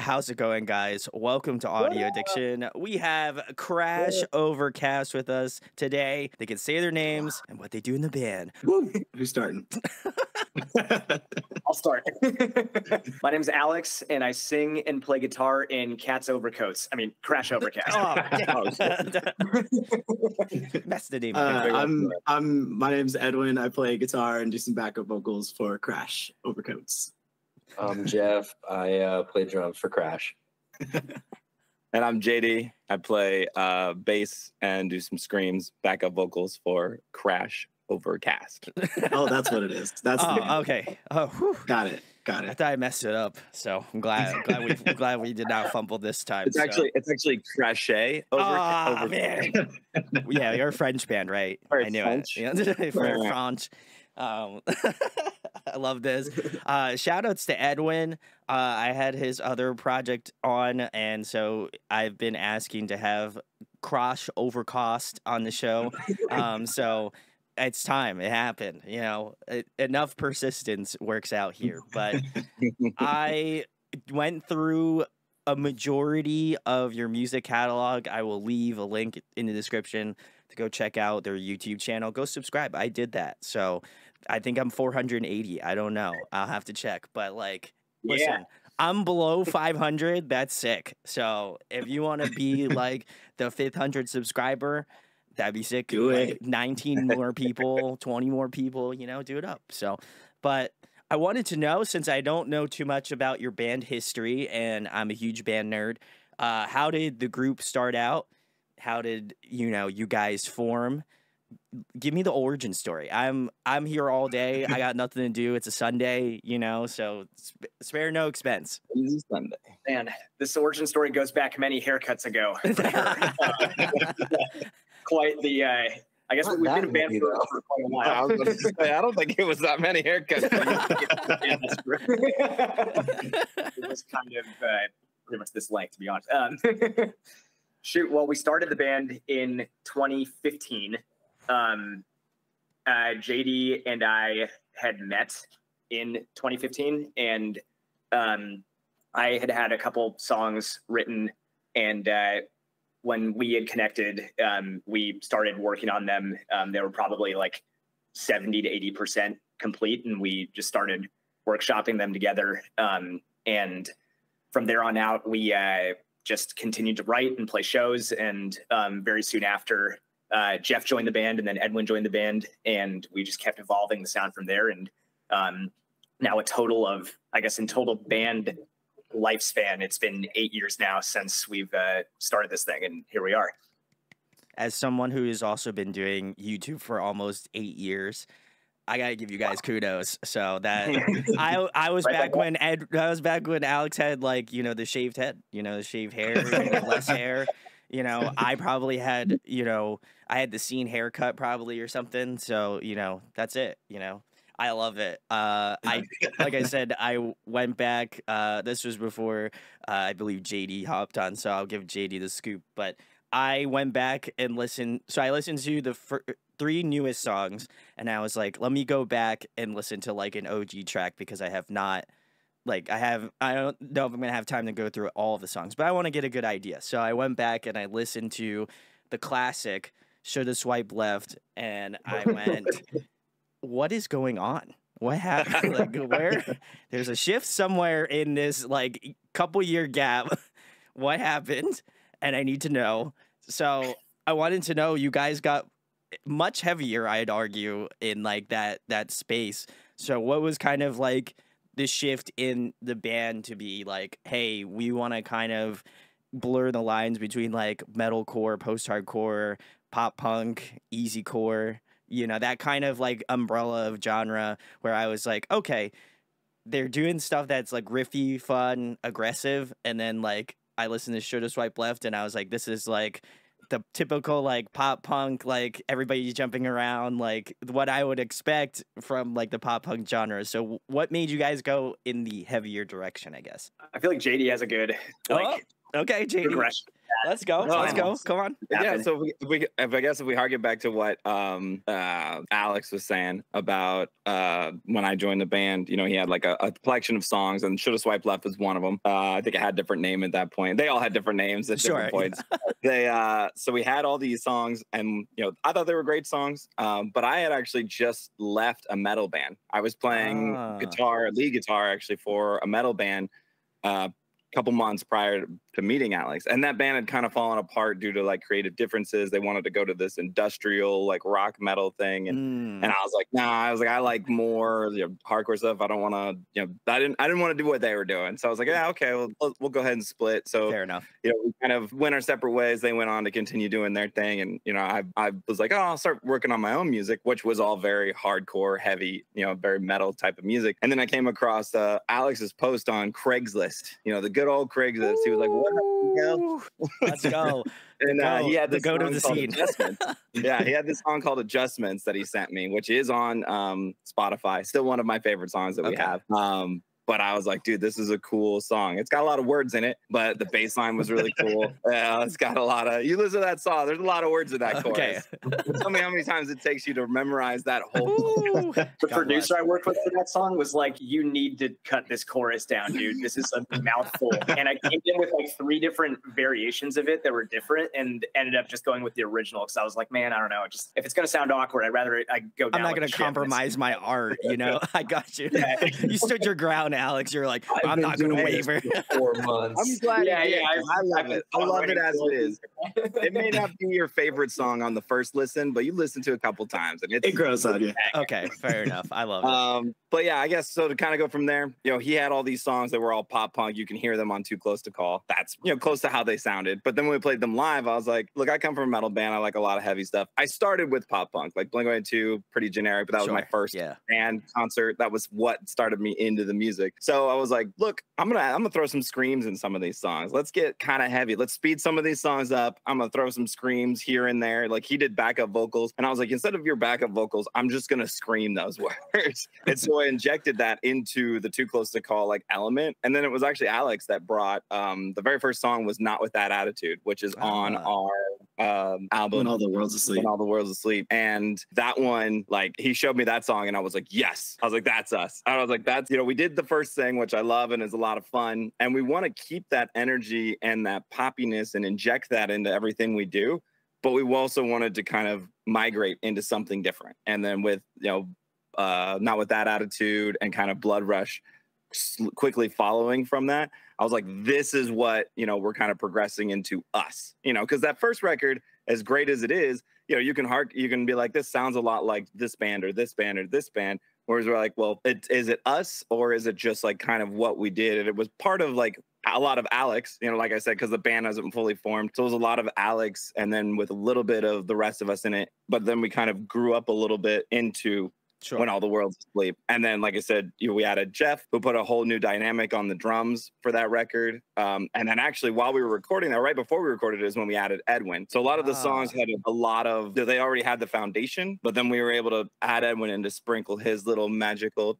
how's it going, guys? Welcome to Audio Addiction. We have Crash Overcast with us today. They can say their names and what they do in the band. Who's starting? I'll start. My name's Alex, and I sing and play guitar in Crash Overcast. That's the name. My name's Edwin. I play guitar and do some backup vocals for Crash Overcoats. I'm Jeff. I play drums for Crash. And I'm JD. I play bass and do some screams, backup vocals for Crash Overcast. Oh, that's what it is. That's okay. Oh, whew. Got it. I thought I messed it up, so I'm glad we did not fumble this time. It's actually Crash Overcast. Oh, man. Yeah, you're a French band, right? Or I knew French. it. French. I love this. Shout outs to Edwin. I had his other project on, and so I've been asking to have Crash Overcast on the show. So it's time. It happened. You know, enough persistence works out here. But I went through a majority of your music catalog. I will leave a link in the description to go check out their YouTube channel. Go subscribe. I did that. So I think I'm 480. I don't know. I'll have to check. But listen, I'm below 500. That's sick. So if you want to be like the 500 subscriber, that'd be sick. Do it. 19 more people, 20 more people, do it up. So, but I wanted to know, since I don't know too much about your band history and I'm a huge band nerd, how did the group start out? How did, you guys form? Give me the origin story. I'm here all day. I got nothing to do. It's a Sunday, so spare no expense. Easy Sunday. Man, this origin story goes back many haircuts ago. Quite the, I guess we've been a band for quite a while. I was going to say, I don't think it was that many haircuts. It was kind of pretty much this length, to be honest. Shoot, well, we started the band in 2015. JD and I had met in 2015, and I had a couple songs written, and when we had connected, we started working on them. They were probably like 70 to 80% complete, and we just started workshopping them together. And from there on out, we just continued to write and play shows. And very soon after, Jeff joined the band, and then Edwin joined the band, and we just kept evolving the sound from there. And now a total of, I guess in total band lifespan, it's been 8 years now since we've started this thing, and here we are. As someone who has also been doing YouTube for almost 8 years, I gotta give you guys kudos. So that I was back when Alex had the shaved head, the shaved hair, less hair. I probably had I had the scene haircut probably or something. So that's it. I love it. Like I said, I went back. This was before I believe JD hopped on, so I'll give JD the scoop. But I went back and listened. So I listened to the 3 newest songs, and I was like, let me go back and listen to an OG track, because I have not. I don't know if I'm gonna have time to go through all of the songs, but I want to get a good idea. So I went back and I listened to the classic "Shoulda Swiped Left," and I went, what is going on? What happened? There's a shift somewhere in this couple year gap. What happened? And I need to know. So I wanted to know, you guys got much heavier, I'd argue, in that space. So what was kind of the shift in the band to be hey, we want to kind of blur the lines between metalcore, post-hardcore, pop punk, easycore, that kind of umbrella of genre, where I was okay, they're doing stuff that's riffy, fun, aggressive, and then I listened to Shoulda Swiped Left, and I was this is the typical pop punk, everybody's jumping around, what I would expect from the pop punk genre. So what made you guys go in the heavier direction, I guess? I feel like JD has a good Okay, JD. Regression. Let's go. No, Let's go. Come on. Yeah, so if we harken back to what Alex was saying about when I joined the band, you know, he had like a collection of songs, and Shoulda Swiped Left was one of them. I think it had a different name at that point. They all had different names at different points. So we had all these songs, and you know, I thought they were great songs. But I had actually just left a metal band. I was playing lead guitar actually for a metal band. Couple months prior to meeting Alex, and that band had kind of fallen apart due to like creative differences. They wanted to go to this industrial like rock metal thing, and I was like, nah. I was like, I like more hardcore stuff. I don't want to, I didn't want to do what they were doing. So I was like, yeah, okay, we'll go ahead and split. So fair enough. You know, we kind of went our separate ways. They went on to continue doing their thing, and you know, I was like, oh, I'll start working on my own music, which was all very hardcore, heavy, very metal type of music. And then I came across Alex's post on Craigslist. You know, the good old Craigslist. He was like, what? Let's go. And he had this go to song the called scene. Adjustments. Yeah, he had this song called Adjustments that he sent me, which is on Spotify. Still one of my favorite songs that we have. But I was like, dude, this is a cool song. It's got a lot of words in it, but the bass line was really cool. It's got a lot of, you listen to that song, there's a lot of words in that chorus. Tell me how many times it takes you to memorize that whole The producer I worked with for that song was like, you need to cut this chorus down, dude. This is a mouthful. And I came in with like 3 different variations of it that were different, and ended up just going with the original because I was like, man, I don't know. Just if it's going to sound awkward, I'd rather I go down. I'm not going to compromise my art, you know? I got you. You stood your ground, Alex. You're like, I'm not going to waver. 4 months. I'm glad. I love it. I love it as it is. It may not be your favorite song on the first listen, but you listen to it a couple times, and it grows on you. Okay, fair enough. I love it. But yeah, I guess so. To kind of go from there, he had all these songs that were all pop punk. You can hear them on Too Close to Call. That's close to how they sounded. But then when we played them live, I was like, look, I come from a metal band. I like a lot of heavy stuff. I started with pop punk, like Blink-182, pretty generic, but that was my first band concert. That was what started me into the music. So I was like, look, I'm gonna throw some screams in some of these songs. Let's get kind of heavy. Let's speed some of these songs up. I'm gonna throw some screams here and there. Like he did backup vocals, and I was like, instead of your backup vocals, I'm just gonna scream those words. And so I injected that into the Too Close to Call like element. And then it was actually Alex that brought the very first song was Not With That Attitude, which is on our album When All the World's Asleep. When All the World's Asleep. And that one, like he showed me that song and I was like, yes. I was like, that's us. I was like, that's, we did the first thing, which I love and is a lot of fun. And we want to keep that energy and that poppiness and inject that into everything we do. But we also wanted to kind of migrate into something different. And then with, Not With That Attitude and kind of Blood Rush quickly following from that, I was like, this is what, we're kind of progressing into us, because that first record, as great as it is, you can be like, this sounds a lot like this band or this band or this band. Whereas we're like, well, is it us or is it just like kind of what we did? And it was part of like a lot of Alex, like I said, because the band hasn't fully formed. So it was a lot of Alex and then with a little bit of the rest of us in it. But then we kind of grew up a little bit into When All the World's Asleep. And then, like I said, we added Jeff, who put a whole new dynamic on the drums for that record. And then actually, while we were recording that, right before we recorded it is when we added Edwin. So a lot of the songs had a lot of, they already had the foundation, but then we were able to add Edwin in to sprinkle his little magical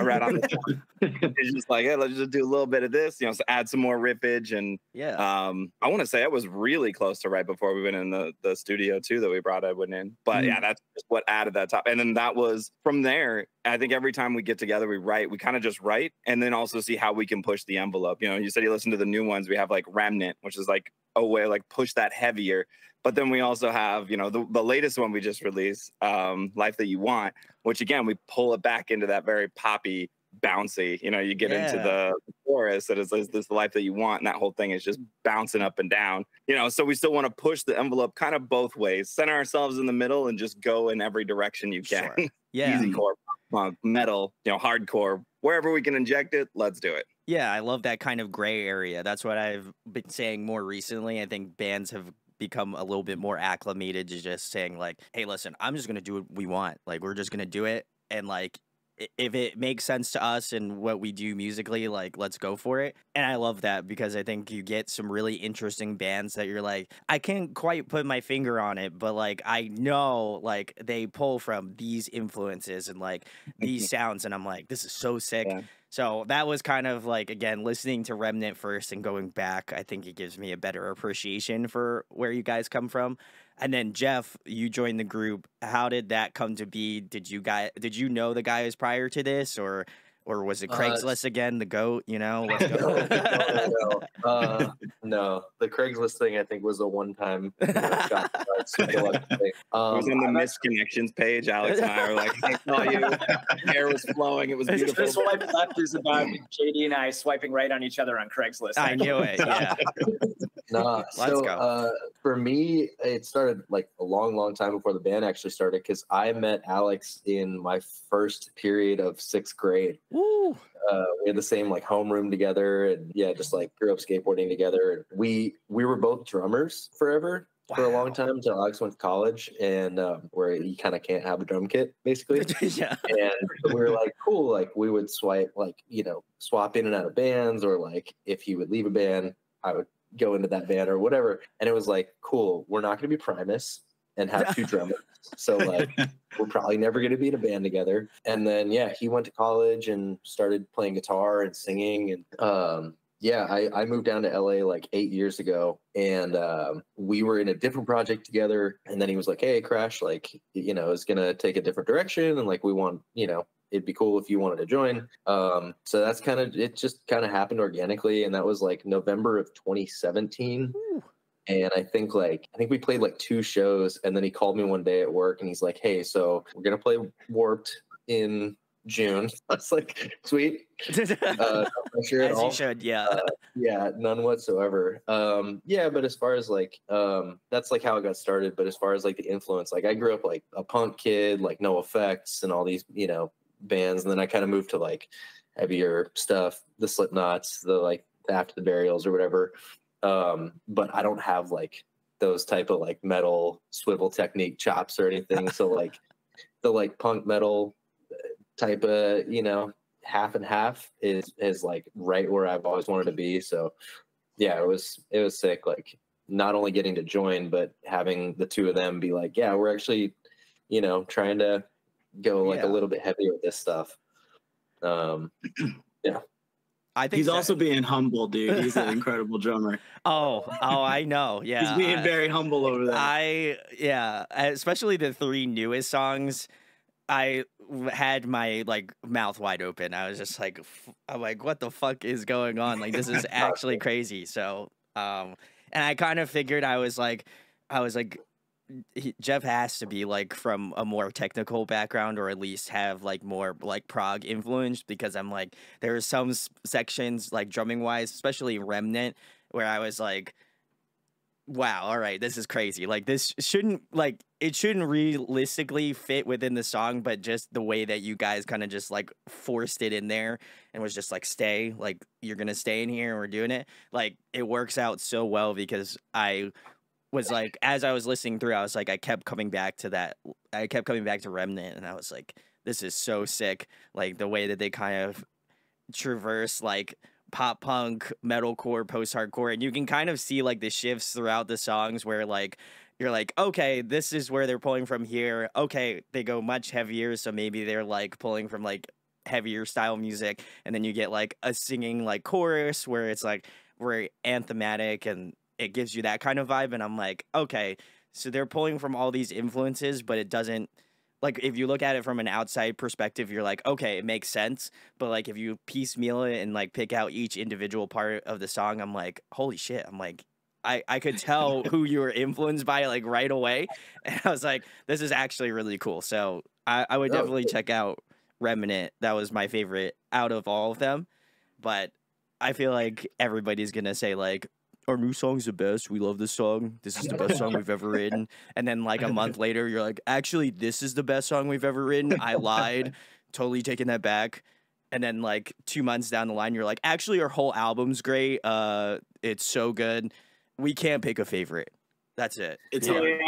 right on the top. It's just like, hey, let's just do a little bit of this, so add some more riffage. And I want to say it was really close to right before we went in the studio too that we brought Edwin in. But yeah, that's just what added that top. And then that was from there. I think every time we get together, we kind of just write and then also see how we can push the envelope. You said you listen to the new ones. We have like Remnant, which is like a way like push that heavier. But then we also have, the latest one we just released, Life That You Want, which again, we pull it back into that very poppy, bouncy, you get into the chorus that is this life that you want. And that whole thing is just bouncing up and down, so we still want to push the envelope kind of both ways, center ourselves in the middle and just go in every direction you can. Easy core, punk, metal, hardcore, wherever we can inject it, let's do it. Yeah, I love that kind of gray area. That's what I've been saying more recently. I think bands have become a little bit more acclimated to just saying like, hey, listen, I'm just going to do what we want. Like, we're just going to do it. And like, if it makes sense to us and what we do musically, like, let's go for it. And I love that because I think you get some really interesting bands that you're like, I can't quite put my finger on it, but like, I know like they pull from these influences and like these sounds. And I'm like, this is so sick. So that was kind of like, again, listening to Remnant first and going back, I think it gives me a better appreciation for where you guys come from. And then Jeff, you joined the group. How did that come to be? Did you know the guys prior to this, or was it Craigslist again, the GOAT, you know? Let's go. No, the Craigslist thing I think was a one-time shot. It was on the missed connections page. Alex and I were like, I saw you. Hair was flowing. It was beautiful. The swipe left is about JD and I swiping right on each other on Craigslist. I knew it. Yeah. Let's go. For me, it started like a long time before the band actually started, because I met Alex in my first period of 6th grade. Woo. We had the same like homeroom together, and just like grew up skateboarding together. We were both drummers forever. For a long time until Alex went to college, and where you kind of can't have a drum kit, basically. Yeah. And we were like, cool, like we would swap in and out of bands, or like if he would leave a band, I would go into that band or whatever. And it was like, cool, we're not going to be Primus and have 2 drummers. So like, we're probably never going to be in a band together. And then, he went to college and started playing guitar and singing. And I moved down to LA like 8 years ago, and we were in a different project together. And then he was like, hey, Crash, like, it's going to take a different direction. And like, we want, it'd be cool if you wanted to join. So that's it just kind of happened organically. And that was like November of 2017. Ooh. And I think we played like 2 shows, and then he called me one day at work and he's like, hey, so we're going to play Warped in June. I was like, sweet. No pressure at As all. you should, yeah. None whatsoever. But as far as like, that's like how it got started. But as far as like the influence, like I grew up like a punk kid, like No Effects and all these, bands. And then I kind of moved to like heavier stuff, the Slipknots, the After the Burials or whatever. But I don't have like those type of like metal swivel technique chops or anything. So like the like punk metal type of, half and half is like right where I've always wanted to be. So it was sick. Like not only getting to join, but having the 2 of them be like, we're actually, trying to go like a little bit heavier with this stuff. I think he's also being humble, dude. He's an incredible drummer. Oh, I know. Yeah. He's being very humble over there. Especially the 3 newest songs. I had my like mouth wide open. I was just like, I'm like, what the fuck is going on? Like, this is actually crazy. So, and I kind of figured I was like, Jeff has to be like from a more technical background, or at least have like more like prog influence, because I'm like, there are some sections like drumming wise, especially Remnant, where I was like, wow, all right, this is crazy. Like this shouldn't realistically fit within the song, but just the way that you guys kind of just like forced it in there and was just like, stay, like you're gonna stay in here and we're doing it. Like it works out so well, because I was like, as I was listening through, I was like, I kept coming back to Remnant, and I was like, this is so sick. Like the way that they kind of traverse like pop punk, metalcore, post-hardcore, and you can kind of see like the shifts throughout the songs where like you're like, okay, this is where they're pulling from here. Okay, they go much heavier, so maybe they're like pulling from like heavier style music, and then you get like a singing like chorus where it's like very anthematic, and it gives you that kind of vibe. And I'm like, okay, so they're pulling from all these influences, but it doesn't, like, if you look at it from an outside perspective, you're like, okay, it makes sense. But like, if you piecemeal it and like pick out each individual part of the song, I'm like, holy shit. I'm like, I could tell who you were influenced by like right away. And I was like, this is actually really cool. So I would definitely check out Remnant. That was my favorite out of all of them. But I feel like everybody's going to say like, our new song's the best. We love this song. This is the best song we've ever written. And then like a month later, you're like, actually, this is the best song we've ever written. I lied. Totally taking that back. And then like 2 months down the line, you're like, actually, our whole album's great. It's so good. We can't pick a favorite. That's it. It's hard.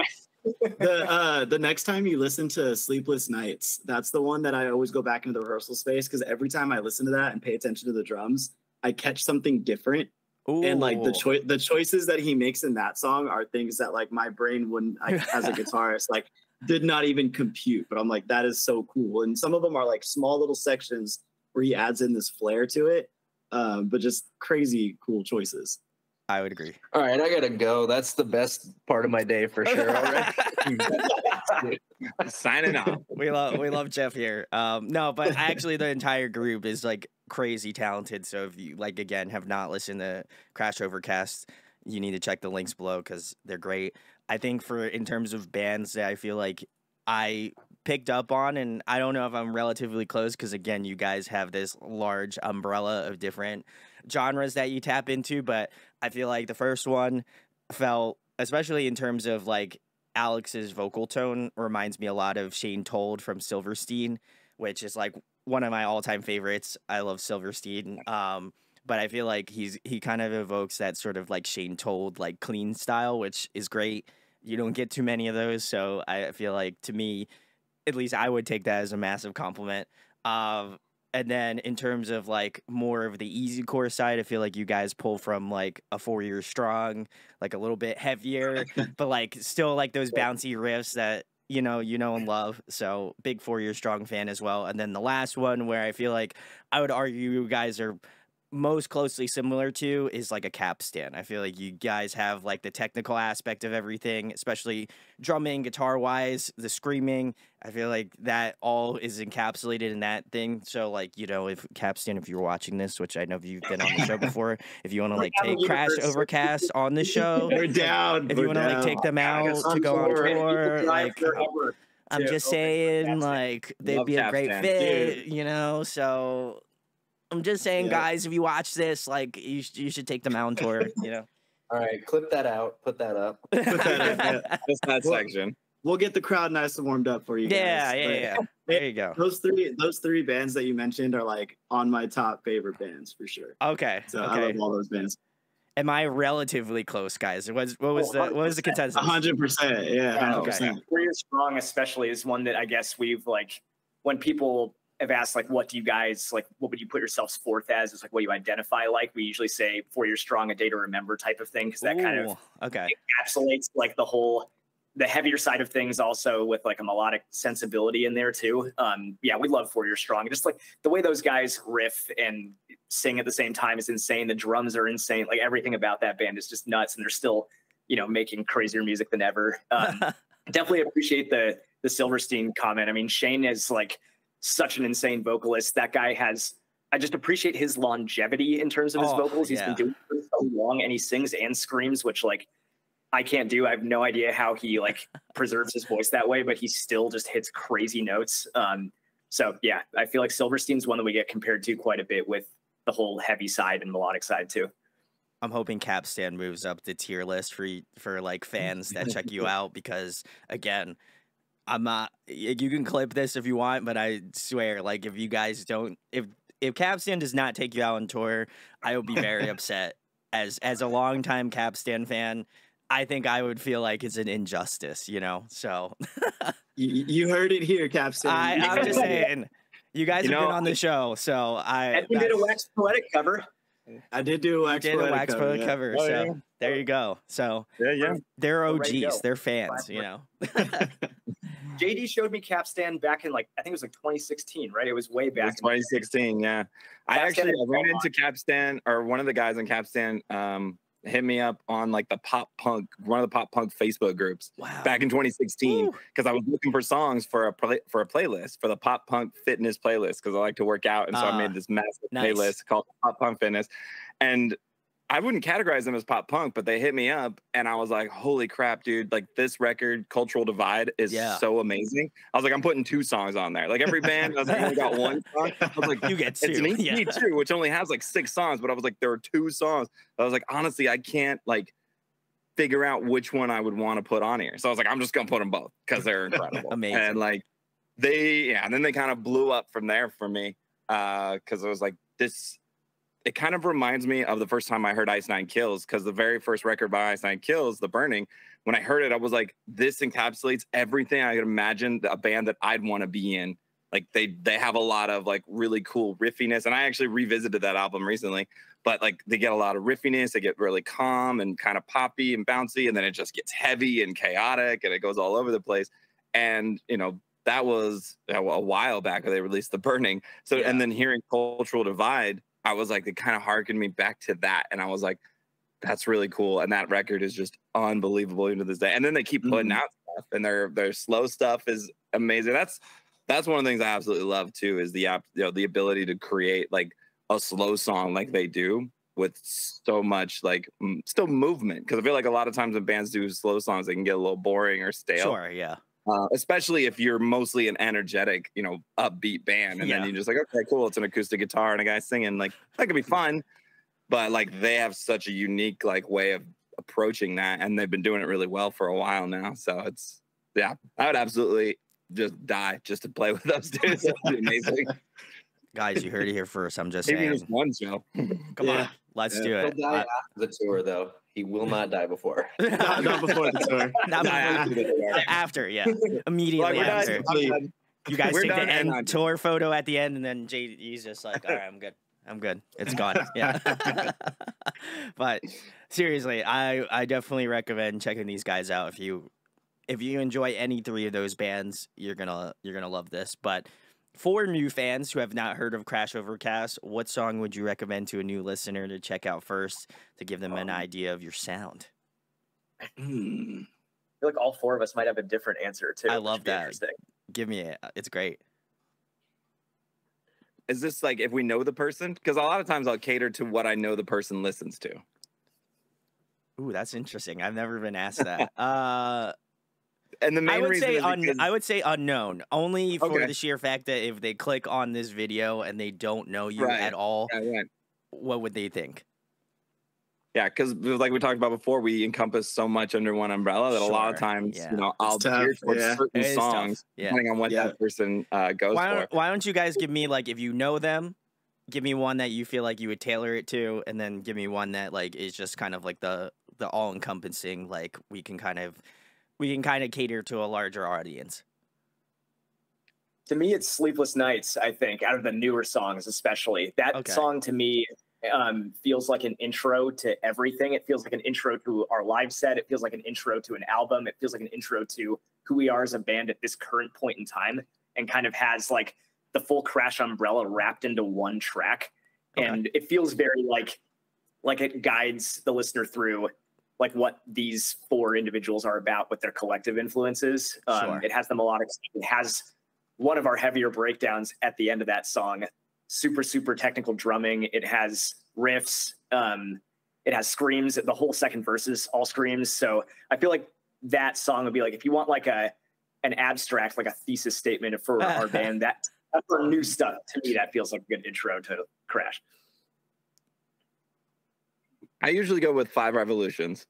The next time you listen to Sleepless Nights, that's the one that I always go back into the rehearsal space, because every time I listen to that and pay attention to the drums, I catch something different. Ooh. And like the choices that he makes in that song are things that like my brain wouldn't, as a guitarist, like did not even compute. But I'm like, that is so cool. And some of them are like small little sections where he adds in this flair to it. But just crazy cool choices. I would agree. All right, I gotta go. That's the best part of my day for sure already. Signing off. We love Jeff here. No, but actually the entire group is like crazy talented. So if you like again have not listened to Crash Overcast, you need to check the links below because they're great. I think in terms of bands that I feel like I picked up on, and I don't know if I'm relatively close because again, you guys have this large umbrella of different genres that you tap into, but I feel like the first one felt, especially in terms of like Alex's vocal tone, reminds me a lot of Shane Told from Silverstein, which is like one of my all-time favorites. I love Silverstein. But I feel like he kind of evokes that sort of like Shane Told, like clean style, which is great. You don't get too many of those, so I feel like to me, at least I would take that as a massive compliment. And then in terms of like more of the easy core side, I feel like you guys pull from like a 4 Year Strong, like a little bit heavier, but like still like those bouncy riffs that you know and love. So big 4 Year Strong fan as well. And then the last one where I feel like I would argue you guys are most closely similar to is like a Capstan. I feel like you guys have like the technical aspect of everything, especially drumming, guitar wise, the screaming. I feel like that all is encapsulated in that thing. So like, if Capstan, if you're watching this, which I know you've been on the show before, if you want to like take Crash Overcast on the show, We're down. if you want to like take them out to go on tour, like I'm just saying, like they'd be a great fit, so I'm just saying, guys, if you watch this, like, you should take them out on tour, All right, clip that out. Put that up. Put that up. Just that section. We'll get the crowd nice and warmed up for you guys. Yeah. There you go. Those three bands that you mentioned are like on my top favorite bands for sure. Okay. So I love all those bands. Am I relatively close, guys? What was the consensus? 100%. Yeah, 100%. Okay. 4 Year Strong especially is one that I guess we've like, when people have asked like, what do you guys like, what would you put yourselves forth as? It's like what you identify like. We usually say 4 Year Strong, a day to remember type of thing, because that kind of encapsulates like the heavier side of things, also with like a melodic sensibility in there too. We love 4 Year Strong. Just like the way those guys riff and sing at the same time is insane. The drums are insane. Like everything about that band is just nuts, and they're still, making crazier music than ever. Definitely appreciate the Silverstein comment. I mean, Shane is like such an insane vocalist. That guy I just appreciate his longevity in terms of his vocals. He's been doing it for so long, and he sings and screams, which like I can't do. I have no idea how he like preserves his voice that way, but he still just hits crazy notes. So yeah, I feel like Silverstein's one that we get compared to quite a bit with the whole heavy side and melodic side too. I'm hoping Capstan moves up the tier list for like fans that check you out, because again, I'm not. You can clip this if you want, but I swear, like if you guys don't, if Capstan does not take you out on tour, I will be very upset. As a longtime Capstan fan, I think I would feel like it's an injustice, So you heard it here, Capstan. I'm just saying, you guys have been on the show, so Edwin did a Wax Poetic cover. I did do a Wax Poetic cover. So yeah. There you go. So they're OGs, they're fans, JD showed me Capstan back in like, I think it was like 2016, right? It was way back. 2016, yeah. I ran into Capstan, or one of the guys in Capstan hit me up on like one of the pop punk Facebook groups back in 2016, because I was looking for songs for a playlist, for the pop punk fitness playlist, because I like to work out, and so I made this massive playlist called Pop Punk Fitness, and I wouldn't categorize them as pop punk, but they hit me up, and I was like, holy crap, dude, like this record, Cultural Divide, is so amazing. I was like, I'm putting 2 songs on there. Like every band, I was like, I only got 1 song. I was like, you get 2. It's an EP too, which only has like 6 songs, but I was like, there are 2 songs. I was like, honestly, I can't like figure out which one I would want to put on here. So I was like, I'm just going to put them both because they're incredible. Amazing. And like and then they kind of blew up from there for me, because I was like, it kind of reminds me of the first time I heard Ice Nine Kills, because the very first record by Ice Nine Kills, The Burning, when I heard it, I was like, this encapsulates everything I could imagine a band that I'd want to be in. Like they have a lot of like really cool riffiness, and I actually revisited that album recently, but like they get a lot of riffiness, they get really calm and kind of poppy and bouncy, and then it just gets heavy and chaotic and it goes all over the place. And that was a while back they released The Burning. So, and then hearing Cultural Divide, I was like, it kind of harkened me back to that. And I was like, that's really cool. And that record is just unbelievable even to this day. And then they keep putting out stuff, and their slow stuff is amazing. That's one of the things I absolutely love too, is the ability to create like a slow song like they do with so much like still movement. Because I feel like a lot of times when bands do slow songs, they can get a little boring or stale. Sure, yeah. Especially if you're mostly an energetic, upbeat band, and then you're just like, okay, cool, it's an acoustic guitar and a guy singing. Like, that could be fun, but like they have such a unique like way of approaching that, and they've been doing it really well for a while now. So it's I would absolutely just die just to play with those dudes. It'd be amazing. Guys, you heard it here first. I'm just Maybe saying. just one show. Come on, let's do it. He'll die after the tour, though. He will not die before. Not before the tour. Not before, after, yeah. Immediately after. You guys take the end tour photo at the end, and then JD's just like, all right, I'm good. It's gone. Yeah. But seriously, I definitely recommend checking these guys out. If you enjoy any three of those bands, you're gonna love this. But for new fans who have not heard of Crash Overcast, what song would you recommend to a new listener to check out first to give them an idea of your sound? I feel like all four of us might have a different answer too. I love that. Give me it. It's great. Is this like if we know the person? Because a lot of times I'll cater to what I know the person listens to. Ooh, that's interesting. I've never been asked that. And the main reason I would say unknown, only for the sheer fact that if they click on this video and they don't know you at all, what would they think? Yeah, because like we talked about before, we encompass so much under one umbrella that a lot of times, I'll gear towards certain songs depending on what that person goes for. Why don't you guys give me, like, if you know them, give me one that you feel like you would tailor it to, and then give me one that like is just kind of like the all-encompassing, like we can kind of cater to a larger audience. To me, it's Sleepless Nights, I think, out of the newer songs especially. That song to me feels like an intro to everything. It feels like an intro to our live set. It feels like an intro to an album. It feels like an intro to who we are as a band at this current point in time, and kind of has like the full Crash umbrella wrapped into one track. And it feels very like it guides the listener through like what these four individuals are about with their collective influences. It has the melodic, it has one of our heavier breakdowns at the end of that song, super, super technical drumming. It has riffs. It has screams. The whole second verse is all screams. So I feel like that song would be like, if you want like an abstract, like a thesis statement for our band, that's our new stuff. To me, that feels like a good intro to Crash. I usually go with 5 Revolutions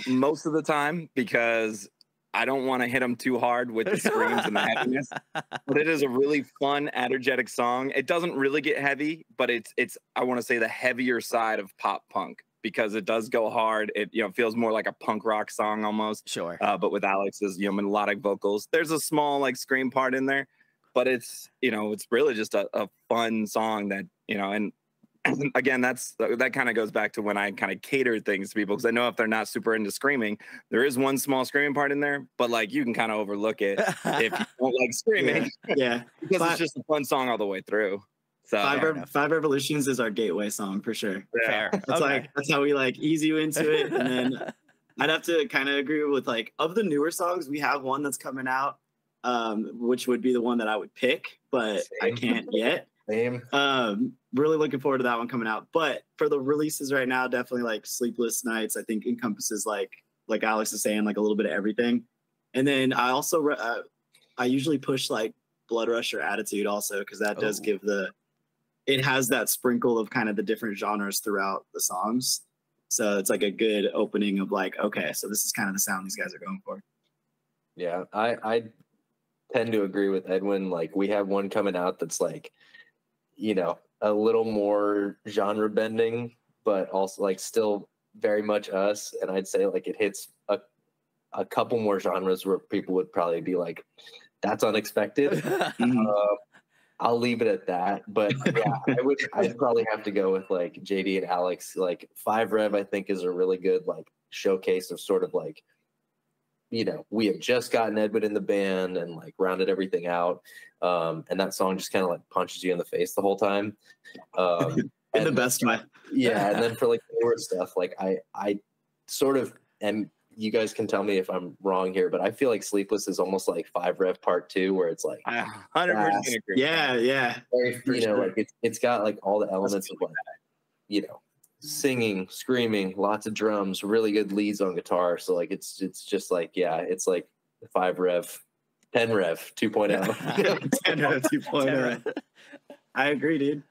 most of the time, because I don't want to hit them too hard with the screams and the heaviness. But it is a really fun, energetic song. It doesn't really get heavy, but it's I want to say the heavier side of pop punk, because it does go hard. It feels more like a punk rock song almost. Sure. But with Alex's melodic vocals, there's a small like scream part in there, but it's it's really just a fun song that and. Again, that kind of goes back to when I kind of cater things to people, because I know if they're not super into screaming, there is one small screaming part in there, but like you can kind of overlook it if you don't like screaming. Yeah. Because it's just a fun song all the way through. So 5 Revolutions is our gateway song for sure. Fair. That's how we like ease you into it. And then I'd have to kind of agree with like, of the newer songs, we have one that's coming out, which would be the one that I would pick, but I can't yet. Same. Really looking forward to that one coming out. But for the releases right now, definitely like Sleepless Nights, I think encompasses like Alex is saying, like a little bit of everything. And then I also I usually push like Blood Rush or Attitude also, because that does give it has that sprinkle of kind of the different genres throughout the songs. So it's like a good opening of like, okay, so this is kind of the sound these guys are going for. Yeah, I tend to agree with Edwin. Like we have one coming out that's like, a little more genre bending, but also like still very much us. And I'd say like it hits a couple more genres where people would probably be like, that's unexpected. I'll leave it at that. But yeah, I'd probably have to go with like JD and Alex. Like 5 Rev, I think, is a really good like showcase of sort of like you know, we had just gotten Edwin in the band and like rounded everything out. And that song just kind of like punches you in the face the whole time. In the best way. Yeah. And then for like newer stuff, like I sort of, and you guys can tell me if I'm wrong here, but I feel like Sleepless is almost like 5 Rev Part 2, where it's like I 100% agree. Yeah. very, you know, like it's got like all the elements of like, you know, singing, screaming, lots of drums, really good leads on guitar. So like it's just like, yeah, it's like 5 Rev, 10 Rev 2.0. 10 Rev 2.0. I agree, dude.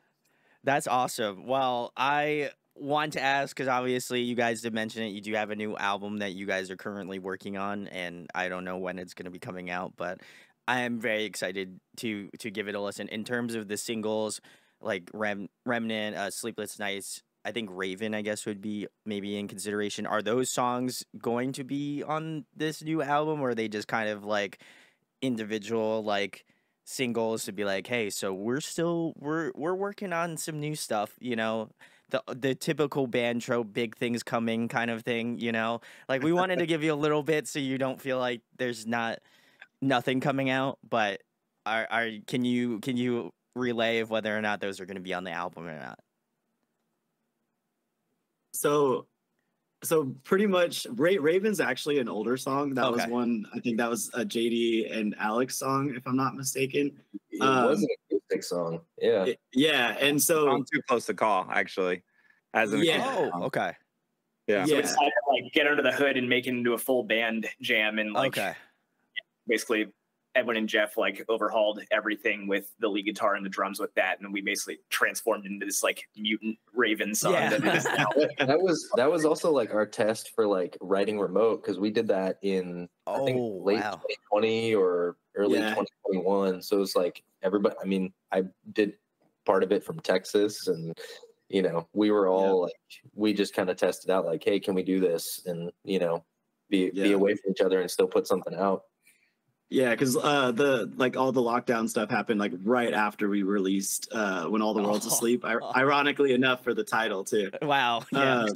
That's awesome. Well, I want to ask, because obviously you guys did mention it, you do have a new album that you guys are currently working on, and I don't know when it's going to be coming out, but I am very excited to give it a listen. In terms of the singles, like Remnant, Sleepless Nights, I think Raven, I guess, would be maybe in consideration. Are those songs going to be on this new album, or are they just kind of like individual like singles to be like, hey, so we're working on some new stuff, you know, the typical band trope, big things coming kind of thing, you know? Like, we wanted to give you a little bit so you don't feel like there's nothing coming out, but can you relay of whether or not those are going to be on the album or not? So pretty much, Raven's actually an older song. That was Okay. one, I think that was a JD and Alex song, if I'm not mistaken. It was an acoustic song. Yeah. Yeah, and so I'm too close to call, actually. As an Yeah. acoustic Oh, song. okay. Yeah. So we Yeah. decided to like get under the hood and make it into a full band jam, and like Okay. basically Edwin and Jeff like overhauled everything with the lead guitar and the drums with that, and we basically transformed into this like mutant Raven song Yeah. that it is now. That was also like our test for like writing remote, because we did that in I think Oh, late wow. 2020 or early Yeah. 2021. So it's like everybody. I mean, I did part of it from Texas, and you know, we were all like, we just kind of tested out like, hey, can we do this? And you know, be away from each other and still put something out. Yeah, because the like all the lockdown stuff happened like right after we released When All the World's Asleep. Ironically enough, for the title too. Wow. Yeah.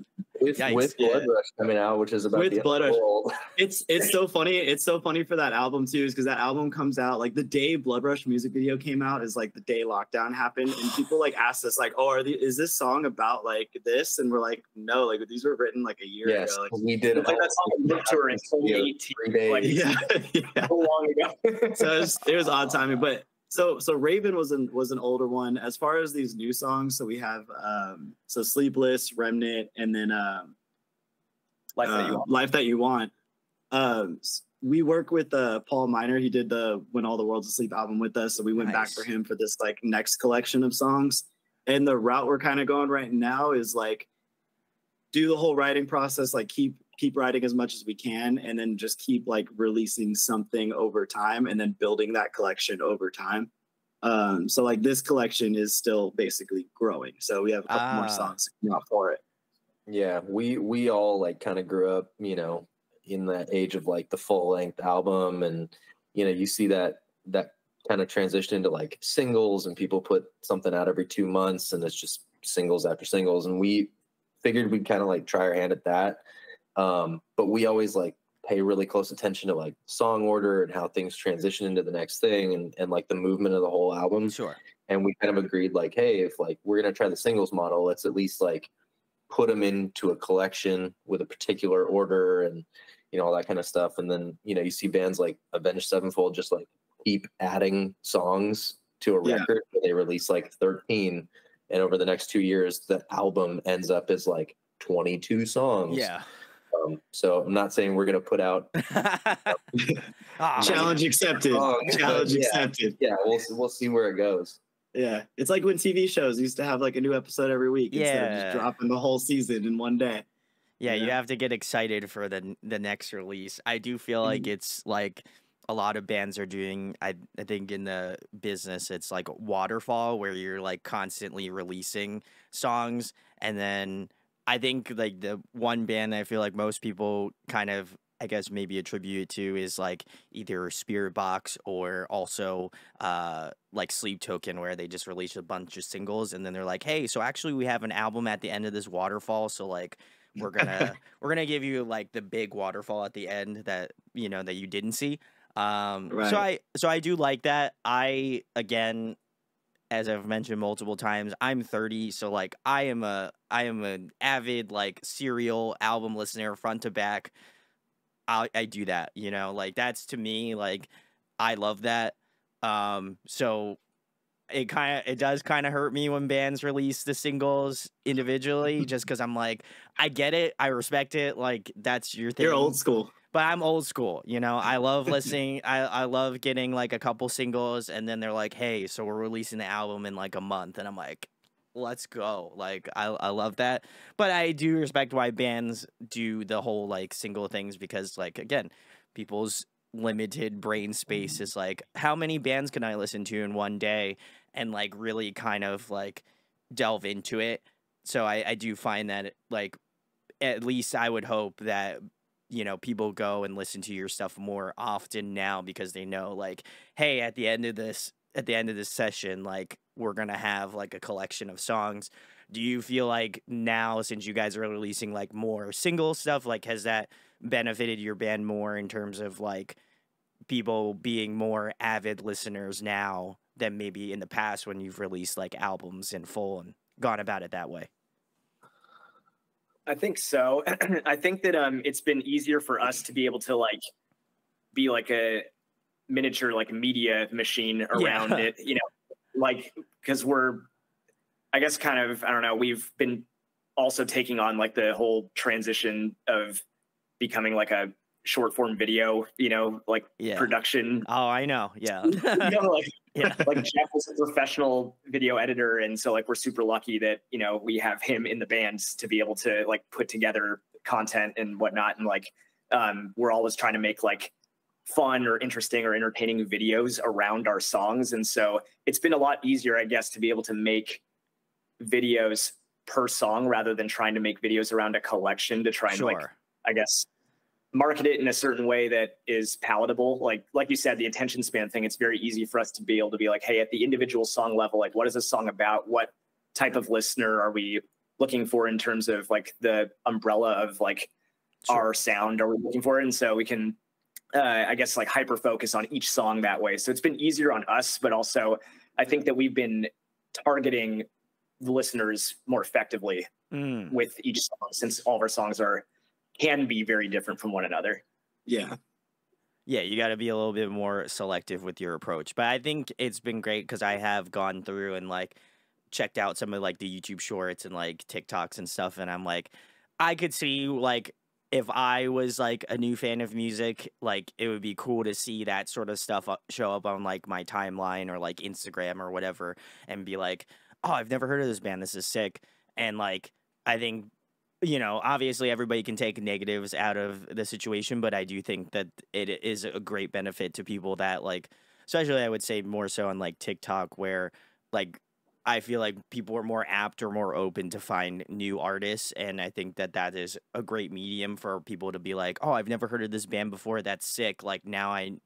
With Yikes. Blood Rush coming out, which is about With the end Blood of the Rush. world. It's so funny. It's so funny for that album too, is because that album comes out like the day Blood Rush music video came out is like the day lockdown happened, and people like asked us like, "Oh, is this song about like this?" And we're like, "No, like these were written like a year Yes, ago." Like, we did We played that song on Book Tour in 2018. 3 days. Like, yeah. so long ago. So it was odd timing, but so Raven was an older one. As far as these new songs, so we have so Sleepless, Remnant, and then Life That You Want. We work with Paul Miner. He did the When All the World's Asleep album with us, so we went back for him for this like next collection of songs. And the route we're kind of going right now is like do the whole writing process, like keep writing as much as we can, and then just keep like releasing something over time, and then building that collection over time. So like this collection is still basically growing. So we have a couple more songs to come out for it. Yeah, we all like kind of grew up, you know, in that age of like the full length album, and you know, you see that kind of transition into like singles, and people put something out every 2 months, and it's just singles after singles, and we figured we'd kind of like try our hand at that. But we always like pay really close attention to like song order and how things transition into the next thing, and like the movement of the whole album. Sure. And we kind of agreed like, hey, if like we're gonna try the singles model, let's at least like put them into a collection with a particular order, and you know, all that kind of stuff. And then, you know, you see bands like Avenged Sevenfold just like keep adding songs to a record. They release like 13, and over the next 2 years the album ends up as like 22 songs. Yeah. So I'm not saying we're going to put out Challenge accepted. Challenge accepted. Yeah, we'll see where it goes. Yeah, it's like when TV shows used to have like a new episode every week instead of just dropping the whole season in one day. Yeah, you have to get excited for the next release. I do feel like it's like a lot of bands are doing. I think in the business it's like waterfall, where you're like constantly releasing songs, and then I think like the one band I feel like most people kind of, I guess, maybe attribute it to is like either Spirit Box or also like Sleep Token, where they just release a bunch of singles and then they're like, hey, so actually we have an album at the end of this waterfall, so like we're gonna give you like the big waterfall at the end that that you didn't see. Right. So I do like that. Again, as I've mentioned multiple times, I'm 30, so like I am an avid like serial album listener front to back. I do that, like that's to me like I love that. So it does kind of hurt me when bands release the singles individually, just because I'm like, I get it, I respect it, like that's your thing. You're old school. But I'm old school, I love listening. I love getting like a couple singles, and then they're like, hey, so we're releasing the album in like a month, and I'm like, let's go. Like I love that. But I do respect why bands do the whole like single things, because like again, people's limited brain space is like, how many bands can I listen to in one day and like really kind of like delve into it. So I do find that like, at least I would hope that people go and listen to your stuff more often now, because they know like, hey, at the end of this session, like we're gonna have like a collection of songs. Do you feel like now, since you guys are releasing like more single stuff, like has that benefited your band more in terms of like people being more avid listeners now than maybe in the past when you've released like albums in full and gone about it that way? I think so. I think that it's been easier for us to be able to like be like a miniature like media machine around it, like because we're, I guess, kind of, I don't know, we've been also taking on like the whole transition of becoming like a short form video, like production. Oh, I know. Yeah. Like Jeff was a professional video editor, and so like we're super lucky that we have him in the band to be able to like put together content and whatnot, and like we're always trying to make like fun or interesting or entertaining videos around our songs, and so it's been a lot easier, I guess, to be able to make videos per song rather than trying to make videos around a collection to try and like, I guess, market it in a certain way that is palatable. Like you said, the attention span thing, it's very easy for us to be able to be like, hey, at the individual song level, like what is this song about? What type of listener are we looking for in terms of like the umbrella of like our sound are we looking for? And so we can, I guess, like hyper focus on each song that way. So it's been easier on us, but also I think that we've been targeting the listeners more effectively with each song, since all of our songs can be very different from one another. Yeah, you got to be a little bit more selective with your approach. But I think it's been great because I have gone through and like checked out some of like the YouTube shorts and like TikToks and stuff, and I'm like, I could see like if I was like a new fan of music, like it would be cool to see that sort of stuff show up on like my timeline or like Instagram or whatever, and be like, oh, I've never heard of this band, this is sick. And like I think, obviously everybody can take negatives out of the situation, but I do think that it is a great benefit to people that like, especially I would say more so on like TikTok, where like I feel like people are more apt or more open to find new artists. And I think that is a great medium for people to be like, oh, I've never heard of this band before, that's sick. Like now I'm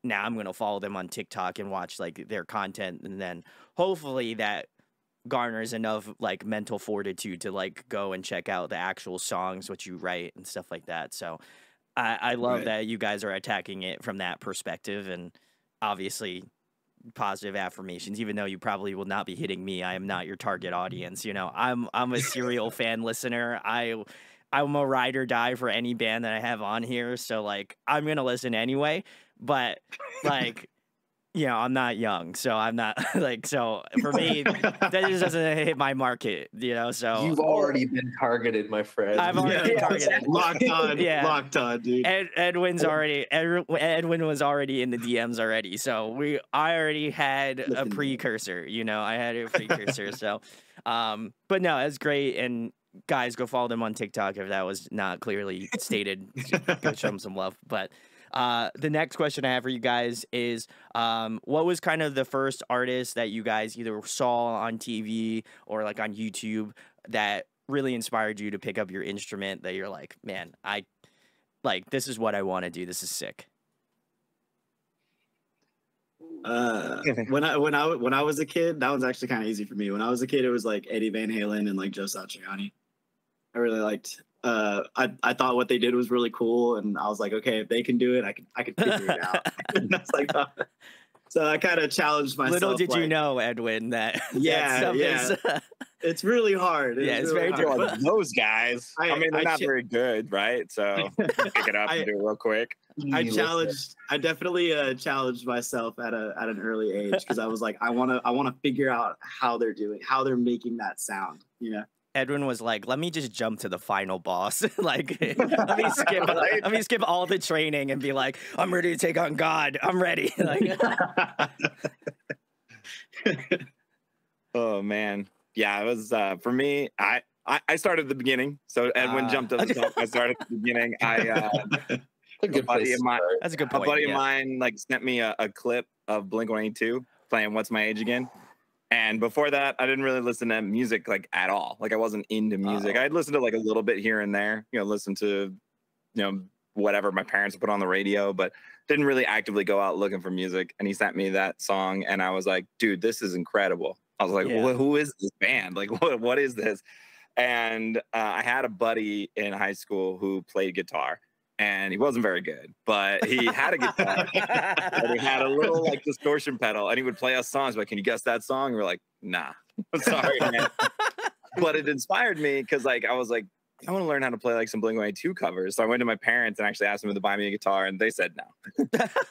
going to follow them on TikTok and watch like their content. And then hopefully that garners enough like mental fortitude to like go and check out the actual songs, what you write and stuff like that. So I love that you guys are attacking it from that perspective, and obviously positive affirmations, even though you probably will not be hitting me. I am not your target audience. I'm a serial fan listener. I'm a ride or die for any band that I have on here. So like I'm going to listen anyway, but like, I'm not young, so I'm not like, so for me, that just doesn't hit my market, so. You've already been targeted, my friend. I've already been targeted. Locked on, dude. Edwin was already in the DMs already, so I already had a precursor, I had a precursor, so, but no, it's great, and guys, go follow them on TikTok if that was not clearly stated. Go show them some love, but. The next question I have for you guys is, what was kind of the first artist that you guys either saw on TV or like on YouTube that really inspired you to pick up your instrument, that you're like, man, this is what I want to do. This is sick. When I was a kid, that was actually kind of easy for me. When I was a kid, it was like Eddie Van Halen and like Joe Satriani. I really liked I thought what they did was really cool, and I was like, okay, if they can do it, I can figure it out. And I was like, oh. So I kind of challenged myself. Little did you know, Edwin, that yeah, is, it's really hard. It's really very hard. difficult. Those guys, I mean, they're not ch- very good, right? So pick it up and do it real quick. I definitely challenged myself at an early age, because I was like, I want to figure out how they're making that sound, you know. Edwin was like, let me just jump to the final boss. Like, let me skip all the training and be like, I'm ready to take on God. I'm ready. Like, oh man. Yeah, it was for me, I started at the beginning. So Edwin jumped to the top. I started at the beginning. A good buddy of mine. That's a good point. A buddy of mine like sent me a clip of Blink-182 playing What's My Age Again. And before that, I didn't really listen to music like at all. Like I wasn't into music. I'd listen to like a little bit here and there, listen to, whatever my parents put on the radio, but didn't really actively go out looking for music. And he sent me that song and I was like, dude, this is incredible. I was like, who is this band? Like, what is this? And I had a buddy in high school who played guitar. And he wasn't very good, but he had a guitar and he had a little like distortion pedal and he would play us songs. Like, can you guess that song? And we're like, nah, sorry, man. But it inspired me because like, I was like, I want to learn how to play like some Blink-182 covers. So I went to my parents and actually asked them to buy me a guitar and they said no.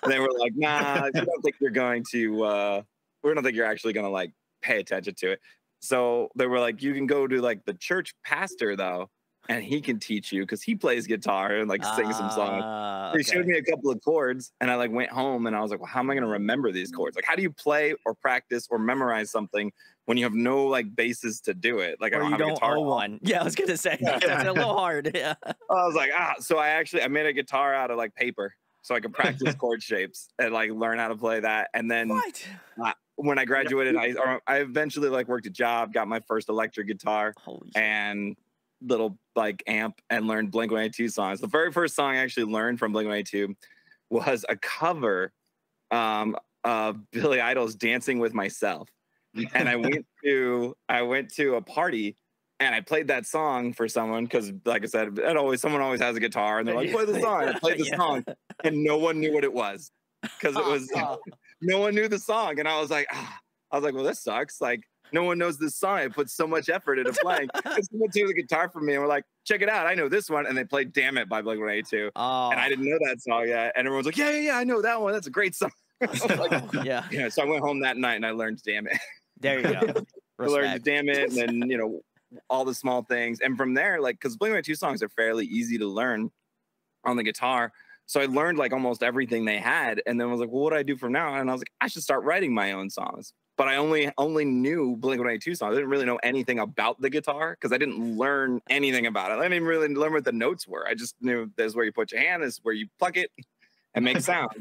They were like, nah, we don't think you're going to, we don't think you're actually going to like pay attention to it. So they were like, you can go to like the church pastor though. And he can teach you because he plays guitar and like sings some songs. He showed me a couple of chords and I like went home and I was like, well, how am I going to remember these chords? Like, how do you play or practice or memorize something when you have no like basis to do it? Like, or I don't you have a don't guitar. own one. Yeah, I was going to say, that's a little hard. Yeah. I was like, so I made a guitar out of like paper so I could practice chord shapes and like learn how to play that. And then when I graduated, I eventually like worked a job, got my first electric guitar and little like amp and learned Blink-182 songs. The very first song I actually learned from Blink-182 was a cover of Billy Idol's Dancing with Myself. And I went to a party and I played that song for someone because like I said, someone always has a guitar and they're like, play the song. I played the song and no one knew what it was because it was no one knew the song. And I was like, well, this sucks. Like, no one knows this song. It puts so much effort into playing. Someone took the guitar from me and we're like, check it out. I know this one. And they played Damn It by Blink-182. And I didn't know that song yet. And everyone's like, yeah, I know that one. That's a great song. Yeah. So I went home that night and I learned Damn It. There you go. I learned Damn It and then, all the small things. And from there, like, because Blink-182 songs are fairly easy to learn on the guitar. So I learned like almost everything they had. And then I was like, well, what do I do from now on? And I was like, I should start writing my own songs. But I only knew Blink-182 songs. I didn't really know anything about the guitar because I didn't learn anything about it. I didn't really learn what the notes were. I just knew this is where you put your hand, this is where you pluck it and make sound.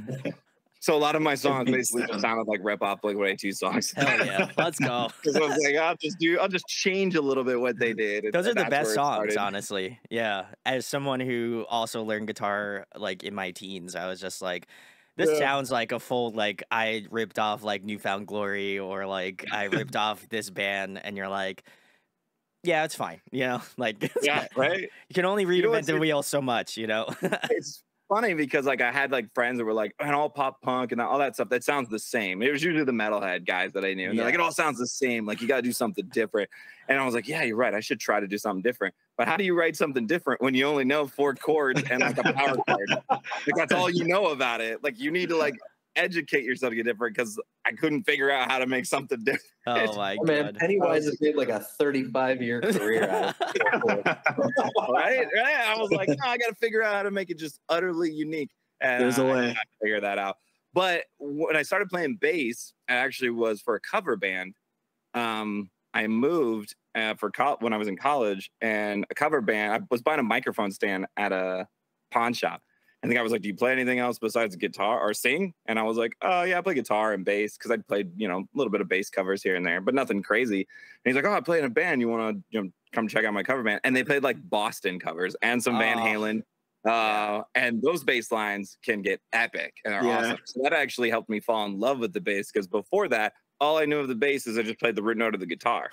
So a lot of my songs basically just sounded like rip-off Blink-182 songs. Hell yeah, let's go. Because I was like, I'll just change a little bit what they did. Those are the best songs, honestly. Yeah. As someone who also learned guitar like in my teens, I was just like, this sounds like a full, like, I ripped off, like, Newfound Glory or, like, I ripped off this band, and you're like, yeah, it's fine, Like, right? You can only reinvent the wheel so much, It's funny because, like, I had, like, friends that were like, and all pop punk and all that stuff, that sounds the same. It was usually the metalhead guys that I knew. And they're like, it all sounds the same. Like, you got to do something different. And I was like, yeah, you're right. I should try to do something different. But how do you write something different when you only know 4 chords and like a power chord? Like that's all you know about it. Like you need to like educate yourself to get different because I couldn't figure out how to make something different. Oh my God. Man, Pennywise has made like a 35-year career out of it. Right? I was like, no, I got to figure out how to make it just utterly unique. And there's a way. I figure that out. But when I started playing bass, it actually was for a cover band. I moved when I was in college, and a cover band. I was buying a microphone stand at a pawn shop. And the guy was like, do you play anything else besides guitar or sing? And I was like, oh, yeah, I play guitar and bass because I'd played, a little bit of bass covers here and there, but nothing crazy. And he's like, oh, I play in a band. You want to come check out my cover band? And they played like Boston covers and some Van Halen. And those bass lines can get epic and are awesome. So that actually helped me fall in love with the bass because before that, all I knew of the bass is I just played the root note of the guitar.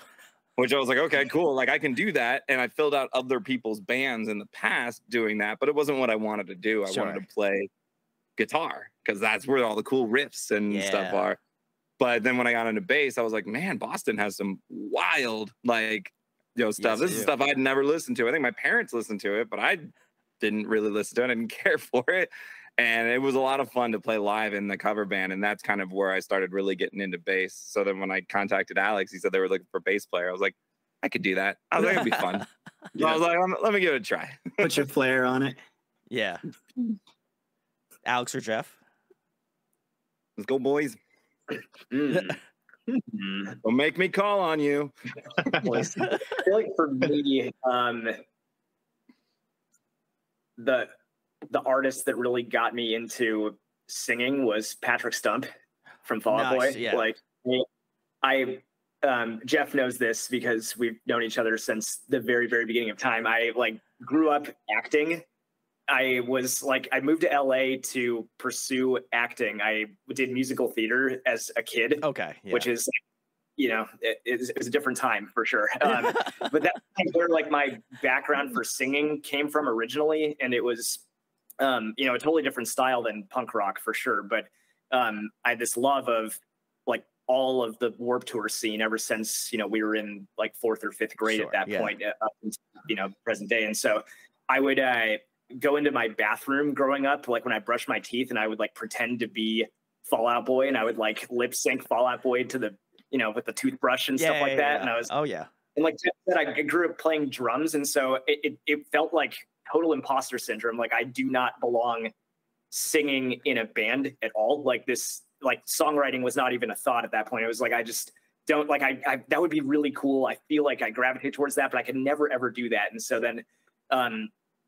which I was like, okay, cool. Like I can do that. And I filled out other people's bands in the past doing that, but it wasn't what I wanted to do. I wanted to play guitar because that's where all the cool riffs and stuff are. But then when I got into bass, I was like, man, Boston has some wild, like, stuff. This is stuff I'd never listened to. I think my parents listened to it, but I didn't really listen to it. I didn't care for it. And it was a lot of fun to play live in the cover band. And that's kind of where I started really getting into bass. So then when I contacted Alex, he said they were looking for a bass player. I was like, I could do that. I was like, it'd be fun. So I was like, let me give it a try. Put your flair on it. Yeah. Alex or Jeff? Let's go, boys. Don't make me call on you. I feel like for me, the artist that really got me into singing was Patrick Stump from Fall Out Boy. Yeah. Like Jeff knows this because we've known each other since the very, very beginning of time. I grew up acting. I moved to LA to pursue acting. I did musical theater as a kid. Okay. Yeah. Which is, it was a different time for sure. But that's where my background for singing came from originally. And it was, a totally different style than punk rock for sure. But I had this love of all of the Warped Tour scene ever since, we were in 4th or 5th grade at that point, up until, present day. And so I would go into my bathroom growing up, when I brushed my teeth, and I would pretend to be Fall Out Boy, and I would lip sync Fall Out Boy to the, with the toothbrush and stuff like that. And I was, and Jeff said, I grew up playing drums. And so it felt like total imposter syndrome. I do not belong singing in a band at all. Songwriting was not even a thought at that point. It was I just don't I that would be really cool. I feel like I gravitate towards that, but I could never, ever do that. And so then,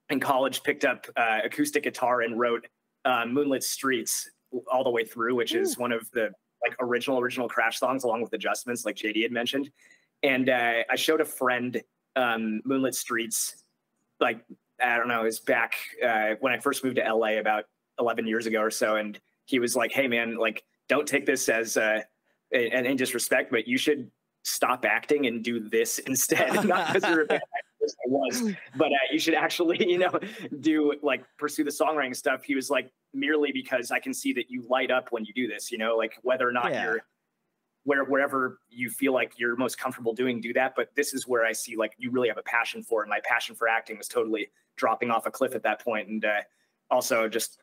in college, picked up acoustic guitar and wrote Moonlit Streets all the way through, which is one of the original Crash songs, along with adjustments like JD had mentioned. And I showed a friend Moonlit Streets, I don't know, it was back when I first moved to LA about 11 years ago or so. And he was like, hey man, don't take this as an disrespect, but you should stop acting and do this instead. Not because you're a bad actress, I was, but you should actually, do pursue the songwriting stuff. He was merely because I can see that you light up when you do this, whether or not you're wherever you feel like you're most comfortable doing, do that. But this is where I see you really have a passion for it. And my passion for acting was totally dropping off a cliff at that point. And also just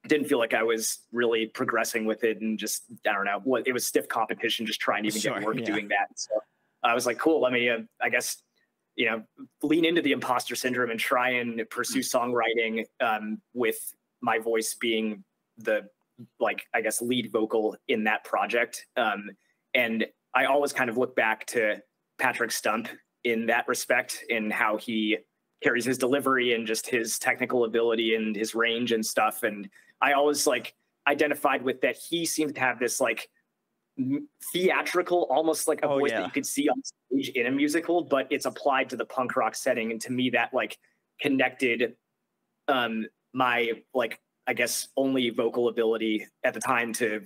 didn't feel like I was really progressing with it, and just, I don't know, it was stiff competition, just trying to even get work doing that. So I was like, cool, let me, I guess, lean into the imposter syndrome and try and pursue songwriting with my voice being the, I guess, lead vocal in that project. And I always kind of look back to Patrick Stump in that respect, in how he carries his delivery and just his technical ability and his range and stuff. And I always identified with that. He seems to have this theatrical, almost a voice that you could see on stage in a musical, but it's applied to the punk rock setting. And to me, that connected my I guess only vocal ability at the time to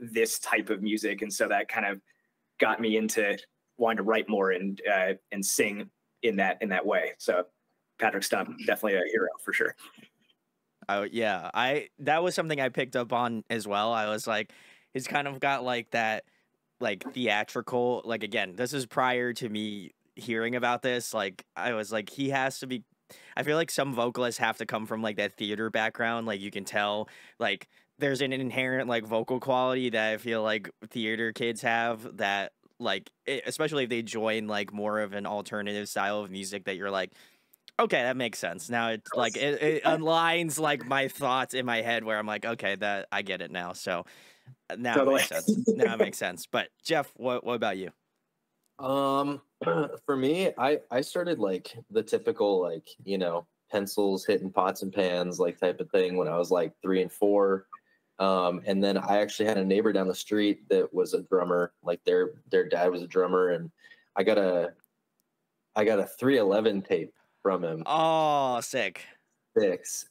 this type of music. And so that kind of got me into wanting to write more and sing in that way. So Patrick Stump, definitely a hero for sure. Oh yeah, that was something I picked up on as well. I was he's kind of got that theatrical, again, this is prior to me hearing about this. I was he has to be, I feel some vocalists have to come from that theater background. You can tell there's an inherent vocal quality that I feel theater kids have, that especially if they join more of an alternative style of music, that you're okay, that makes sense. Now it's it aligns my thoughts in my head, where I'm okay, that I get it now. So now it makes sense. Now it makes sense. But Jeff, what about you? For me, I started the typical pencils hitting pots and pans type of thing when I was 3 and 4. And then I actually had a neighbor down the street that was a drummer. Their dad was a drummer, and I got a 311 tape from him. Oh, sick.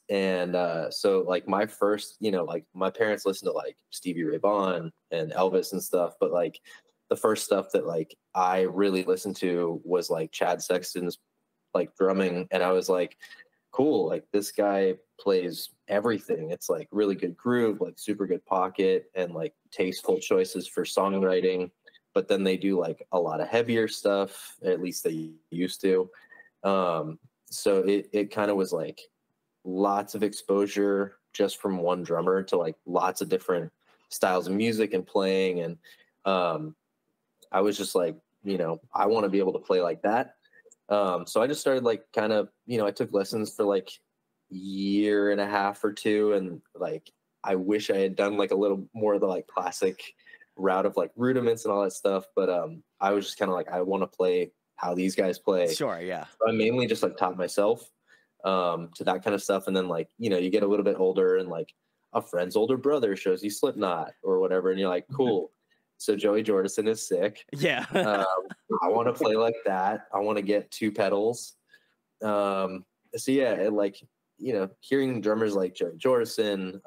And so my first, my parents listened to Stevie Ray Vaughan and Elvis and stuff, but the first stuff that like I really listened to was like Chad Sexton's like drumming, and I was like, cool, like this guy plays everything. It's like really good groove, like super good pocket, and like tasteful choices for songwriting. But then they do like a lot of heavier stuff, at least they used to. So it kind of was like lots of exposure just from one drummer to like lots of different styles of music and playing. And I was just like, you know, I want to be able to play like that. So I just started like kind of, you know, I took lessons for like year and a half or two, and like I wish I had done like a little more of the like classic route of like rudiments and all that stuff, but I was just kind of like, I want to play how these guys play. Sure, yeah. So I mainly just like taught myself to that kind of stuff, and then like, you know, you get a little bit older and like a friend's older brother shows you Slipknot or whatever, and you're like, cool, so Joey Jordison is sick. Yeah. I want to play like that. I want to get two pedals. So yeah, and like, you know, hearing drummers like Joey Jordison,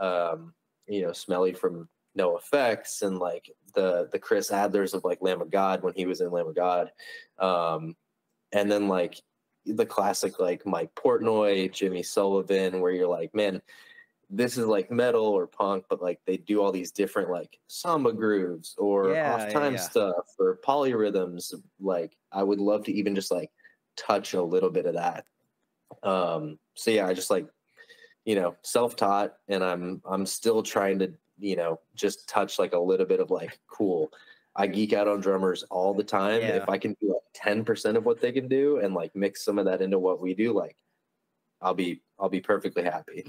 you know, Smelly from No Effects, and like the Chris Adlers of like Lamb of God when he was in Lamb of God, and then like the classic like Mike Portnoy, Jimmy Sullivan, where you're like, man, this is like metal or punk, but like they do all these different like samba grooves or off time stuff or polyrhythms. Like I would love to even just like touch a little bit of that. So yeah, I just like, you know, self-taught, and I'm still trying to, you know, just touch like a little bit of like, cool, I geek out on drummers all the time. Yeah. If I can do like 10% of what they can do and like mix some of that into what we do, like I'll be perfectly happy,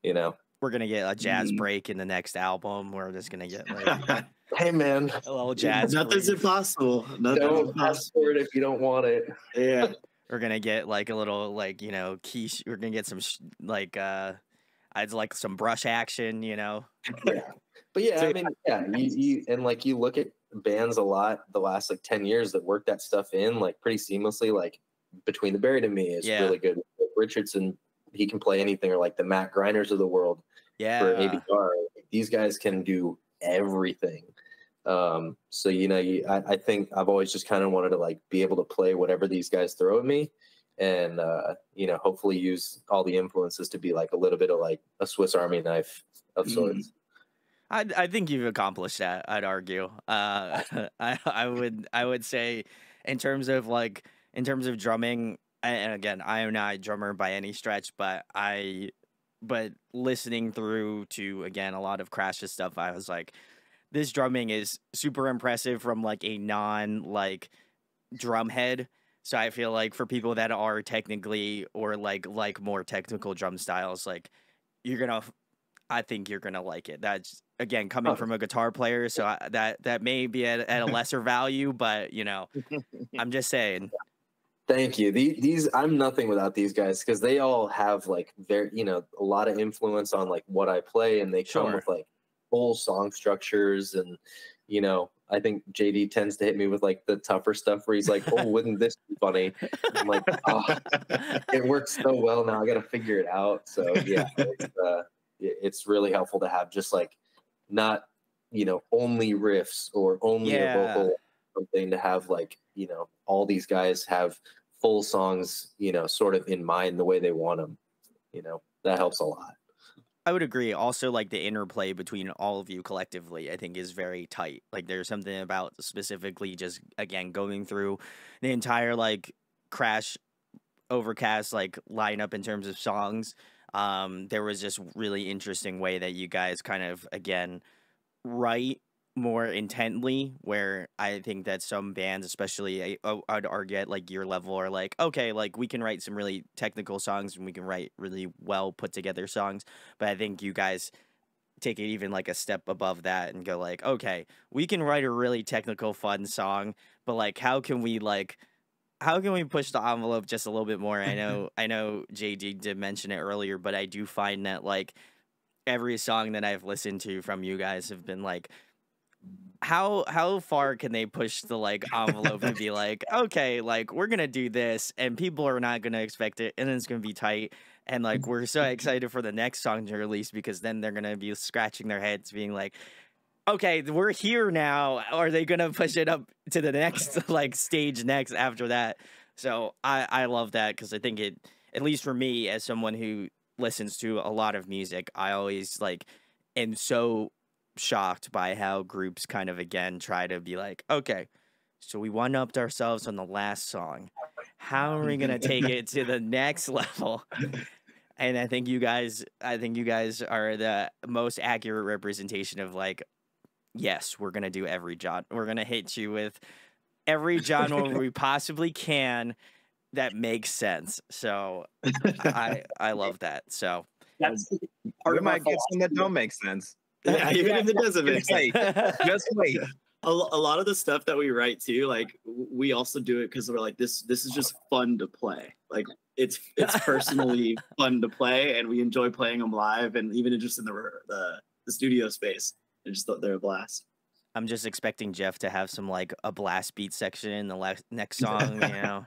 you know. We're gonna get a jazz break in the next album. We're just gonna get like, hey man, a little jazz. Nothing's impossible. Don't ask for it if you don't want it. Yeah. We're gonna get like a little like, you know, we're gonna get some like I'd like some brush action, you know. Yeah. But yeah, I mean, yeah, you and like you look at bands a lot the last like 10 years that work that stuff in like pretty seamlessly, like Between the Buried and Me is really good. Richardson, he can play anything, or like the Matt Greiners of the world for ABR. These guys can do everything. So, you know, I think I've always just kind of wanted to like be able to play whatever these guys throw at me, and you know, hopefully use all the influences to be like a little bit of like a Swiss Army knife of sorts. I think you've accomplished that. I'd argue. I would say in terms of drumming, and again, I am not a drummer by any stretch, but listening through to, again, a lot of Crash's stuff, I was like, this drumming is super impressive from like a non like drum head. So I feel like for people that are technically or like more technical drum styles, like I think you're gonna like it. That's, again, coming from a guitar player, so that may be at a lesser value, but you know, I'm just saying. Thank you. These I'm nothing without these guys, because they all have like you know, a lot of influence on like what I play, and they come with like full song structures, and you know, I think JD tends to hit me with like the tougher stuff where he's like, oh, wouldn't this be funny? I'm like, oh, it works so well now, I gotta figure it out. So yeah, it's really helpful to have just like not, you know, only riffs or only a vocal, something to have like, you know, all these guys have full songs, you know, sort of in mind the way they want them. You know, that helps a lot. I would agree. Also, like the interplay between all of you collectively, I think is very tight. Like there's something about specifically just, again, going through the entire like Crash Overcast like lineup in terms of songs. There was just really interesting way that you guys kind of, again, write more intently, where I think that some bands, especially I'd argue at like your level, are like, okay, like we can write some really technical songs and we can write really well put together songs, but I think you guys take it even like a step above that and go like, okay, we can write a really technical fun song, but like how can we push the envelope just a little bit more? I know JD did mention it earlier, but I do find that like every song that I've listened to from you guys have been like, how far can they push the like envelope and be like, okay, like we're gonna do this and people are not gonna expect it, and then it's gonna be tight, and like we're so excited for the next song to release, because then they're gonna be scratching their heads being like, okay, we're here now. Are they gonna push it up to the next like stage next after that? So I love that because I think it, at least for me as someone who listens to a lot of music, I always like am so shocked by how groups kind of again try to be like, okay, so we one-upped ourselves on the last song. How are we gonna take it to the next level? And I think you guys are the most accurate representation of like, yes, we're gonna do every genre. We're gonna hit you with every genre we possibly can that makes sense. So I love that. So That's We part of our might get some that philosophy. don't make sense. Yeah, even if it doesn't make sense. Just wait. A lot of the stuff that we write too, like we also do it because we're like, this is just fun to play. Like it's personally fun to play, and we enjoy playing them live, and even just in the studio space. I just thought they're a blast. I'm just expecting Jeff to have some like a blast beat section in the next song. You know,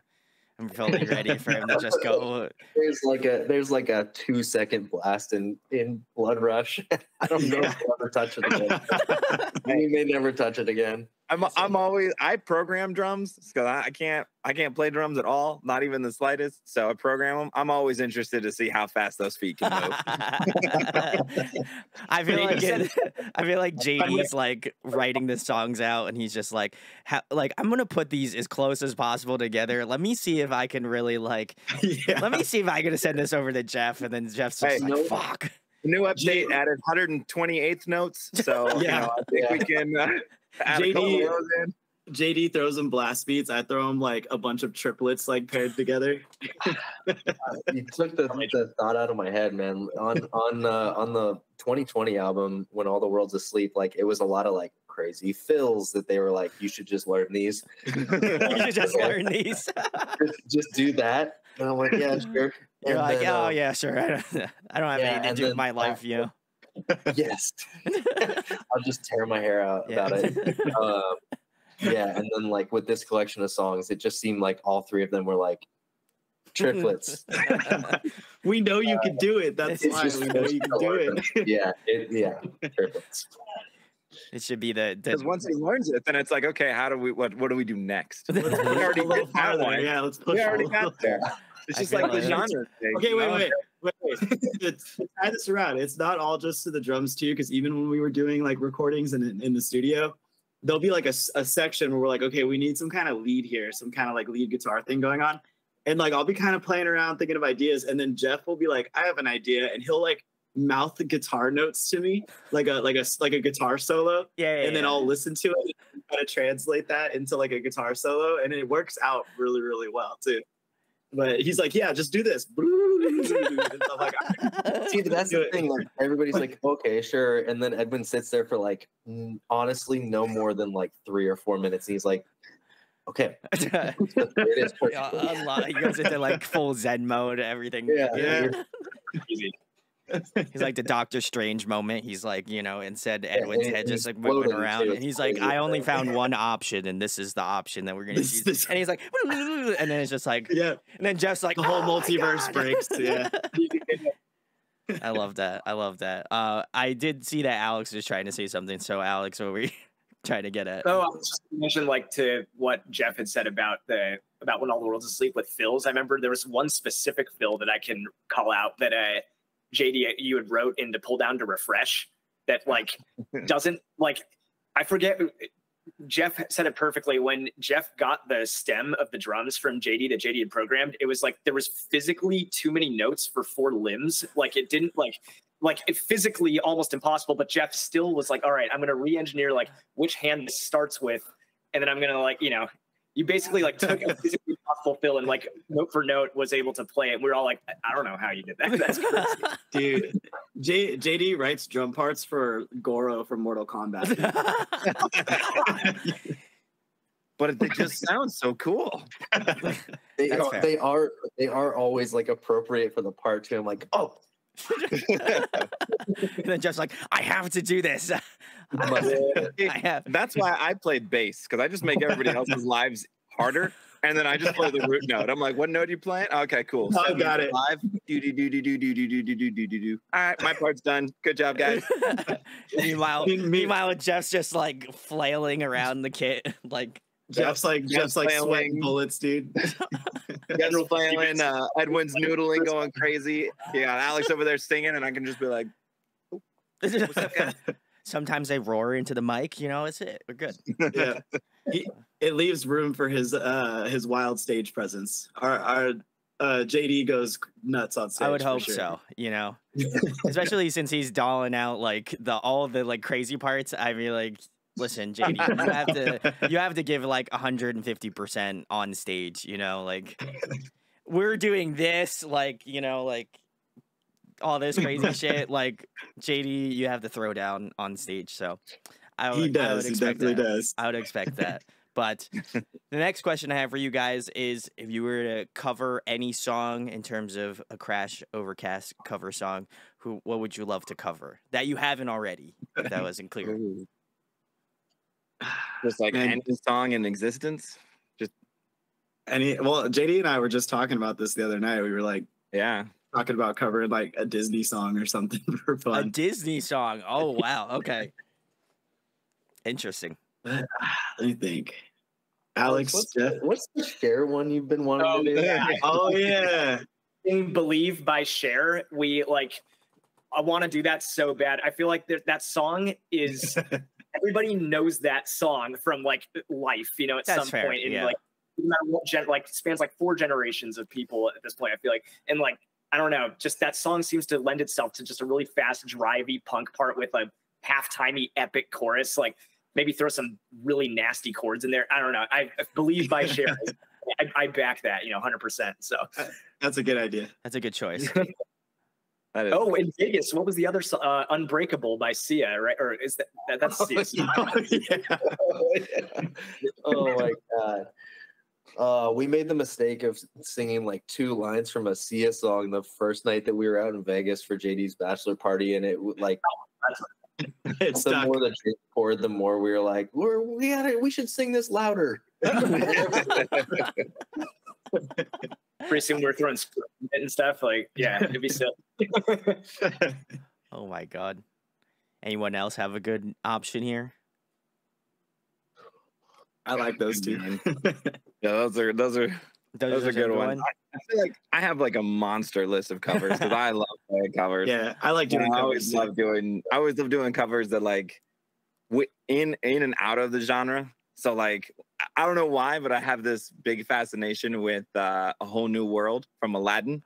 I'm fully ready for him to just go. There's like a 2-second blast in Blood Rush. I don't know if we'll ever touch it again. We may never touch it again. I program drums because I can't play drums at all, not even the slightest. So I program them. I'm always interested to see how fast those feet can move. I feel like JD's like writing the songs out, and he's just like, I'm gonna put these as close as possible together. Let me see if I can really like. Yeah. Let me see if I can send this over to Jeff, and then Jeff's just like, fuck. The new update added 128th notes, so Yeah. I think we can add a couple of those in. JD throws them blast beats. I throw them like a bunch of triplets like paired together. You took the thought out of my head, man. On the 2020 album, When All the World's Asleep, like it was a lot of like crazy fills that they were like, you should just learn these. You should just learn these. just do that. And I'm like, yeah, sure. You're And like, then, oh yeah, sure. I don't have anything to do with my life, you know. Yes. I'll just tear my hair out about it. Yeah, and then like with this collection of songs, it just seemed like all three of them were like triplets. We know you can do it. That's It's why just we know you can do it. Yeah, triplets. It should be the Because once he learns it, then it's like, okay, what do we do next? We already A little did that farther. one. Yeah, let's push We a already little. got there. It's I just feel like the like- genre thing. Okay, you know? wait. To tie this around, it's not all just to the drums too, because even when we were doing like recordings in the studio, there'll be like a section where we're like, okay, we need some kind of lead here, some kind of like lead guitar thing going on. And like I'll be kind of playing around thinking of ideas, and then Jeff will be like, I have an idea, and he'll like mouth the guitar notes to me, like a guitar solo. And then I'll listen to it and kind of translate that into like a guitar solo, and it works out really, really well too. But he's like, yeah, just do this. And I'm like, See, but that's the thing. Like everybody's like, okay, sure, and then Edwin sits there for like, honestly, no more than like 3 or 4 minutes. And he's like, okay, it is he goes into like full Zen mode, everything. yeah. Easy. He's like the Doctor Strange moment. He's like, you know, instead Edwin's and head just he's like whipping floating, around, too. and he's like, I only found one option, and this is the option that we're gonna use. This- And he's like, and then it's just like, Yeah, and then Jeff's like, the whole "Oh my multiverse God." breaks. Yeah. I love that. I did see that Alex was trying to say something. So Alex, what were you trying to get at? Oh, I was just gonna mention like to what Jeff had said about When All the World's Asleep with fills. I remember there was one specific fill that I can call out that JD you had wrote in To Pull Down to Refresh that like doesn't like I forget. Jeff said it perfectly. When Jeff got the stem of the drums from JD that JD had programmed, it was like there was physically too many notes for 4 limbs. Like it didn't like it physically almost impossible. But Jeff still was like, all right, I'm going to re-engineer like which hand this starts with, and then I'm going to like, you know, you basically like took a physically possible fill and like note for note was able to play it. We were all like, I don't know how you did that. That's crazy. Dude, JD writes drum parts for Goro from Mortal Kombat. But they just sound so cool. They are always like appropriate for the part too. I'm like, oh, And then Jeff's like, I have to do this. I have. That's why I play bass, because I just make everybody else's lives harder. and then I just play the root note. I'm like, what note are you playing? Okay, cool. Oh, got it. Five. Do. All right, my part's done. Good job, guys. meanwhile, Jeff's just like flailing around the kit, like Jeff's like sweating bullets, dude. Jeff's flailing. Edwin's noodling, going crazy. You got Alex over there singing, and I can just be like, what's up, guys? Sometimes they roar into the mic, you know, we're good. Yeah. It leaves room for his wild stage presence. Our JD goes nuts on stage. I would hope sure. so, you know. Especially since he's dolling out like all the like crazy parts. I mean, like, listen, JD, you have to give like 150% on stage, you know, like we're doing this, like, you know, like all this crazy shit, like JD, you have to throw down on stage. So he definitely does. I would expect that. But the next question I have for you guys is, if you were to cover any song in terms of a Crash Overcast cover song, what would you love to cover that you haven't already, if that wasn't clear? Just like any song in existence. Just any. Well, JD and I were just talking about this the other night. We were like, talking about covering like a Disney song or something for fun. A Disney song. Oh wow. Okay. Interesting. Let me think. Alex, what's the Cher one you've been wanting to do? Yeah. Oh yeah. Believe by Cher. I want to do that so bad. I feel like that song is everybody knows that song from like life, you know, at That's some fair, point. And yeah. like no matter what like spans like 4 generations of people at this point, I feel like. And like, I don't know, just that song seems to lend itself to just a really fast, drivey punk part with a half-timey epic chorus. Like maybe throw some really nasty chords in there. I don't know. I Believe by Cher. I back that, you know, 100%. So that's a good idea. That's a good choice. Oh, in Vegas, what was the other song? Unbreakable by Sia, right? Or is that's Sia? Oh my god. We made the mistake of singing like 2 lines from a Sia song the first night that we were out in Vegas for JD's bachelor party, and it like It's the stuck. more the drink poured, the more we were like, we should sing this louder. Pretty soon we're throwing and stuff. Like, yeah, it'd be silly. Oh my god. Anyone else have a good option here? I like those two. Yeah, those are Those are good ones. I feel like I have like a monster list of covers because I love playing covers. Yeah, I like doing I covers. always love doing covers that like in and out of the genre. So like I don't know why, but I have this big fascination with A Whole New World from Aladdin.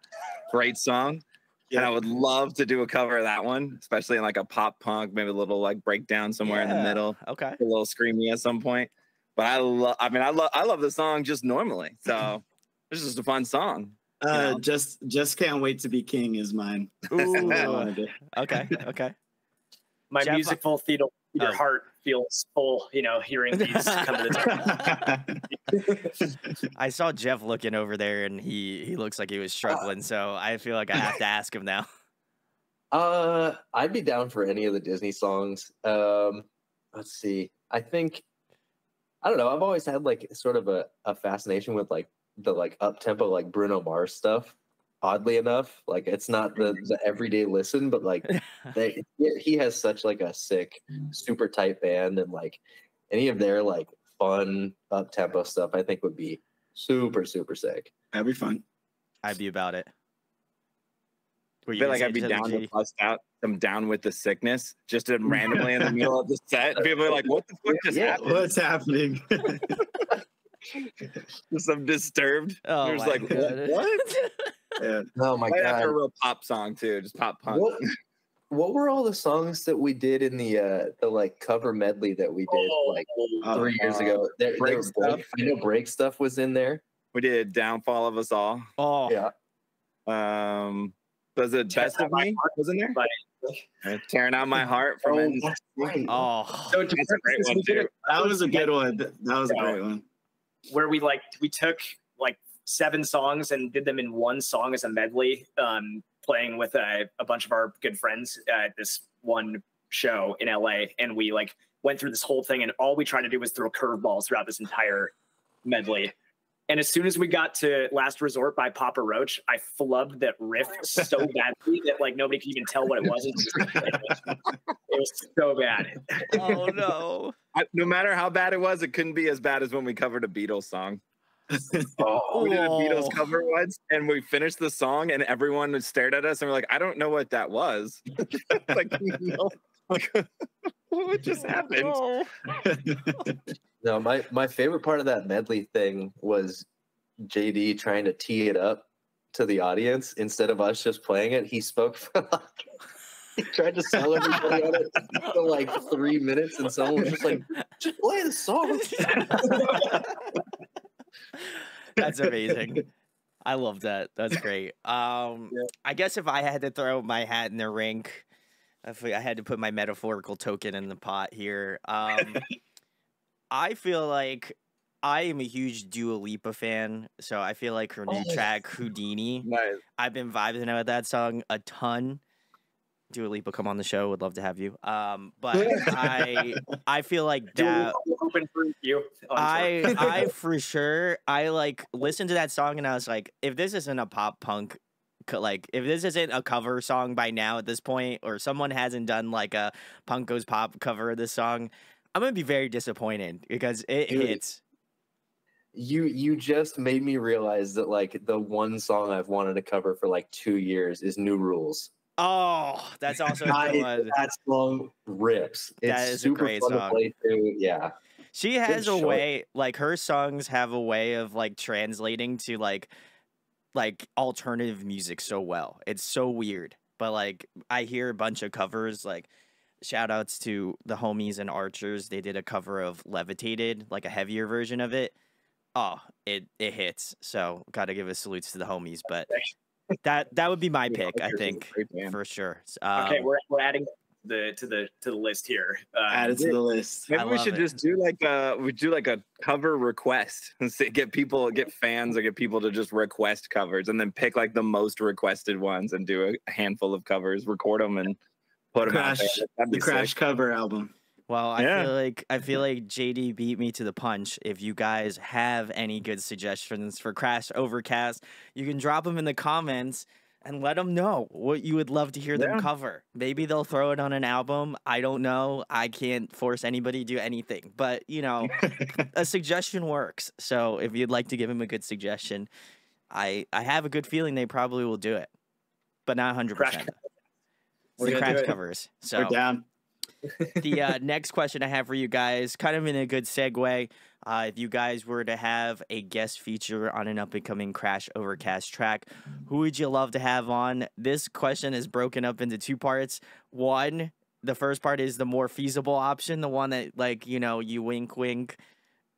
Great song. Yeah. And I would love to do a cover of that one, especially in like a pop punk, maybe a little like breakdown somewhere in the middle. Okay. A little screamy at some point. But I love the song just normally. So it's just a fun song. You know? Just Can't Wait to Be King is mine. Ooh. Okay. My Jeff, musical theater heart feels full, you know, hearing these come to the time. I saw Jeff looking over there, and he looks like he was struggling. So I feel like I have to ask him now. I'd be down for any of the Disney songs. Let's see. I don't know. I've always had like sort of a fascination with like the like up tempo like Bruno Mars stuff. Oddly enough, like it's not the everyday listen, but like he has such like a sick, super tight band, and like any of their like fun up tempo stuff, I think would be super super sick. That'd be fun. I'd be about it. I feel like I'd be down to bust out some Down with the Sickness just randomly in the middle of the set. People are like, "What the fuck just happened? What's happening?" Some Disturbed. Oh, There's like, what? Yeah. Oh my Right god! after a real pop song too, just pop punk. What were all the songs that we did in the like cover medley that we did 3 years ago? Break Stuff. I know Break Stuff was in there. We did Downfall of Us All. Oh Yeah. Was it Best of Me? Was in there? Tearing Out My Heart from that's right. Oh, So that's a great one too. That was a good one. That was a great one. where we took like 7 songs and did them in one song as a medley, playing with a bunch of our good friends at this one show in LA. And we like went through this whole thing, and all we tried to do was throw curveballs throughout this entire medley. And as soon as we got to Last Resort by Papa Roach, I flubbed that riff so badly that like nobody could even tell what it was. It was so bad. Oh no! No matter how bad it was, it couldn't be as bad as when we covered a Beatles song. Oh, We did a Beatles cover once, and we finished the song, and everyone stared at us, and we're like, "I don't know what that was." Like, no. What just happened? Oh. No, my favorite part of that medley thing was JD trying to tee it up to the audience instead of us just playing it. He spoke for like, he tried to sell everybody on it for like 3 minutes, and someone was just like, "Just play the song." That's amazing. I love that. That's great. I guess if I had to throw my hat in the ring, if I had to put my metaphorical token in the pot here, I feel like I am a huge Dua Lipa fan, so I feel like her new track Houdini. Nice. I've been vibing out with that song a ton. Dua Lipa, come on the show. Would love to have you. But I feel like that. Open for you. I for sure I like listened to that song and I was like, if this isn't a pop punk, like if this isn't a cover song by now at this point, or someone hasn't done like a Punk Goes Pop cover of this song, I'm gonna be very disappointed because it hits. You just made me realize that like the one song I've wanted to cover for like 2 years is New Rules. Oh, that's also a good one. That song rips. It's That is a super great fun song. to play too. Yeah. She has a short. way, like her songs have a way of like translating to like alternative music so well. It's so weird. But like I hear a bunch of covers, like shout outs to the homies and Archers. They did a cover of Levitated, like a heavier version of it. Oh, it hits. So gotta give a salutes to the homies. But that would be my pick, I think, for sure. Okay, we're adding to the list here. Add it to the list. Maybe I we love should it. just do like a cover request and say, get fans or get people to just request covers, and then pick like the most requested ones and do a handful of covers, record them, and put them out there. That'd The be Crash sick. cover album. Well, Yeah. I feel like JD beat me to the punch. If you guys have any good suggestions for Crash Overcast, you can drop them in the comments and let them know what you would love to hear them cover. Maybe they'll throw it on an album. I don't know. I can't force anybody to do anything. But, you know, a suggestion works. So if you'd like to give him a good suggestion, I have a good feeling they probably will do it. But not 100%. We're The gonna Crash do it. covers. So We're down. the next question I have for you guys, kind of in a good segue, if you guys were to have a guest feature on an up-and-coming Crash Overcast track, who would you love to have on? This question is broken up into 2 parts. One, the first part is the more feasible option, the one that, like, you know, you wink, wink,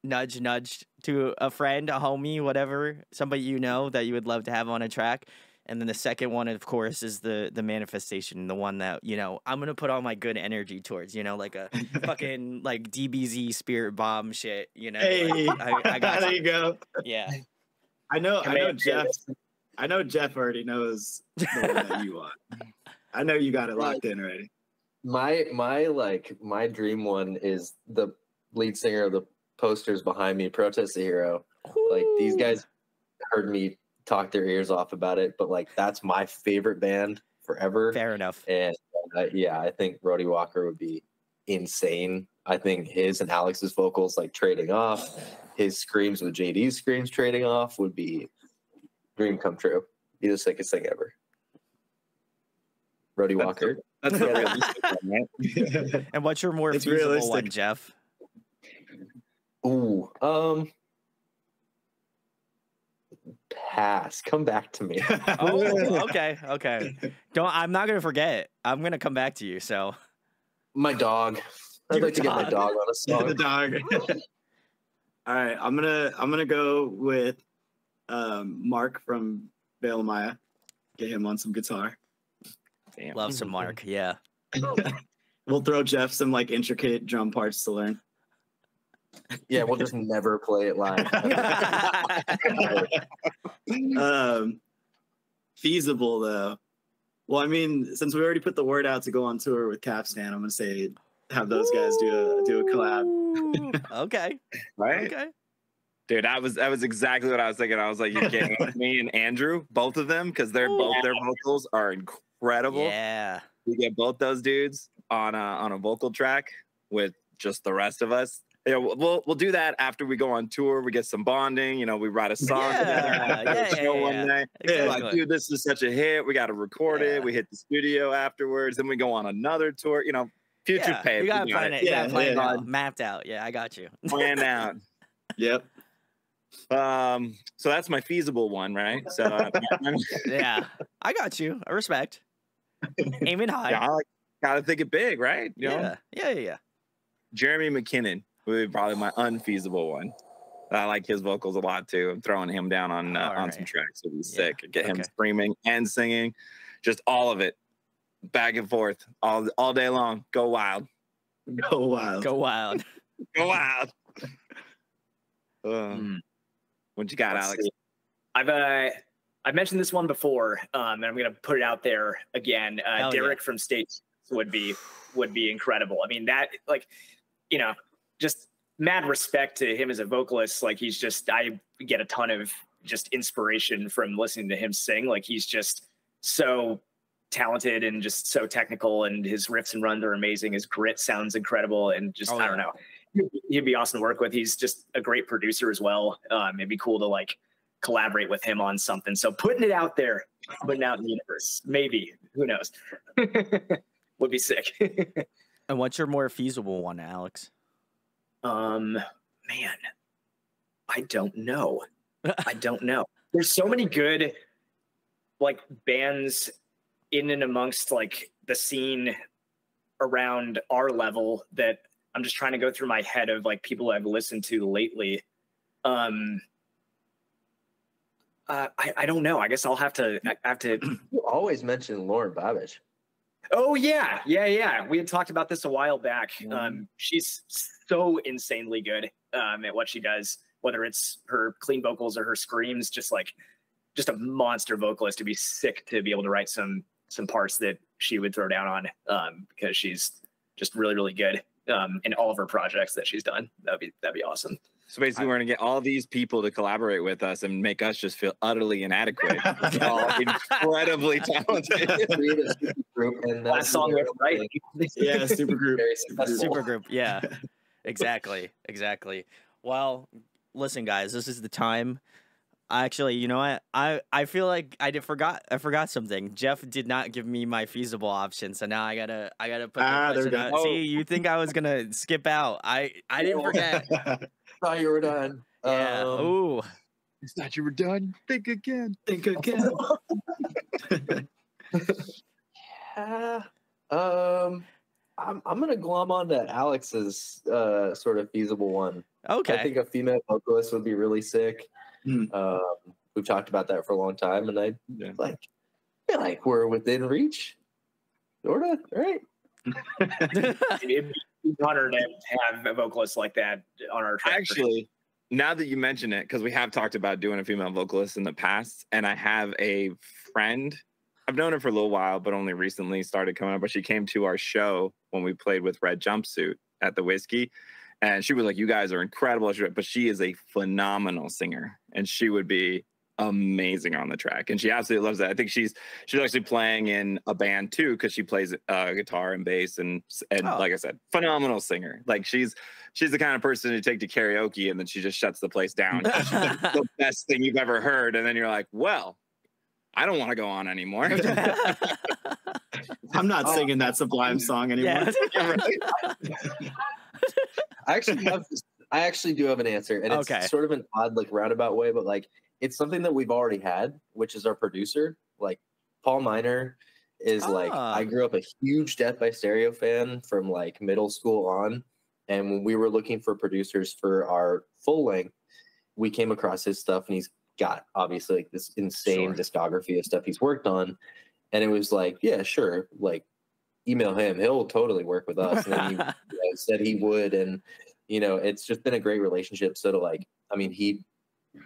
nudge, nudge to a friend, a homie, whatever, somebody you know that you would love to have on a track. And then the second one, of course, is the manifestation, the one that, you know, I'm going to put all my good energy towards, you know, like a fucking like DBZ spirit bomb shit, you know. Hey, I got there you go. Yeah. I know Jeff already knows the one that you want. I know you got it locked in already. My dream one is the lead singer of the posters behind me, Protest the Hero. Like these guys heard me talk their ears off about it, but like that's my favorite band forever. Fair enough. And yeah, I think Roddy Walker would be insane. I think his and Alex's vocals like trading off, his screams with JD's screams trading off would be dream come true. Be the sickest thing ever. Roddy Walker. That's the realistic one, right? And what's your more It's feasible one, realistic. Jeff? Ooh, pass. Come back to me. Oh, okay. I'm not gonna forget. I'm gonna come back to you. So My dog. I'd Your like to get my dog. dog on a song. The dog. All right, I'm gonna go with Mark from Bale Maya. Get him on some guitar. Damn. love some Mark. Yeah. We'll throw Jeff some like intricate drum parts to learn. Yeah, we'll just never play it live. Feasible though. Well, I mean, since we already put the word out to go on tour with Capstan, I'm gonna say have those guys do a collab. Ooh, okay. Right? Okay. Dude, that was exactly what I was thinking. I was like, you get Anthony and Andrew, both of them, because their vocals are incredible. Yeah. We get both those dudes on a vocal track with just the rest of us. Yeah, we'll do that after we go on tour. We get some bonding. You know, we write a song together. One night. Exactly. Like, dude, this is such a hit. We got to record it. We hit the studio afterwards. Then we go on another tour. You know, future pay. You got to plan it. You got to plan it out. Mapped out. Yeah, I got you. Planned out. Yep. So that's my feasible one, right? So yeah, I got you. I respect. Aiming high. Yeah, I gotta think it big, right? You know? Yeah. Jeremy McKinnon would be probably my unfeasible one. I like his vocals a lot too. I'm throwing him down on some tracks. It'd be sick. Get him screaming and singing, just all of it, back and forth, all day long. Go wild. Go wild. Go wild. Go wild. What you got, Alex? I've mentioned this one before, and I'm gonna put it out there again. Derek from State would be incredible. I mean, that, like, you know, just mad respect to him as a vocalist. Like, he's just, I get a ton of just inspiration from listening to him sing. Like, he's just so talented and just so technical, and his riffs and runs are amazing. His grit sounds incredible, and just I don't know. He'd be awesome to work with. He's just a great producer as well. It'd be cool to like collaborate with him on something. So putting it out there, putting it out in the universe, maybe, who knows? Would be sick. And what's your more feasible one, Alex? Man, I don't know. There's so many good like bands in and amongst like the scene around our level that I'm just trying to go through my head of like people I've listened to lately. I don't know. I guess I'll have to. You always mention Lauren Babbage. Oh yeah. We had talked about this a while back. She's so insanely good at what she does, whether it's her clean vocals or her screams. Just a monster vocalist. To be sick to be able to write some parts that she would throw down on because she's just really, really good. In all of her projects that she's done. That'd be awesome. So basically, we're gonna get all these people to collaborate with us and make us just feel utterly inadequate. We're all incredibly talented. Group and last song, right? Yeah, super group. Super group. Yeah, exactly. Well, listen, guys, this is the time. Actually, you know what? I feel like I forgot something. Jeff did not give me my feasible option, so now I gotta put the question out. See, you think I was gonna skip out? I didn't forget. Thought you were done. Yeah. You thought you were done. Think again. Yeah. I'm gonna glom on to Alex's sort of feasible one. Okay. I think a female vocalist would be really sick. We've talked about that for a long time, and I feel like we're within reach, sorta, right? It'd be honored to have a vocalist like that on our track. Actually, now that you mention it, because we have talked about doing a female vocalist in the past, and I have a friend. I've known her for a little while, but only recently started coming up. But she came to our show when we played with Red Jumpsuit at the Whiskey. And she was like, you guys are incredible. But she is a phenomenal singer. And she would be amazing on the track. And she absolutely loves that. I think she's actually playing in a band too, because she plays guitar and bass. And like I said, phenomenal singer. Like she's the kind of person to take to karaoke and then she just shuts the place down. She's like, the best thing you've ever heard. And then you're like, well, I don't want to go on anymore. I'm not singing that Sublime song anymore. Yeah. I actually do have an answer, and it's sort of an odd, like, roundabout way, but like it's something that we've already had, which is our producer. Like Paul Miner is like, I grew up a huge Death by Stereo fan from like middle school on, and when we were looking for producers for our full length, we came across his stuff, and he's got obviously like this insane discography of stuff he's worked on, and it was like, yeah, sure, like email him, he'll totally work with us. And then he said he would, and it's just been a great relationship. So to like, I mean, he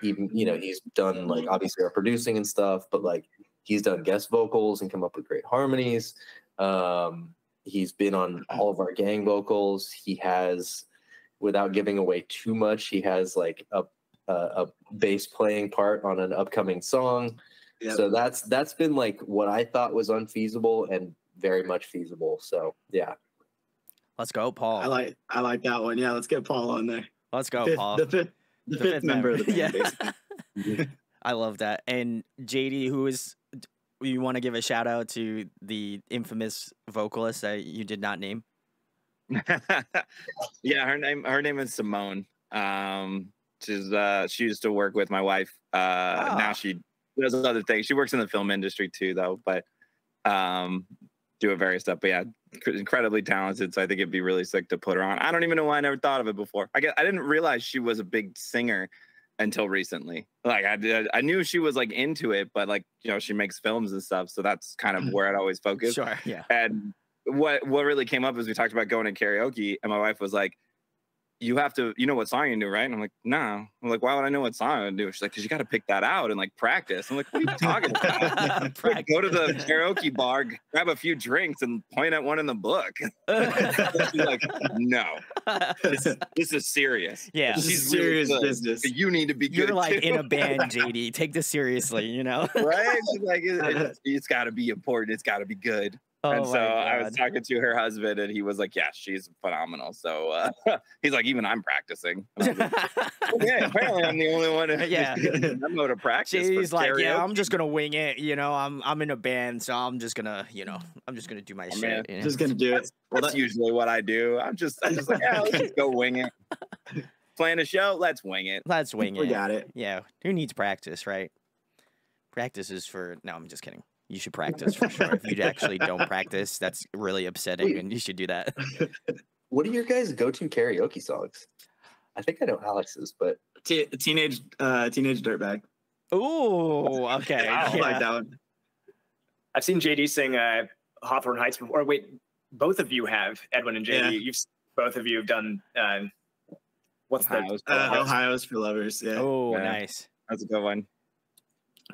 he's done like obviously our producing and stuff, but like he's done guest vocals and come up with great harmonies. He's been on all of our gang vocals. He has, without giving away too much, he has like a a bass playing part on an upcoming song. Yep. So that's been like what I thought was unfeasible and very much feasible. So yeah. Let's go, Paul. I like that one. Yeah, let's get Paul on there. Let's go, Paul. The fifth member of the band, basically. I love that. And JD, you want to give a shout out to the infamous vocalist that you did not name? Yeah, her name is Simone. She used to work with my wife. Now she does other things. She works in the film industry too, though, but doing various stuff. But yeah, incredibly talented. So I think it'd be really sick to put her on. I don't even know why I never thought of it before. I didn't realize she was a big singer until recently. Like I knew she was like into it, but like, you know, she makes films and stuff. So that's kind of where I'd always focus. Sure. Yeah. And what really came up is we talked about going to karaoke, and my wife was like, you have to, you know what song you do, right? And I'm like, no. I'm like, why would I know what song I do? She's like, because you got to pick that out and like practice. I'm like, what are you talking about? Go to the karaoke bar, grab a few drinks, and point at one in the book. She's like, no, this is serious. Yeah, she's serious really business. You need to be good. You're like too. in a band, JD. Take this seriously, you know? Right? She's like, it's got to be important. It's got to be good. Oh, and so I was talking to her husband, and he was like, yeah, she's phenomenal. So he's like, even I'm practicing. Like, okay, apparently I'm the only one I'm going to practice. She's like, karaoke. Yeah, I'm just going to wing it. You know, I'm in a band, so I'm just going to, you know, I'm just going to do my shit. You know? Just going to do it. That's usually what I do. I'm just like, yeah, let's just go wing it. Playing a show, let's wing it. Let's wing it. We got it. Yeah. Who needs practice, right? Practice is for, no, I'm just kidding. You should practice for sure. If you actually don't practice, that's really upsetting, and you should do that. What are your guys' go-to karaoke songs? I think I know Alex's, but Teenage Dirtbag. Ooh, okay. I like that one. I've seen JD sing Hawthorne Heights before. Wait, both of you have, Edwin and JD. Yeah. Both of you have done what's Ohio's for Lovers. Yeah. Oh, nice. That's a good one.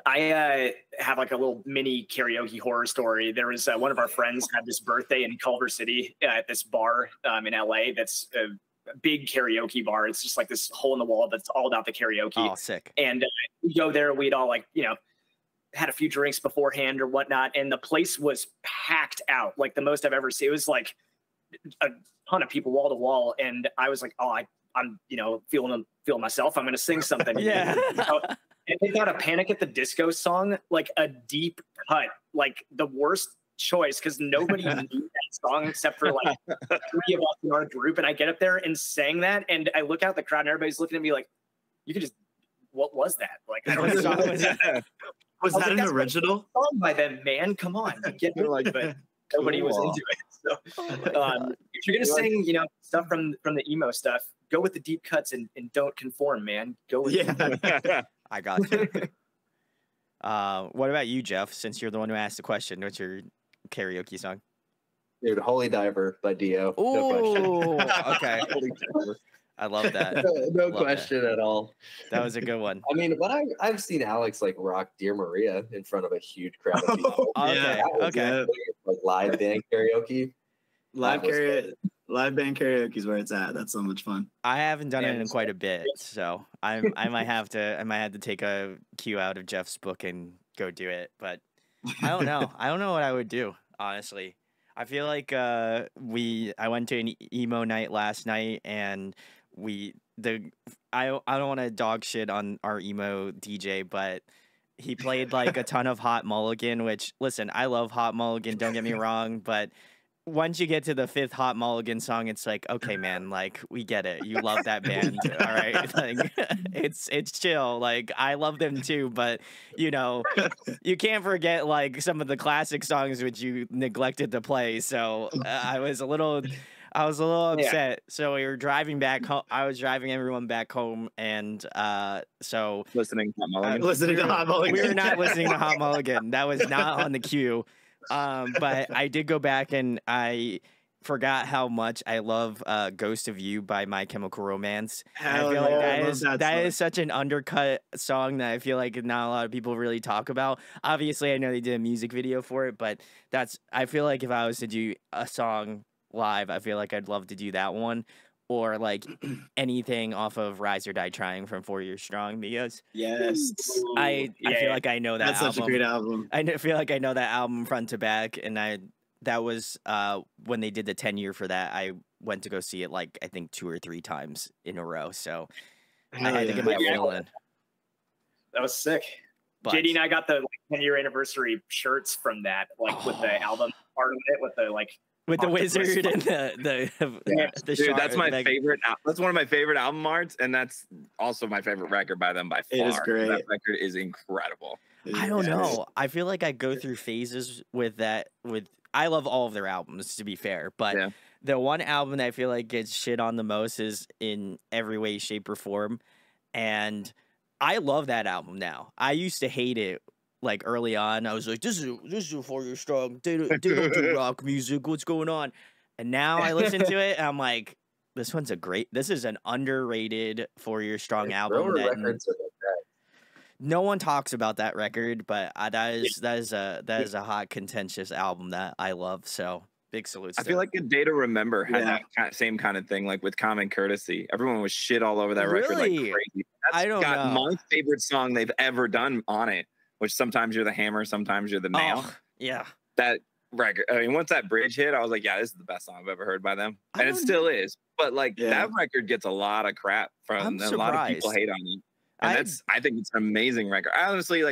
I have like a little mini karaoke horror story. There was one of our friends had this birthday in Culver City at this bar in LA. That's a big karaoke bar. It's just like this hole in the wall that's all about the karaoke. Oh, sick. And we go there. We'd all like, you know, had a few drinks beforehand or whatnot. And the place was packed out, like the most I've ever seen. It was like a ton of people wall to wall. And I was like, oh, I'm, you know, feeling myself. I'm going to sing something. Yeah. And they got a Panic at the Disco song, like a deep cut, like the worst choice because nobody knew that song except for like 3 of us in our group. And I get up there and sang that, and I look out the crowd, and everybody's looking at me like, "You could just, what was that? Like, I don't know." Was that an original song by them? Man, come on, get me like, but nobody was into it. So, if you're gonna sing, you know, stuff from the emo stuff, go with the deep cuts and don't conform, man. Go with it. I got you. What about you, Jeff? Since you're the one who asked the question, what's your karaoke song? Dude, Holy Diver by Dio. Oh, okay. I love that. No question at all. That was a good one. I mean, I've seen Alex like rock Dear Maria in front of a huge crowd of people. Okay. Like live band karaoke. Live band karaoke is where it's at. That's so much fun. I haven't done it in quite a bit, so I might have to take a cue out of Jeff's book and go do it. But I don't know. I don't know what I would do, honestly. I feel like I went to an emo night last night, and I don't want to dog shit on our emo DJ, but he played like a ton of Hot Mulligan. Which, listen, I love Hot Mulligan. Don't get me wrong, but once you get to the 5th Hot Mulligan song, it's like, okay, man, like, we get it. You love that band, all right? Like, it's chill. Like, I love them too, but, you know, you can't forget, like, some of the classic songs which you neglected to play. So I was a little upset. Yeah. So we were driving back home. I was driving everyone back home, and so listening to Hot Mulligan. We were not listening to Hot Mulligan. That was not on the queue. But I did go back, and I forgot how much I love Ghost of You by My Chemical Romance. I feel like that is such an undercut song that I feel like not a lot of people really talk about. Obviously, I know they did a music video for it, but I feel like if I was to do a song live, I feel like I'd love to do that one. or like anything off of Rise or Die Trying from 4 Years Strong? Because Yes. I feel like I know that That's album. such a great album. feel like I know that album front to back, and that was when they did the 10-year for that. I went to go see it like I think 2 or 3 times in a row. So I had to get my fill in. That was sick. But JD and I got the 10-year anniversary shirts from that, like with the album part of it, with the like with the octopus wizard and the Dude, shark, that's my like, favorite. That's one of my favorite album arts, and that's also my favorite record by them by far. It is great. That record is incredible. I don't know. I feel like I go through phases with that. I love all of their albums, to be fair, but the one album that I feel like gets shit on the most is In Every Way, Shape, or Form, and I love that album now. I used to hate it like early on. I was like, this is a 4 Year Strong. They don't do rock music. What's going on? And now I listen to it and I'm like, this is an underrated 4 Year Strong album. No one talks about that record, but that is a hot, contentious album that I love. So big salutes. I feel like A Day to Remember had that same kind of thing, like with Common Courtesy. Everyone was shit all over that record like crazy. I don't know. My favorite song they've ever done on it, which Sometimes You're the Hammer, Sometimes You're the Nail. Oh, yeah. That record. I mean, once that bridge hit, I was like, yeah, this is the best song I've ever heard by them. And it still is. But like that record gets a lot of crap from a lot of people hate on it. And I think it's an amazing record. I honestly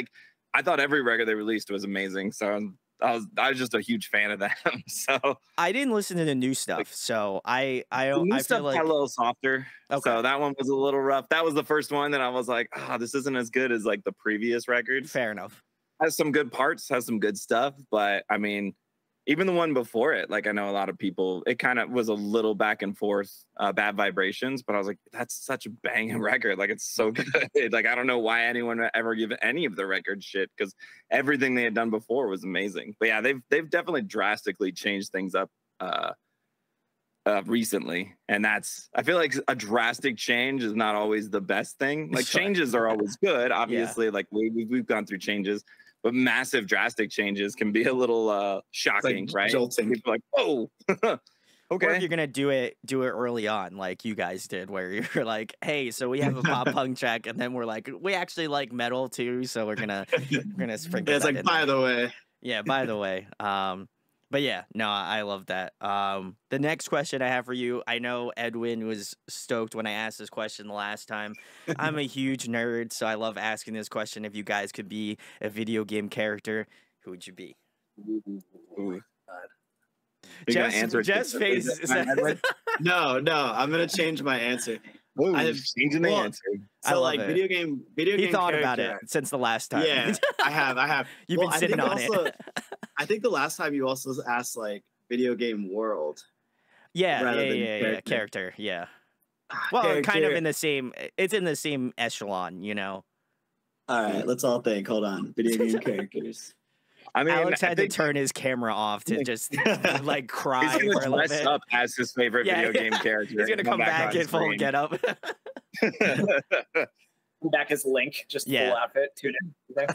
I thought every record they released was amazing. So I was just a huge fan of them. So I didn't listen to the new stuff. So I feel like got a little softer. Okay. So that one was a little rough. That was the first one that I was like, this isn't as good as like the previous record. Fair enough. Has some good parts, has some good stuff, but I mean, even the one before it, like I know a lot of people, it kind of was a little back and forth, Bad Vibrations, but I was like, that's such a banging record. Like it's so good. Like I don't know why anyone would ever give any of the record shit, because everything they had done before was amazing. But yeah, they've definitely drastically changed things up recently, and I feel like a drastic change is not always the best thing. Like changes are always good, obviously. Like we've gone through changes. But massive, drastic changes can be a little shocking, right? Jolting. People are like, whoa, okay. Or if you're gonna do it early on, like you guys did, where you're like, hey, so we have a pop punk track, and then we're like, we actually like metal too, so we're gonna sprinkle. It's that like, by the way. Yeah, by the way. But yeah, no, I love that. The next question I have for you, I know Edwin was stoked when I asked this question the last time. I'm a huge nerd, so I love asking this question. If you guys could be a video game character, who would you be? Jeff's face. No, I'm gonna change my answer. Changing the answer. So like video game. He thought about it since the last time. Yeah, I have. You've been sitting on it. I think the last time you also asked like video game world. Yeah, character. Yeah. Well, character. kind of in the same. It's in the same echelon, you know. All right, let's all think. Hold on, video game characters. I mean, Alex had to turn his camera off to just like cry. He's gonna dress up as his favorite video game character. He's gonna come back in full get up. Back as Link, just full outfit, tune in.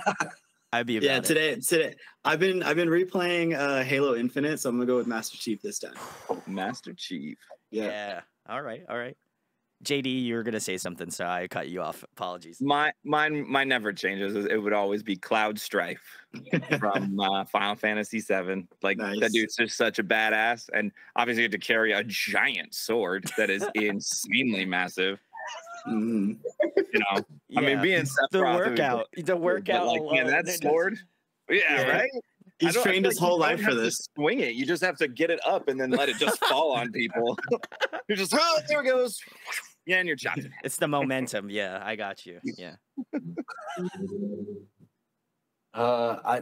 I'd be about it. Today I've been replaying Halo Infinite, so I'm gonna go with Master Chief this time. Master Chief. Yeah. All right. JD, you were gonna say something, so I cut you off. Apologies. Mine never changes. It would always be Cloud Strife from Final Fantasy VII. Like that dude's just such a badass, and obviously you have to carry a giant sword that is insanely massive. You know, I mean, being Sephiroth, the workout, like, man, that sword, right? He's trained his whole life for this. Swing it. You just have to get it up and then let it just fall on people. You're just, there it goes. Yeah, and you're chopping. It's the momentum. Yeah, I got you. Yeah.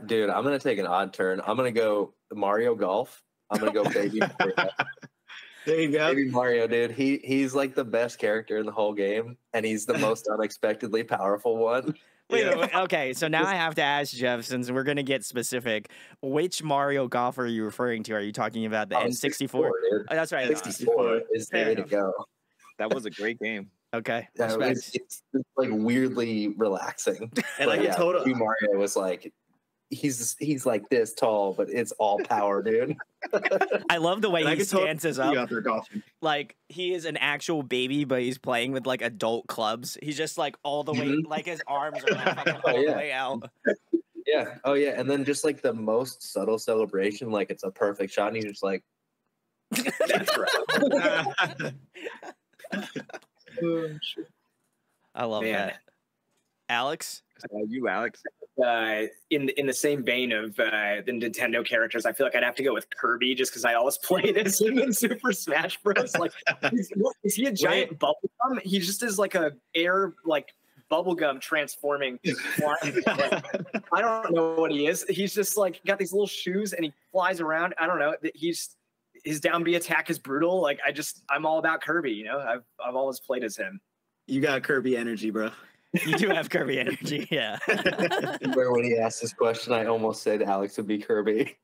Dude, I'm gonna take an odd turn. I'm gonna go Mario Golf. I'm gonna go Baby Mario. There you go. Baby Mario, dude. He's like the best character in the whole game, and he's the most unexpectedly powerful one. Wait, okay, so now I have to ask Jeff, since we're going to get specific, which Mario Golf are you referring to? Are you talking about the N64? 64, dude. Oh, that's right. 64 is the way to go. That was a great game. Okay. It's like weirdly relaxing. And like Baby Mario was like, he's like this tall, but it's all power, dude. I love the way And I he could totally stances see you up. out there golfing. Like he is an actual baby, but he's playing with like adult clubs. He's just like all the way, like his arms are like fucking all the way out. Yeah. Oh yeah. And then just like the most subtle celebration, like it's a perfect shot, and he's just like, That's right. I love Man. that. Alex? You, Alex. In the same vein of the Nintendo characters, I feel like I'd have to go with Kirby just because I always played as him in Super Smash Bros. Like, is he a giant bubblegum? He just is like a air like bubblegum transforming. I don't know what he is. He's just like got these little shoes and he flies around. I don't know. His down B attack is brutal. Like I'm all about Kirby. You know, I've always played as him. You got Kirby energy, bro. You do have Kirby energy, yeah. where when he asked this question, I almost said Alex would be Kirby.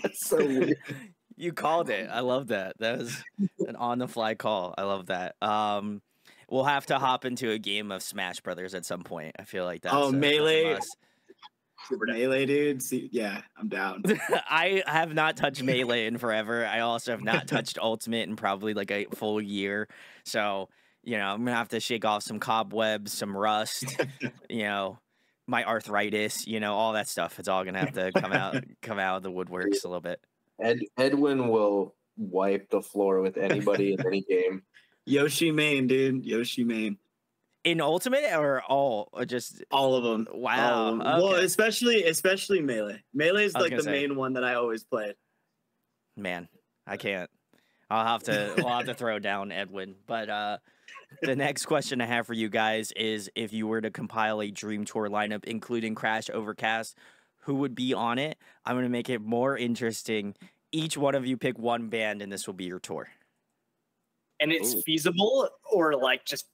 That's so weird. You called it. I love that. That was an on-the-fly call. I love that. We'll have to hop into a game of Smash Brothers at some point. I feel like that's Melee. That's Super Melee, dude. See, yeah, I'm down. I have not touched Melee in forever. I also have not touched Ultimate in probably like a full year. So, you know, I'm gonna have to shake off some cobwebs, some rust, you know, my arthritis, you know, all that stuff. It's all gonna have to come out of the woodworks a little bit. Edwin will wipe the floor with anybody in any game. Yoshi main, dude. Yoshi main. In Ultimate or just all of them? Wow. All of them. Okay. Well, especially Melee. Melee is like the say. main one that I always played. Man, I can't. We'll have to throw down Edwin. But the next question I have for you guys is if you were to compile a dream tour lineup, including Crash Overcast, who would be on it? I'm going to make it more interesting. Each one of you pick one band, and this will be your tour. And it's feasible or like just...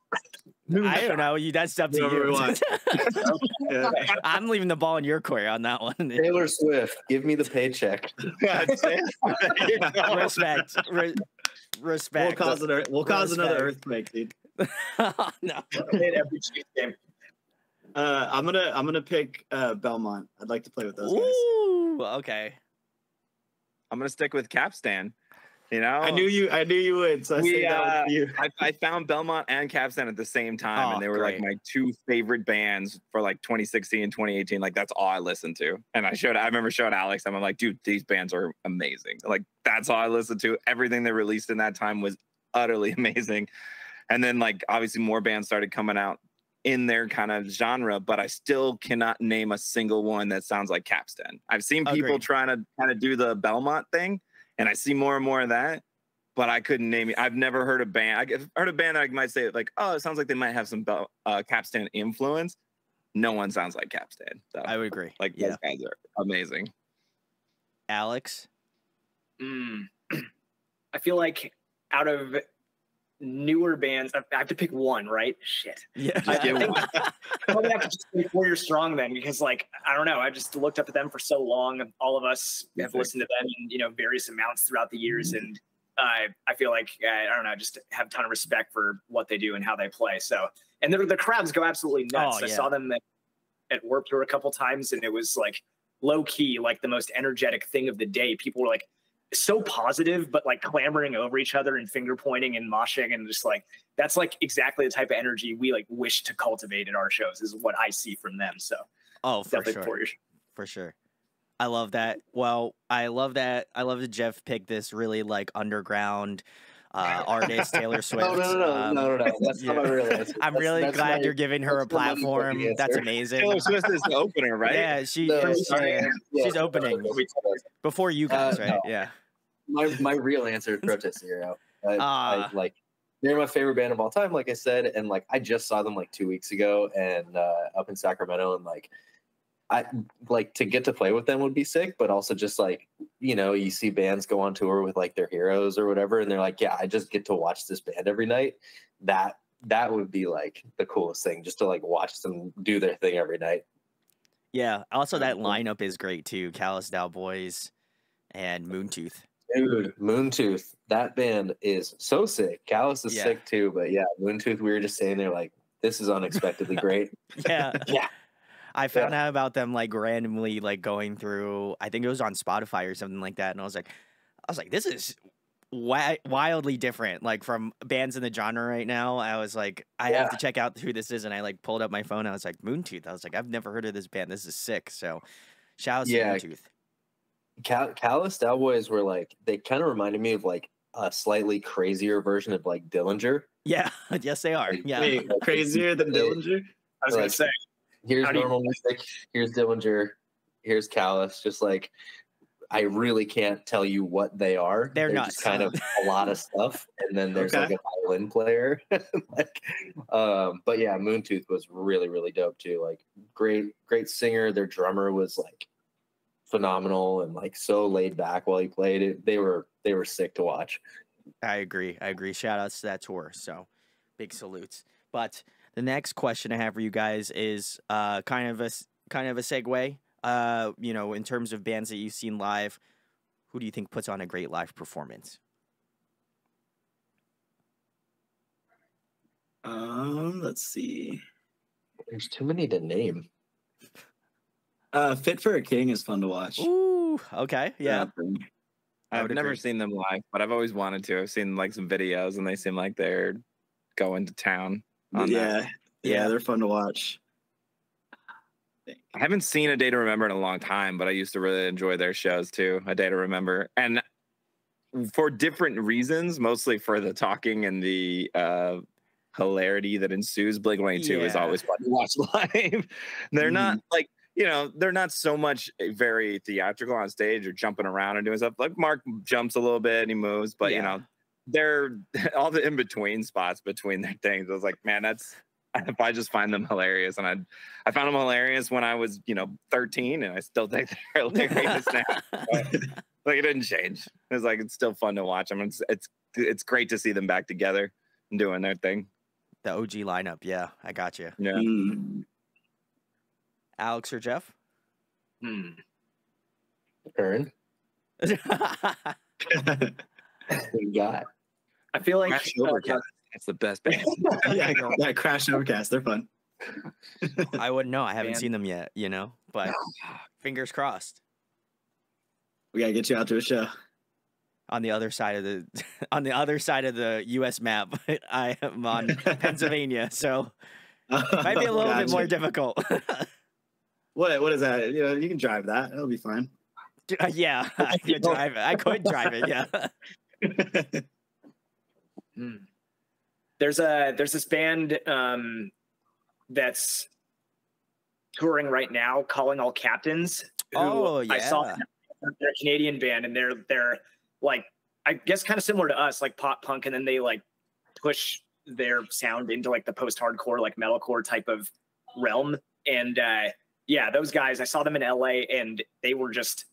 I don't know. That's up to you. I'm leaving the ball in your court on that one. Taylor Swift, give me the paycheck. Respect. We'll cause another earthquake, dude. No. Every Chiefs game. I'm gonna pick Belmont. I'd like to play with those guys. Ooh, okay. I'm gonna stick with Capstan. You know, I knew you would. So I found Belmont and Capstan at the same time, and they were like my two favorite bands for like 2016 and 2018. Like that's all I listened to. And I remember showing Alex. I'm like, dude, these bands are amazing. Like that's all I listened to. Everything they released in that time was utterly amazing. And then like obviously more bands started coming out in their kind of genre, but I still cannot name a single one that sounds like Capstan. I've seen people trying to kind of do the Belmont thing. And I see more and more of that, but I couldn't name it. I've never heard a band. I've heard a band that I might say like, oh, it sounds like they might have some Capstan influence. No one sounds like Capstan. So, I would agree. Like those guys are amazing. Alex? I feel like out of newer bands, I have to pick one, right? Shit. Yeah. I probably have to just say 4 Years Strong then, because like I don't know, I just looked up at them for so long. All of us have listened to them in various amounts throughout the years, and I feel like I don't know, just have a ton of respect for what they do and how they play. So, and the crowds go absolutely nuts. I saw them at Warped Tour a couple times, and it was like low key, like the most energetic thing of the day. People were like so positive, but like clambering over each other and finger pointing and moshing, and just like that's like exactly the type of energy we like wish to cultivate at our shows, is what I see from them. So for sure. I love that. Well, I love that Jeff picked this really like underground artist, Taylor Swift. No. That's not my real answer. I'm really glad you're giving her a platform. That's amazing. Taylor Swift is the opener, right? Yeah, she's opening before you guys, right? Yeah. My real answer is Protest Zero. I like, they're my favorite band of all time, like I said, and like I just saw them like 2 weeks ago, and up in Sacramento, and like I like to get to play with them would be sick, but also just like, you see bands go on tour with like their heroes or whatever, and they're like, yeah, I just get to watch this band every night. That would be like the coolest thing, just to like watch them do their thing every night. Yeah. Also, that lineup is great too. Callous Dow Boys and Moontooth. Dude, Moontooth, that band is so sick. Callous is sick too, but yeah, Moontooth, we were just saying they're like, this is unexpectedly great. Yeah. I found out about them like randomly, like going through. I think it was on Spotify or something like that, and I was like, this is wildly different, like from bands in the genre right now. I was like, I have to check out who this is, and I like pulled up my phone. I was like, Moontooth. I was like, I've never heard of this band. This is sick. So, shout out to Moontooth. Callous Cowboys were like, they kind of reminded me of like a slightly crazier version of like Dillinger. Yeah, yes, they are. Yeah, wait, crazier than Dillinger. I was gonna say, here's normal music, here's Dillinger, here's Callous. Just like, I really can't tell you what they are. They're nuts. Just kind of a lot of stuff, and then there's like a violin player. Like, but yeah, Moontooth was really, really dope too. Like, great singer. Their drummer was like phenomenal and like so laid back while he played it. They were sick to watch. I agree. Shout outs to that tour. So big salutes. But the next question I have for you guys is kind of a segue. You know, in terms of bands that you've seen live, who do you think puts on a great live performance? Let's see. There's too many to name. Fit for a King is fun to watch. Ooh, okay, yeah. I've never seen them live, but I've always wanted to. I've seen like some videos, and they seem like they're going to town. Yeah, they're fun to watch. I haven't seen A Day to Remember in a long time, but I used to really enjoy their shows too. A Day to Remember, and for different reasons, mostly for the talking and the hilarity that ensues. Blink-182 is always fun to watch live. They're not like, you know, they're not so much very theatrical on stage or jumping around and doing stuff. Like Mark jumps a little bit and he moves, but you know, they're all the in between spots between their things. I was like, man, if I just find them hilarious, and I found them hilarious when I was, you know, 13, and I still think they're hilarious now. Like, it didn't change. It's like, it's still fun to watch. I mean, it's great to see them back together and doing their thing. The OG lineup, yeah, I got you. Yeah. Alex or Jeff? Aaron. We got. I feel like Crash Overcast. That's the best band. yeah, Crash Overcast. They're fun. I wouldn't know. I haven't seen them yet, you know, but fingers crossed. We gotta get you out to a show. On the other side of the U.S. map, I am on Pennsylvania, so it might be a little bit more difficult. What is that? You know, you can drive that. It'll be fine. Yeah, I could drive it. I could drive it. Yeah. There's this band that's touring right now, Calling All Captains. Oh yeah, I saw them. They're a Canadian band, and they're like, I guess kind of similar to us, like pop punk, and then they like push their sound into like the post-hardcore, like metalcore type of realm. And yeah, those guys, I saw them in LA, and they were just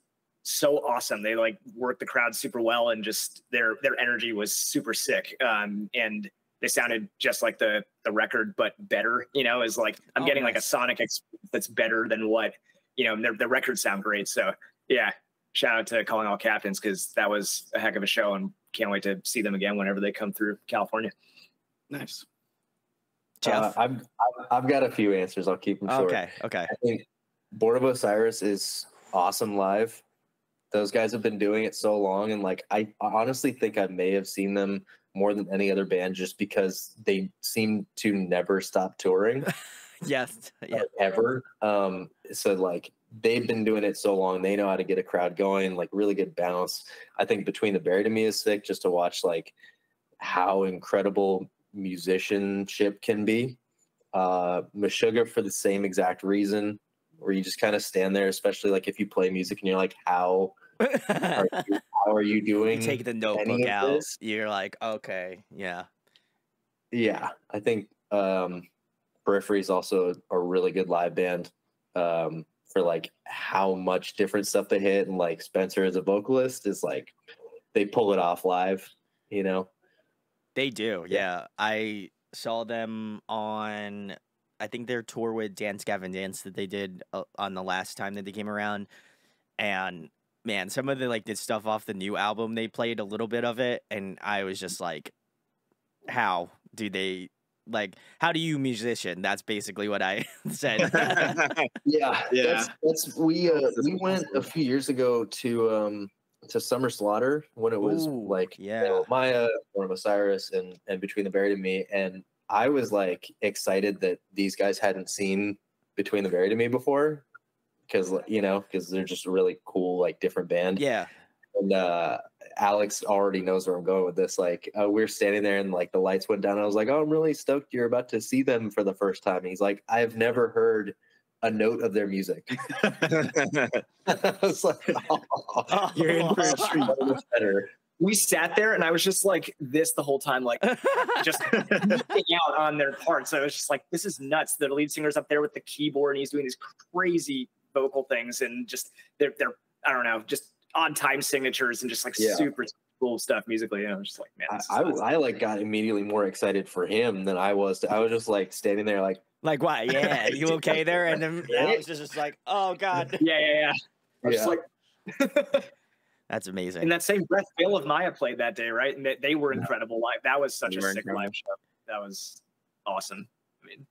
so awesome. They like worked the crowd super well, and just their energy was super sick. And they sounded just like the record, but better. You know, is like I'm getting like a sonic experience that's better than what, you know. The records sound great. So yeah, shout out to Calling All Captains, because that was a heck of a show, and can't wait to see them again whenever they come through California. Nice. Jeff? I've got a few answers. I'll keep them short. Okay. I think Board of Osiris is awesome live. Those guys have been doing it so long, and like I honestly think I may have seen them more than any other band, just because they seem to never stop touring. Yes. Yeah. Ever. So like they've been doing it so long, they know how to get a crowd going, like really good bounce. I think Between the Buried and Me is sick, just to watch like how incredible musicianship can be. Meshuggah for the same exact reason, where you just kind of stand there, especially like if you play music and you're like, how are you doing? You take the notebook out. This? You're like, okay, yeah. Yeah, I think Periphery is also a really good live band for like how much different stuff they hit, and like Spencer as a vocalist is like, they pull it off live, you know. They do, yeah. I saw them on, I think their tour with Dance Gavin Dance that they did on the last time that they came around, and man, some of the stuff off the new album, they played a little bit of it, and I was just like, how do they like how do you musician? That's basically what I said. Yeah. Yeah. We went a few years ago to Summer Slaughter when it was Ooh, like yeah. Maya, Born of Osiris, and Between the Buried and Me, and I was like excited that these guys hadn't seen Between the Buried and Me before, because they're just a really cool, like, different band. Yeah. And Alex already knows where I'm going with this. Like, we were standing there and like the lights went down. I was like, "Oh, I'm really stoked you're about to see them for the first time." And he's like, "I've never heard a note of their music." I was like, "Oh, You're in for a treat. better." We sat there and I was just like this the whole time, like just looking out on their parts. I was just like, this is nuts. The lead singer's up there with the keyboard and he's doing these crazy vocal things and just they're I don't know, just on time signatures and just like super cool stuff musically. And I was just like, man, I like got immediately more excited for him than I was. I was just like standing there like what? Yeah, you okay there? And then Alex is just like, oh god. Yeah. I was just like. That's amazing. In that same breath, Bill of Maya played that day, right? And they were incredible live. That was such a sick live show. That was awesome. I mean,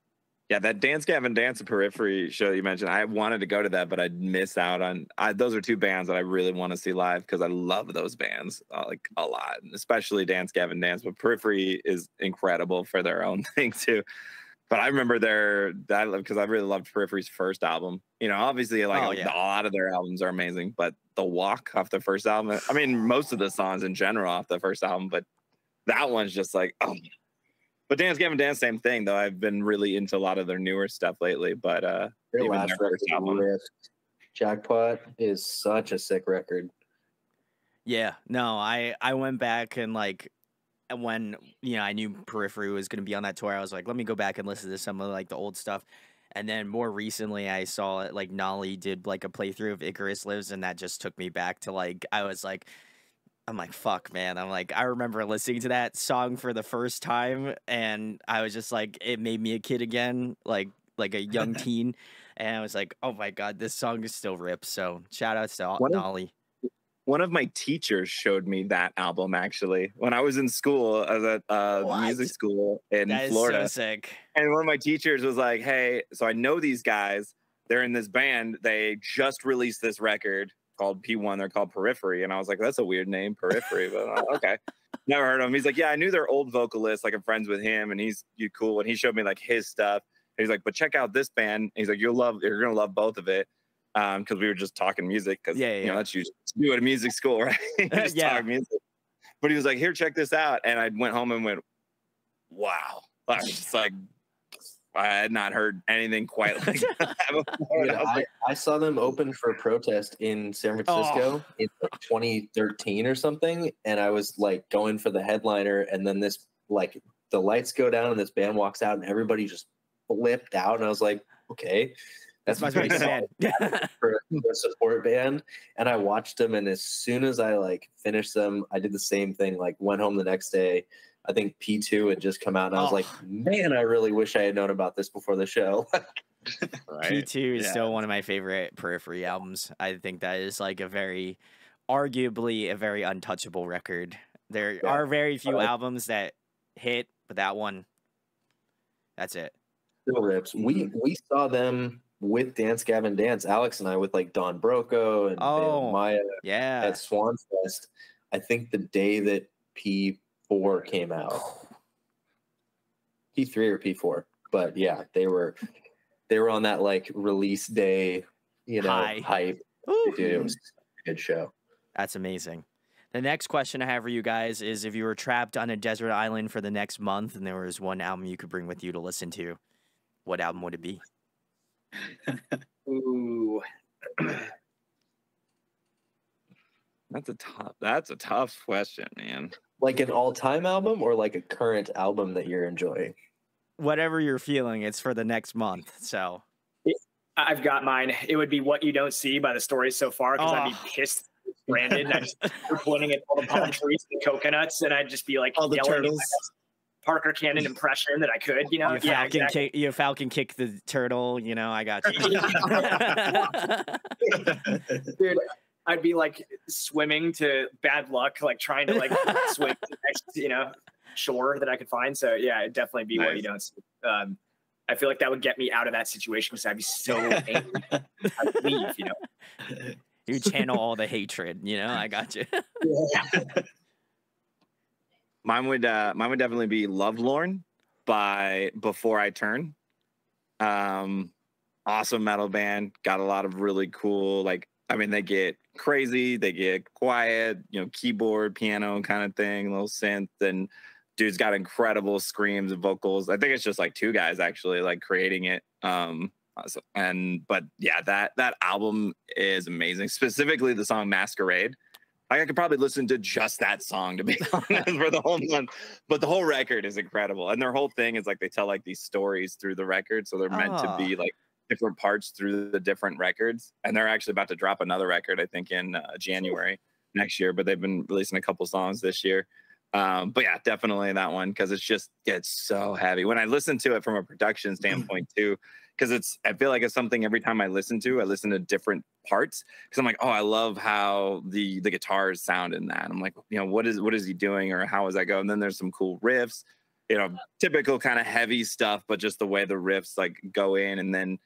yeah, that Dance Gavin Dance Periphery show you mentioned, I wanted to go to that, but I'd miss out on. Those are two bands that I really want to see live because I love those bands like a lot, especially Dance Gavin Dance. But Periphery is incredible for their own thing too. But I remember because I really loved Periphery's first album. You know, obviously, like a lot of their albums are amazing, but The Walk off the first album. I mean, most of the songs in general off the first album, but that one's just like, oh. But Dance Gavin Dance, same thing though. I've been really into a lot of their newer stuff lately. But their last record, Jackpot, is such a sick record. Yeah, no, I went back and like. When I knew Periphery was going to be on that tour, I was like, let me go back and listen to some of like the old stuff. And then more recently, I saw it like Nolly did like a playthrough of Icarus Lives, and that just took me back to like I'm like, fuck, man. I'm like, I remember listening to that song for the first time, and I was just like, it made me a kid again, like a young teen, and I was like, oh my god, this song is still rips. So shout outs to Nolly. One of my teachers showed me that album actually when I was in school. I was at music school in Florida. Is so sick. And one of my teachers was like, "Hey, so I know these guys. They're in this band. They just released this record called P1. They're called Periphery." And I was like, "That's a weird name, Periphery." But okay, never heard of him. He's like, "Yeah, I knew their old vocalist. Like I'm friends with him, and he's cool." And he showed me like his stuff. And he's like, "But check out this band." And he's like, "You're gonna love both of it." Because we were just talking music, because you know that's usually do at a music school, right? Just talk music. But he was like, "Here, check this out," and I went home and went, "Wow!" I was just like, I had not heard anything quite like that before. Dude, I saw them open for Protest in San Francisco in like 2013 or something, and I was like going for the headliner, and then this like the lights go down and this band walks out, and everybody just flipped out, and I was like, okay. That's my band for a support band. And I watched them, and as soon as I like finished them, I did the same thing. Like went home the next day. I think P2 had just come out, and I was like, man, I really wish I had known about this before the show. Right. P2 is still one of my favorite Periphery albums. I think that is like arguably a very untouchable record. There are very few albums that hit, but that one, that's it. Still rips. We saw them with Dance Gavin Dance, Alex and I, with like Don Broco and Maya at Swanfest. I think the day that P4 came out, P3 or P4, but yeah, they were on that like release day, hype. Dude, it was a good show. That's amazing. The next question I have for you guys is, if you were trapped on a desert island for the next month and there was one album you could bring with you to listen to, what album would it be? Ooh. That's a tough question, man. Like an all-time album or like a current album that you're enjoying? Whatever you're feeling, it's for the next month. So I've got mine. It would be What You Don't See by The Stories So Far, because I'd be pissed if it's branded, and I'd just be pointing at all the palm trees and coconuts, and I'd just be like all the turtles. Parker Cannon impression that I could, You Falcon kick the turtle, I got you. Dude, I'd be like swimming to Bad Luck, like trying to like swim to the next, shore that I could find. So yeah, it'd definitely be Nice. What You Don't See. I feel like that would get me out of that situation because I'd be so angry. I'd leave, you know. You channel all the hatred, you know. I got you. Mine would definitely be Lovelorn by Before I Turn. Awesome metal band, got a lot of really cool, like, I mean, they get crazy, they get quiet, you know, keyboard, piano kind of thing, little synth, and dude's got incredible screams and vocals. I think it's just like two guys actually like creating it. But yeah, that album is amazing. Specifically the song Masquerade. Like I could probably listen to just that song to be honest for the whole month, but the whole record is incredible. And their whole thing is like they tell like these stories through the record, so they're meant to be like different parts through the different records. And they're actually about to drop another record, I think, in January next year. But they've been releasing a couple songs this year. But yeah, definitely that one because it's so heavy. When I listen to it from a production standpoint too, because I feel like it's something every time I listen to different parts because I'm like, oh, I love how the guitars sound in that. I'm like, you know, what is he doing or how does that go? And then there's some cool riffs, you know, typical kind of heavy stuff, but just the way the riffs like go in. And then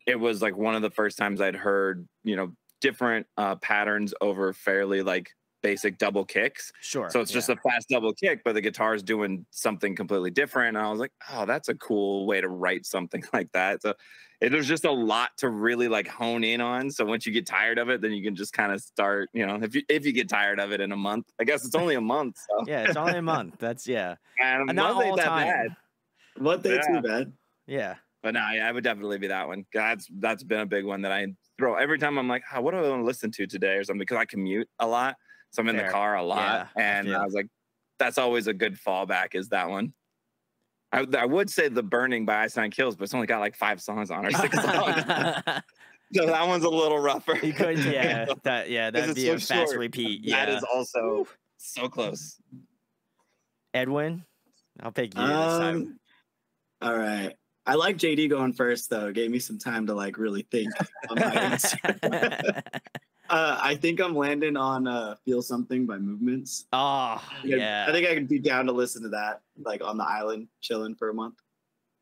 it was like one of the first times I'd heard, you know, different patterns over fairly like basic double kicks. Sure. So it's just a fast double kick, but the guitar's doing something completely different. And I was like, oh, that's a cool way to write something like that. So there's just a lot to really like hone in on. So once you get tired of it, then you can just kind of start, you know, if you get tired of it in a month, I guess it's only a month. So. Yeah, it's only a month. That's And not all that time. bad. What they too bad. Yeah. But no, yeah, I would definitely be that one. That's been a big one that I throw every time I'm like, oh, what do I want to listen to today or something? Because I commute a lot. So I'm in the car a lot. Yeah, and I was like, that's always a good fallback is that one. I would say The Burning by Ice Nine Kills, but it's only got like 5 songs on or 6 songs. So that one's a little rougher. You could, that'd be a fast repeat. Yeah. That is also so close. Edwin, I'll pick you this time. All right. I like JD going first though. It gave me some time to like really think on my answer. I think I'm landing on Feel Something by Movements. Oh, yeah. I think I could be down to listen to that, like on the island, chilling for a month.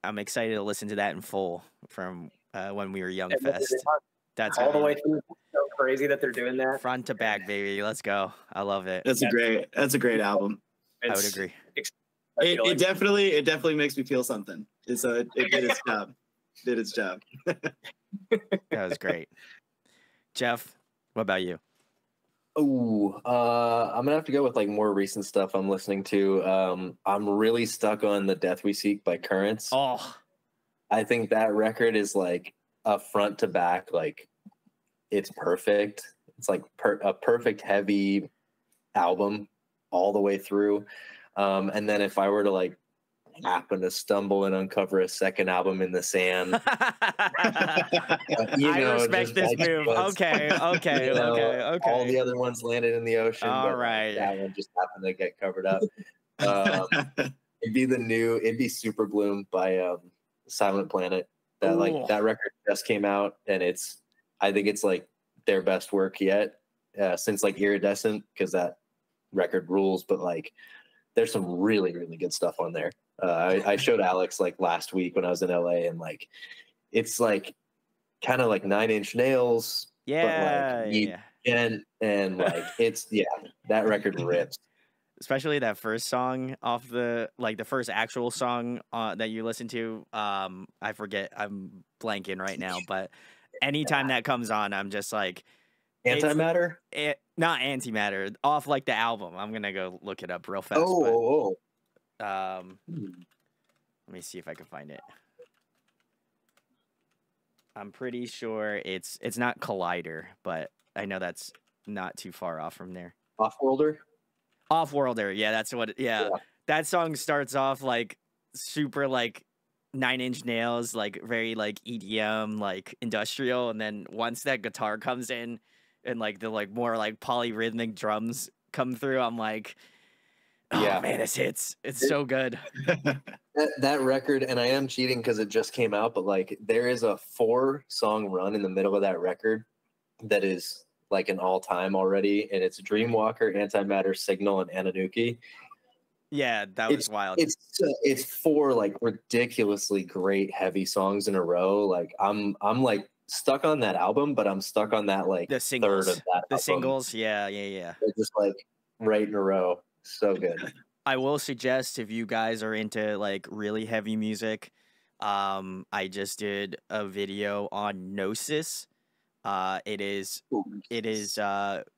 I'm excited to listen to that in full from when we were Young Fest. That's all the way through. So crazy that they're doing that. Front to back, baby. Let's go. I love it. That's a great album. I would agree. It definitely makes me feel something. So it did its job. Did its job. That was great. Jeff, what about you? Oh, I'm gonna have to go with like more recent stuff I'm listening to. I'm really stuck on The Death We Seek by Currents. Oh, I think that record is like a front to back, like it's perfect. It's like a perfect heavy album all the way through. And then if I were to like happen to stumble and uncover a second album in the sand, I respect this move. Okay. All the other ones landed in the ocean. All right. That one just happened to get covered up. It'd be Super Bloom by Silent Planet. That that record just came out, and I think it's like their best work yet since like Iridescent, because that record rules. But like, there's some really, really good stuff on there. I showed Alex like last week when I was in LA, and like it's like kind of like Nine Inch Nails, but like and like it's that record rips. Especially that first song off the first actual song that you listen to. I forget, I'm blanking right now, but anytime that comes on, I'm just like Antimatter? Not Antimatter, off like the album. I'm gonna go look it up real fast. Let me see if I can find it. I'm pretty sure it's not Collider, but I know that's not too far off from there. Off-Worlder, yeah, that's what. Yeah, that song starts off like super like Nine Inch Nails, like very like EDM, like industrial, and then once that guitar comes in and like the like more like polyrhythmic drums come through, I'm like, oh man, this hits. It's so good. That record, and I am cheating because it just came out, but like there is a 4-song run in the middle of that record that is like an all-time already, and it's Dreamwalker, Antimatter, Signal, and Ananuki. Yeah, that was wild. It's 4 like ridiculously great heavy songs in a row. Like I'm like stuck on that album, but I'm stuck on that like The singles, third of that the album. singles. Yeah. They're just like right in a row. So good. I will suggest if you guys are into like really heavy music, I just did a video on Gnosis. It is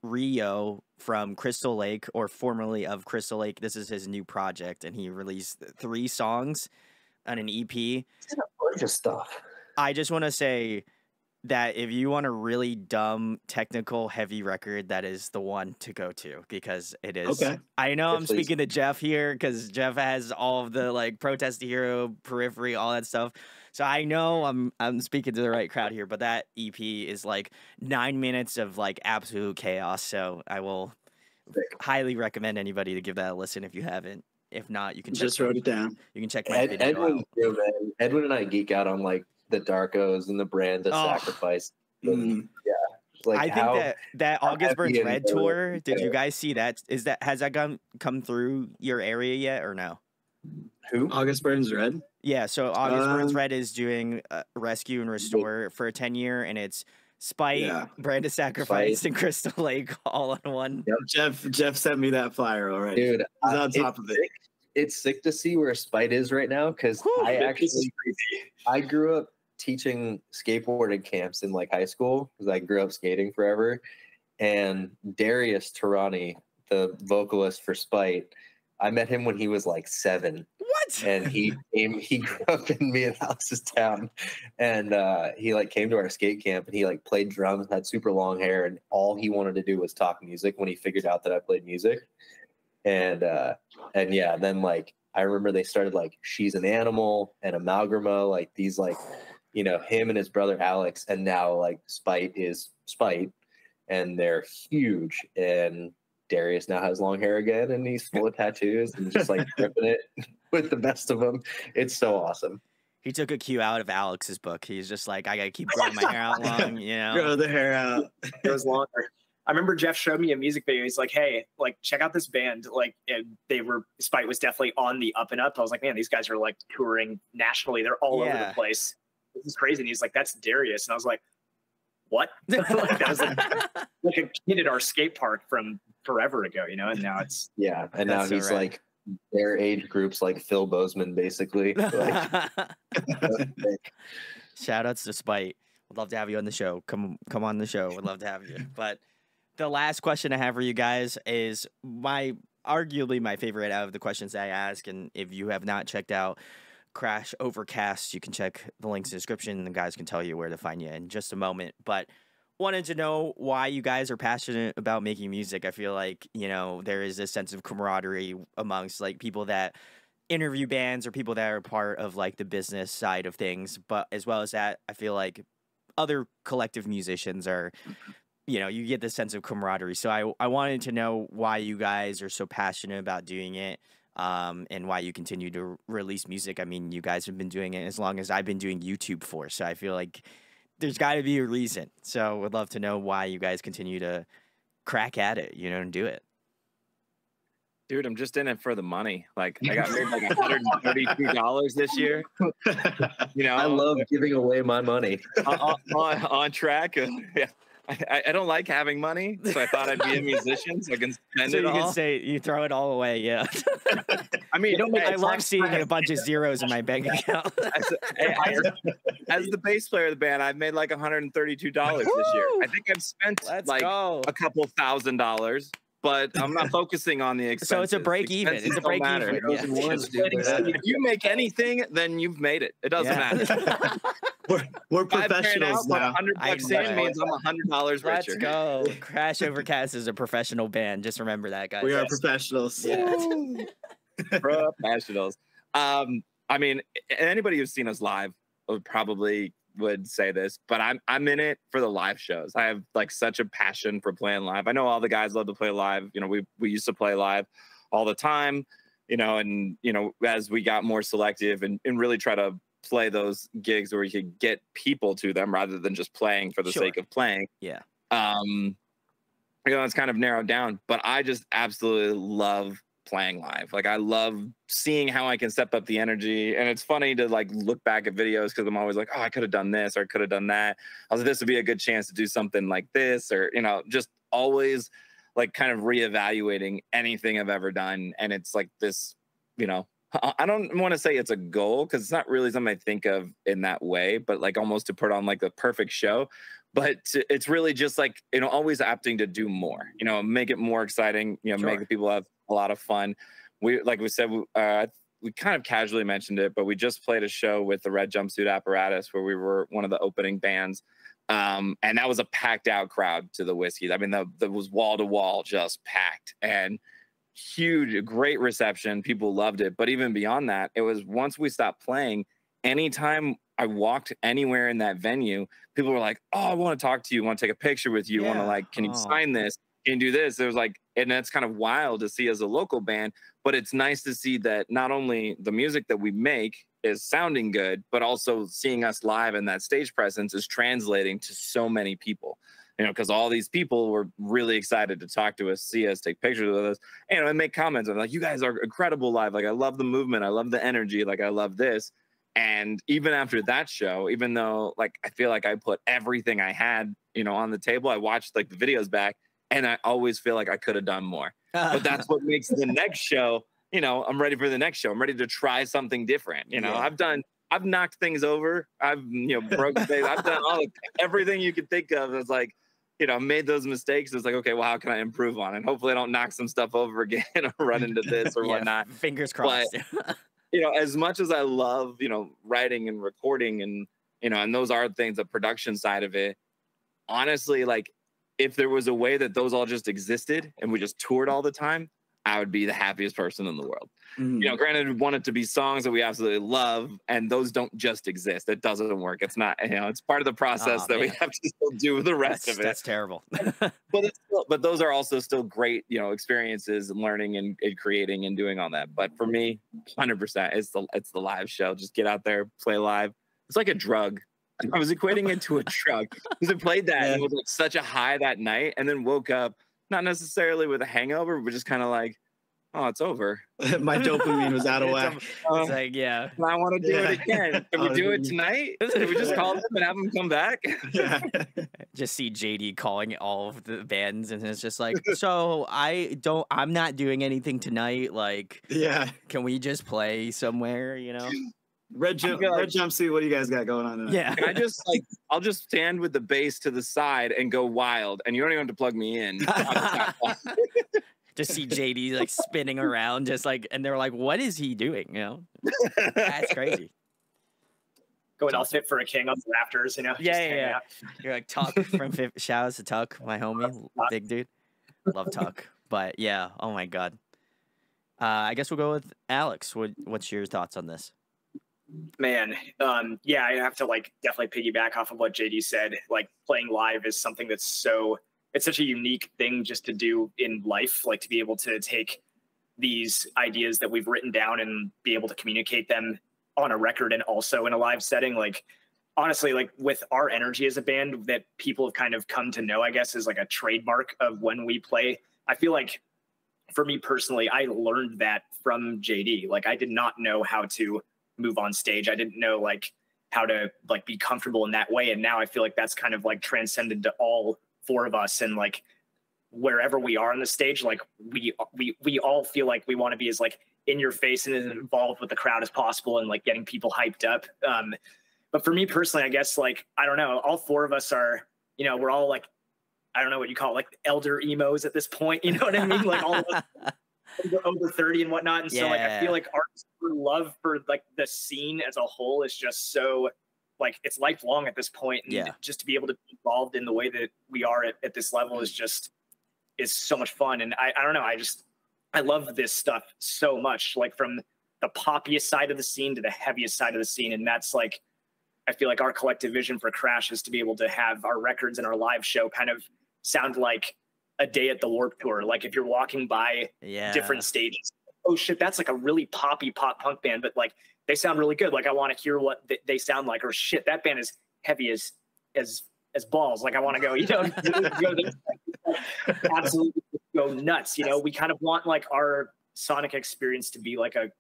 Rio from Crystal Lake, or formerly of Crystal Lake. This is his new project, and he released 3 songs on an EP. It's a bunch of stuff. I just want to say that if you want a really dumb, technical, heavy record, that is the one to go to, because it is. Okay. I know I'm speaking to Jeff here because Jeff has all of the like Protest Hero, Periphery, all that stuff. So I know I'm speaking to the right crowd here, but that EP is like 9 minutes of like absolute chaos. So I will highly recommend anybody to give that a listen if you haven't. If not, you can just wrote it down. You can check my video out. Edwin and I geek out on like the Darkos and the Brand of Sacrifice. Yeah. Like I think that August Burns Red tour, did you guys see that? Has that come through your area yet or no? Who? August Burns Red? Yeah, so August Burns Red is doing Rescue and Restore for a 10-year, and it's Spite, Brand of Sacrifice, and Crystal Lake all in one. Yep. Jeff sent me that flyer already. Dude, he's on top of it. It's sick to see where Spite is right now, because I grew up teaching skateboarding camps in like high school because I grew up skating forever. And Darius Tarani, the vocalist for Spite, I met him when he was like 7. What? And he grew up in me and Alex's town, and he like came to our skate camp, and he like played drums, had super long hair, and all he wanted to do was talk music when he figured out that I played music. And yeah, then like I remember they started like She's an Animal and Amalgama, like these like, you know, him and his brother Alex, and now like Spite is Spite, and they're huge. And Darius now has long hair again, and he's full of tattoos and just like ripping it with the best of them. It's so awesome. He took a cue out of Alex's book. He's just like, I gotta keep growing my hair out long, you know. Grow the hair out. It was longer. I remember Jeff showed me a music video. He's like, hey, like, check out this band. Like, Spite was definitely on the up and up. I was like, man, these guys are like touring nationally. They're all over the place. This is crazy. And he's like, that's Darius. And I was like, what? Like, that was like a kid at our skate park from forever ago, you know? And now it's. Yeah. And now he's like, their age groups like Phil Bozeman, basically. Like, shout outs to Spite. Would love to have you on the show. Come on the show. Would love to have you. But the last question I have for you guys is arguably my favorite out of the questions that I ask. And if you have not checked out Crash Overcast, you can check the links in the description, and the guys can tell you where to find you in just a moment. But wanted to know why you guys are passionate about making music. I feel like, you know, there is a sense of camaraderie amongst like people that interview bands or people that are part of like the business side of things. But as well as that, I feel like other collective musicians are, you know, you get this sense of camaraderie. So I wanted to know why you guys are so passionate about doing it, and why you continue to release music. I mean, you guys have been doing it as long as I've been doing YouTube for, so I feel like there's got to be a reason. So would love to know why you guys continue to crack at it, you know, and do it. Dude, I'm just in it for the money. Like, I got made like $132 this year. You know, I love giving away my money. on track. Yeah. I don't like having money, so I thought I'd be a musician so I can spend it all. So you can say you throw it all away, yeah. I mean, I love seeing a bunch of zeros in my bank account. As the bass player of the band, I've made like $132 this year. I think I've spent a couple $1,000. But I'm not focusing on the expenses. So it's a break even. It's a break even. Yeah. If you make anything, then you've made it. It doesn't matter. We're professionals now. $100 in means I'm $100 richer. Let's go. Crash Overcast is a professional band. Just remember that, guys. We are professionals. Yeah. Professionals. I mean, anybody who's seen us live would say this, but I'm in it for the live shows. I have like such a passion for playing live. I know all the guys love to play live. You know, we used to play live all the time, you know, and, you know, as we got more selective and really try to play those gigs where you could get people to them rather than just playing for the sake of playing. Yeah. You know, it's kind of narrowed down, but I just absolutely love playing live. Like I love seeing how I can step up the energy. And it's funny to like look back at videos because I'm always like, oh, I could have done this or I could have done that. I was like, this would be a good chance to do something like this, or, you know, just always like kind of reevaluating anything I've ever done. And it's like this, you know, I don't want to say it's a goal because it's not really something I think of in that way, but like almost to put on like the perfect show. But it's really just like, you know, always opting to do more, you know, make it more exciting, you know, Sure. make the people have a lot of fun. Like we said, we kind of casually mentioned it, but we just played a show with the Red Jumpsuit Apparatus where we were one of the opening bands. And that was a packed out crowd to the Whiskey. I mean, that was wall to wall, just packed and huge, great reception. People loved it. But even beyond that, it was once we stopped playing, anytime I walked anywhere in that venue, people were like, oh, I want to talk to you, want to take a picture with you, want to like, can you sign this? Can you do this? It was like, and that's kind of wild to see as a local band, but it's nice to see that not only the music that we make is sounding good, but also seeing us live and that stage presence is translating to so many people. You know, because all these people were really excited to talk to us, see us, take pictures with us, and make comments. I'm like, you guys are incredible live. Like, I love the movement. I love the energy. Like, I love this. And even after that show, even though like I feel like I put everything I had, you know, on the table, I watched like the videos back and I always feel like I could have done more. But that's what makes the next show, you know, I'm ready for the next show. I'm ready to try something different. You know, I've knocked things over. I've, you know, broke things. I've done everything you could think of. It's like, you know, made those mistakes. It's like, okay, well, how can I improve on it? Hopefully I don't knock some stuff over again or run into this or whatnot. Fingers crossed. But, you know, as much as I love, you know, writing and recording and, you know, and those are things, the production side of it, honestly, like if there was a way that those all just existed and we just toured all the time, I would be the happiest person in the world. You know, granted, we want it to be songs that we absolutely love, and those don't just exist. It doesn't work. It's not, you know, it's part of the process that we have to still do the rest of it. That's terrible. but those are also still great, you know, experiences and learning and creating and doing all that. But for me, 100%, it's the live show. Just get out there, play live. It's like a drug. I was equating it to a drug because I played that and it was like such a high that night, and then woke up not necessarily with a hangover, but just kind of like, oh, it's over. My dopamine was out of whack. It's like, yeah. I want to do it again. Can we do it tonight? Can we just call them and have them come back? Just see JD calling all of the bands, and it's just like, so I'm not doing anything tonight. Like, can we just play somewhere, you know? Red jumpsuit, what do you guys got going on tonight? Yeah. I'll just stand with the bass to the side and go wild, and you don't even have to plug me in. Just see JD like spinning around, just like, and they're like, "What is he doing?" You know, that's crazy. Going all fit for a king on the rafters, you know. Yeah. You're like Tuck from shout out to Tuck, my homie, big dude. Love Tuck, but yeah. Oh my god. I guess we'll go with Alex. What's your thoughts on this? Man, yeah, I have to like definitely piggyback off of what JD said. Like playing live is something that's it's such a unique thing just to do in life, like to be able to take these ideas that we've written down and be able to communicate them on a record and also in a live setting. Like, honestly, like with our energy as a band that people have kind of come to know, I guess, is like a trademark of when we play. I feel like for me personally, I learned that from JD. Like, I did not know how to move on stage. I didn't know like how to like be comfortable in that way. And now I feel like that's kind of like transcended to all four of us, and like wherever we are on the stage, like we all feel like we want to be as like in your face and as involved with the crowd as possible and like getting people hyped up. But for me personally, I guess like, I don't know, all four of us are, you know, we're all like, I don't know what you call it, like elder emos at this point, you know what I mean? Like all of us over 30 and whatnot. And so like, I feel like our love for like the scene as a whole is just so like it's lifelong at this point. And just to be able to be involved in the way that we are at this level is so much fun. And I don't know, I love this stuff so much, like from the poppiest side of the scene to the heaviest side of the scene. And that's like, I feel like our collective vision for Crash is to be able to have our records and our live show kind of sound like a day at the Warped Tour. Like if you're walking by different stages, oh shit, that's like a really poppy pop punk band, but like they sound really good. Like I want to hear what they sound like, or shit, that band is heavy as balls. Like I want to go, you know, absolutely go nuts. You know, we kind of want like our sonic experience to be like a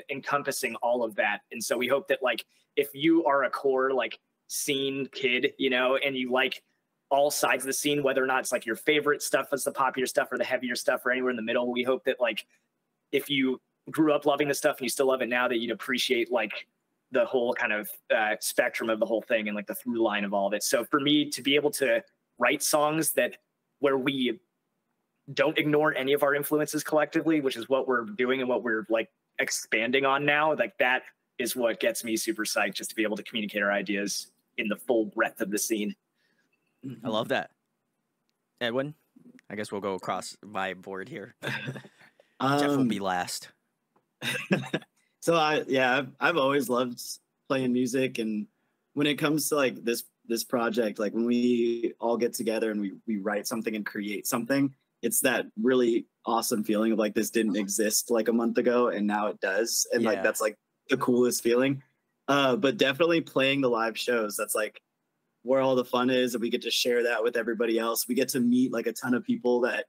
encompassing all of that. And so we hope that like if you are a core like scene kid, you know, and you like all sides of the scene, whether or not it's like your favorite stuff as the popular stuff or the heavier stuff or anywhere in the middle, we hope that like if you grew up loving this stuff and you still love it now, that you'd appreciate like the whole kind of spectrum of the whole thing and like the through line of all of it. So for me to be able to write songs that where we don't ignore any of our influences collectively, which is what we're doing and what we're like expanding on now, like that is what gets me super psyched, just to be able to communicate our ideas in the full breadth of the scene. I love that. Edwin, I guess we'll go across my board here. Jeff will be last. So I've always loved playing music, and when it comes to like this project, like when we all get together and we write something and create something, it's that really awesome feeling of like this didn't exist like a month ago and now it does, and like that's like the coolest feeling. But definitely playing the live shows, that's like where all the fun is, and we get to share that with everybody else. We get to meet like a ton of people that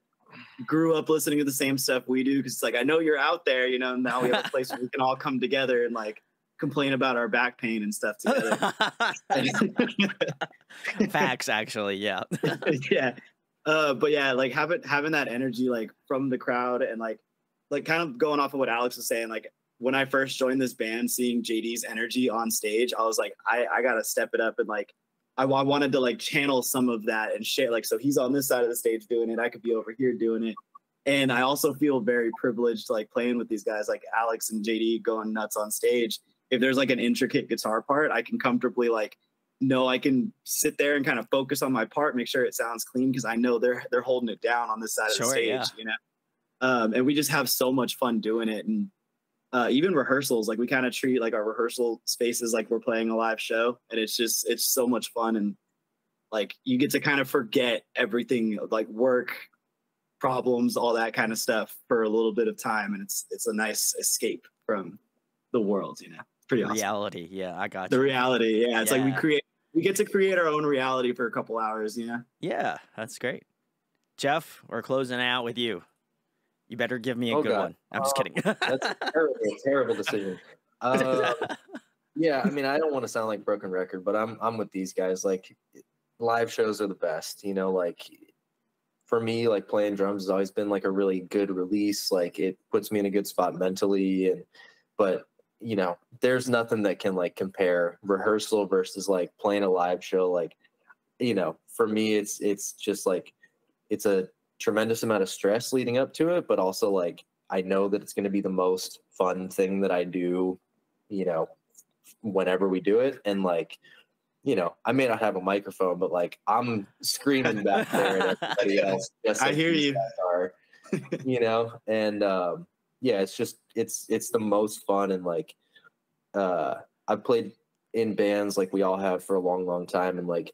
grew up listening to the same stuff we do, because it's like, I know you're out there, you know, now we have a place where we can all come together and like complain about our back pain and stuff together. Facts, actually. Yeah. Yeah. But yeah, like having that energy like from the crowd, and like kind of going off of what Alex was saying, like when I first joined this band, seeing JD's energy on stage, I was like, I gotta step it up, and like I wanted to like channel some of that and share, like, so he's on this side of the stage doing it, I could be over here doing it. And I also feel very privileged like playing with these guys like Alex and JD going nuts on stage. If there's like an intricate guitar part, I can comfortably like know I can sit there and kind of focus on my part, make sure it sounds clean, because I know they're holding it down on this side of the stage, you know. And we just have so much fun doing it. And even rehearsals, like we kind of treat like our rehearsal spaces like we're playing a live show, and it's so much fun. And like you get to kind of forget everything, like work, problems, all that kind of stuff for a little bit of time, and it's a nice escape from the world, you know. Pretty awesome. Reality, yeah, I got the you. reality, yeah. It's like we get to create our own reality for a couple hours, you know. Yeah, that's great. Jeff, we're closing out with you. You better give me a good one. I'm just kidding. That's a terrible decision. Yeah, I mean, I don't want to sound like a broken record, but I'm with these guys. Like, live shows are the best, you know. Like, for me, like playing drums has always been like a really good release. Like, it puts me in a good spot mentally, but you know, there's nothing that can like compare rehearsal versus like playing a live show. Like, you know, for me, it's just like, it's a tremendous amount of stress leading up to it, but also like, I know that it's going to be the most fun thing that I do, you know, whenever we do it. And like, you know, I may not have a microphone, but like I'm screaming back there at everybody else. Just like I hear you. Are, you know, and yeah, it's just it's the most fun. And like I've played in bands like we all have for a long time, and like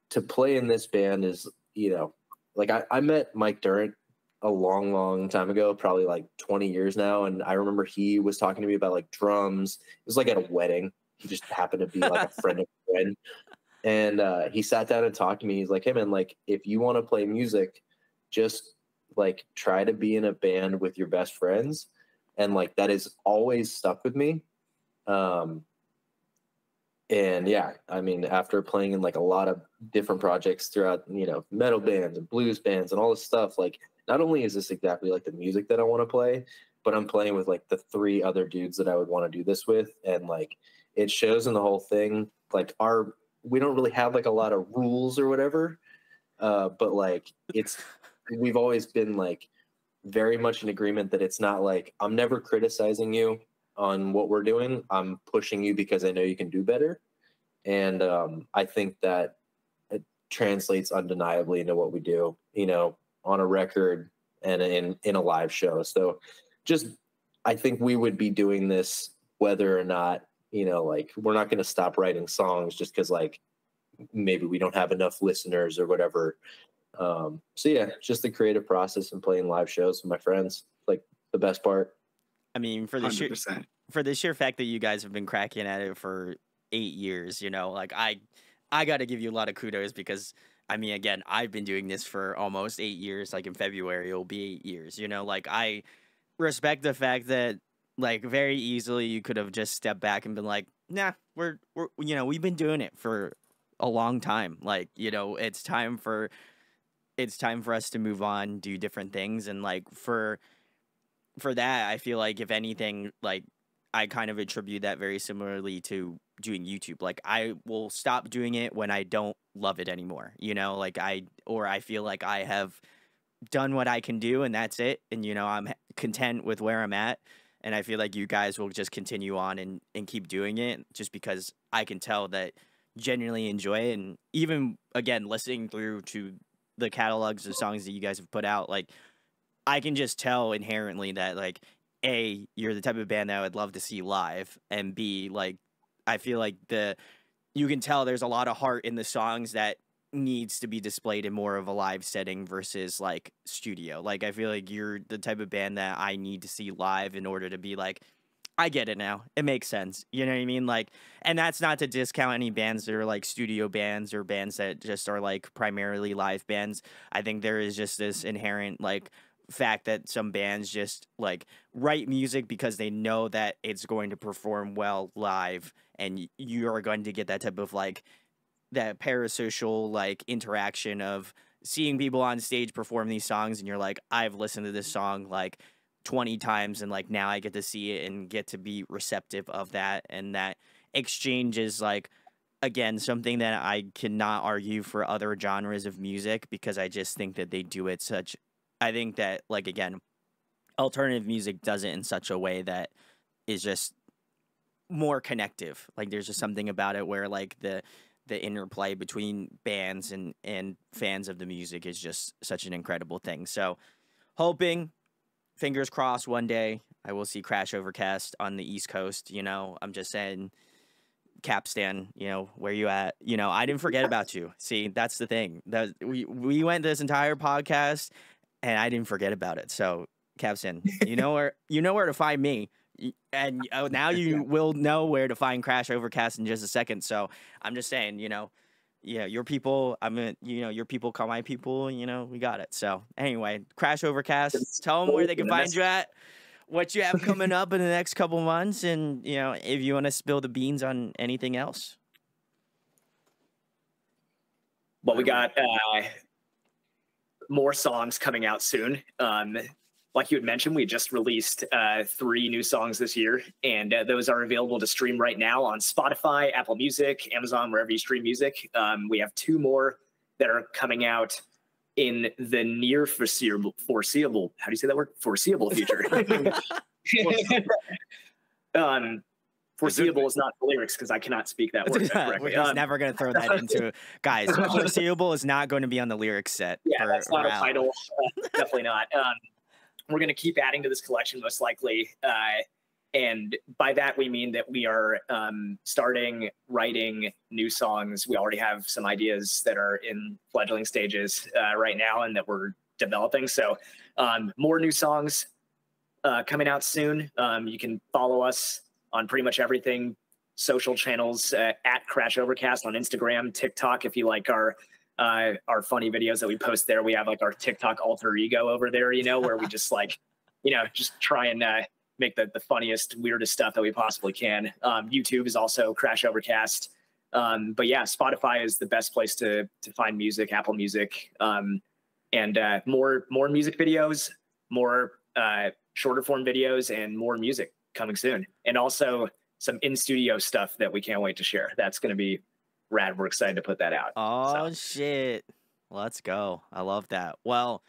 to play in this band is, you know, like I met Mike Durant a long time ago, probably like 20 years now, and I remember he was talking to me about like drums. It was like at a wedding. He just happened to be like a friend of a friend, and he sat down and talked to me. He's like, hey man, like if you want to play music, just like try to be in a band with your best friends. And like that has always stuck with me. And yeah, I mean, after playing in like a lot of different projects throughout, you know, metal bands and blues bands and all this stuff, like not only is this exactly like the music that I want to play, but I'm playing with like the 3 other dudes that I would want to do this with. And like it shows in the whole thing. Like we don't really have like a lot of rules or whatever, but like we've always been like very much in agreement that it's not like I'm never criticizing you on what we're doing. I'm pushing you because I know you can do better. And I think that it translates undeniably into what we do, you know, on a record and in a live show. So just, I think we would be doing this whether or not, you know, like we're not going to stop writing songs just because like maybe we don't have enough listeners or whatever. So yeah, just the creative process and playing live shows with my friends, like the best part. I mean, for the sheer fact that you guys have been cracking at it for 8 years, you know, like I got to give you a lot of kudos, because I mean, again, I've been doing this for almost 8 years. Like in February, it'll be 8 years, you know, like respect the fact that like very easily you could have just stepped back and been like, nah, we're we've been doing it for a long time. Like, it's time for us to move on, do different things. And like for that, I feel like if anything, like I kind of attribute that very similarly to doing YouTube. Like I will stop doing it when I don't love it anymore. Like I feel like I have done what I can do and that's it. And I'm content with where I'm at. And I feel like you guys will just continue on and keep doing it just because I can tell that you genuinely enjoy it. And even again, listening through to the catalogs of songs that you guys have put out, like I can just tell inherently that like A, you're the type of band that I would love to see live, and B, like I feel like you can tell there's a lot of heart in the songs that needs to be displayed in more of a live setting versus like studio. Like I feel like you're the type of band that I need to see live in order to be like, I get it now. It makes sense. You know what I mean? Like, and that's not to discount any bands that are like studio bands or bands that just are like primarily live bands. I think there is just this inherent like fact that some bands just like write music because they know that it's going to perform well live, and you are going to get that type of like that parasocial like interaction of seeing people on stage perform these songs, and you're like, I've listened to this song like 20 times, and like now I get to see it and get to be receptive of that. And that exchange is like, again, something that I cannot argue for other genres of music, because I just think that they do it I think that like, again, alternative music does it in such a way that is just more connective. Like there's just something about it where like the interplay between bands and fans of the music is just such an incredible thing. So hoping, fingers crossed, one day I will see Crash Overcast on the East Coast. I'm just saying, Capstan, where you at? I didn't forget about you. See, that's the thing. That we went this entire podcast and I didn't forget about it. So Capstan, you know where to find me. And now you will know where to find Crash Overcast in just a second. So I'm just saying, your people, your people call my people, we got it. So anyway, Crash Overcast, tell them where they can find you at, what you have coming up in the next couple months, and, if you want to spill the beans on anything else. Well, we got more songs coming out soon. Like you had mentioned, we just released 3 new songs this year, and those are available to stream right now on Spotify, Apple Music, Amazon, wherever you stream music. We have 2 more that are coming out in the near foreseeable, how do you say that word? Foreseeable future. Foreseeable is not the lyrics because I cannot speak that word correctly. He's never going to throw that into guys. Foreseeable is not going to be on the lyrics set. Yeah, that's not a title. Definitely not. We're going to keep adding to this collection most likely. And by that, we mean that we are starting writing new songs. We already have some ideas that are in fledgling stages right now and that we're developing. So more new songs coming out soon. You can follow us on pretty much everything, social channels at Crash Overcast on Instagram, TikTok. If you like our funny videos that we post there, we have like our TikTok alter ego over there, where we just like, just try and make the funniest, weirdest stuff that we possibly can. YouTube is also Crash Overcast. But yeah, Spotify is the best place to find music, Apple Music, and more music videos, more shorter form videos, and more music coming soon. And also some in-studio stuff that we can't wait to share. That's going to be rad. We're excited to put that out. Oh, shit. Let's go. I love that. Well,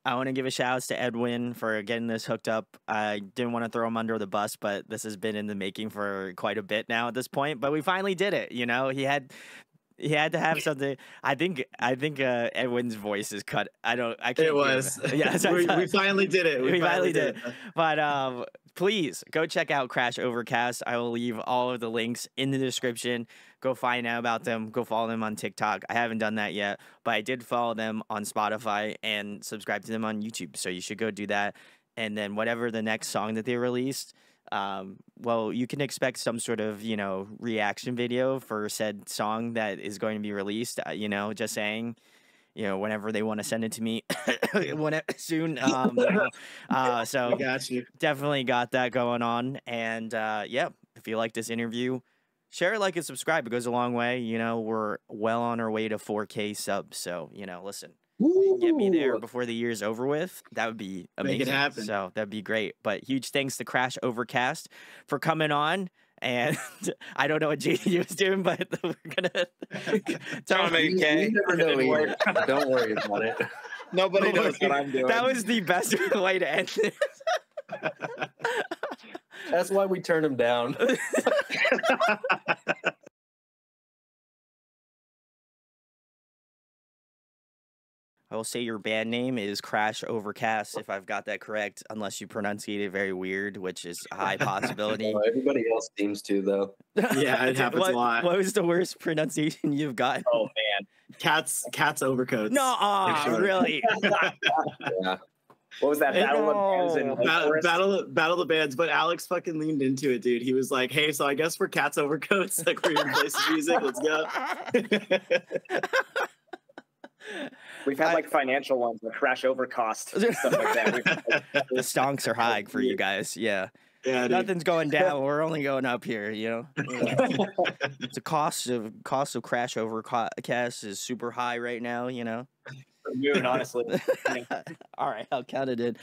I want to give a shout out to Edwin for getting this hooked up. I didn't want to throw him under the bus, but this has been in the making for quite a bit now at this point. But we finally did it. He had to have something. I think Edwin's voice is cut. I can't. It was. Yeah, we finally did it. We finally did it. But please go check out Crash Overcast. I will leave all of the links in the description. Go find out about them. Go follow them on TikTok. I haven't done that yet, but I did follow them on Spotify and subscribe to them on YouTube. So you should go do that. And then whatever the next song that they released, well, you can expect some sort of, reaction video for said song that is going to be released, just saying. whenever they want to send it to me soon. So Got you. definitely got that going on. And yeah, if you like this interview, share, like, and subscribe. It goes a long way. We're well on our way to 4K subs. So, listen, if you can get me there before the year's over with, that would be amazing. Make it happen. So that'd be great. But huge thanks to Crash Overcast for coming on. And I don't know what JD was doing, but we're gonna Tell me, You never know either. Don't worry about it. Nobody knows what I'm doing. That was the best way to end this. That's why we turned him down. I will say your band name is Crash Overcast, if I've got that correct, unless you pronunciate it very weird, which is a high possibility. Everybody else seems to, though. Yeah, it happens a lot. What was the worst pronunciation you've got? Oh man, Cats overcoats. No, Sure. really? Yeah. what was that battle of bands in Wake Forest? Battle of the bands, but Alex fucking leaned into it, dude. He was like, "Hey, so I guess we're cats overcoats. Like we're gonna play some music. Let's go." We've had like financial ones, like Crash Overcast, stuff like that. The stonks are high for you guys. Yeah. Yeah, dude. Nothing's going down. We're only going up here, The cost of Crash Overcast is super high right now, Moon, honestly. All right, I'll count it in.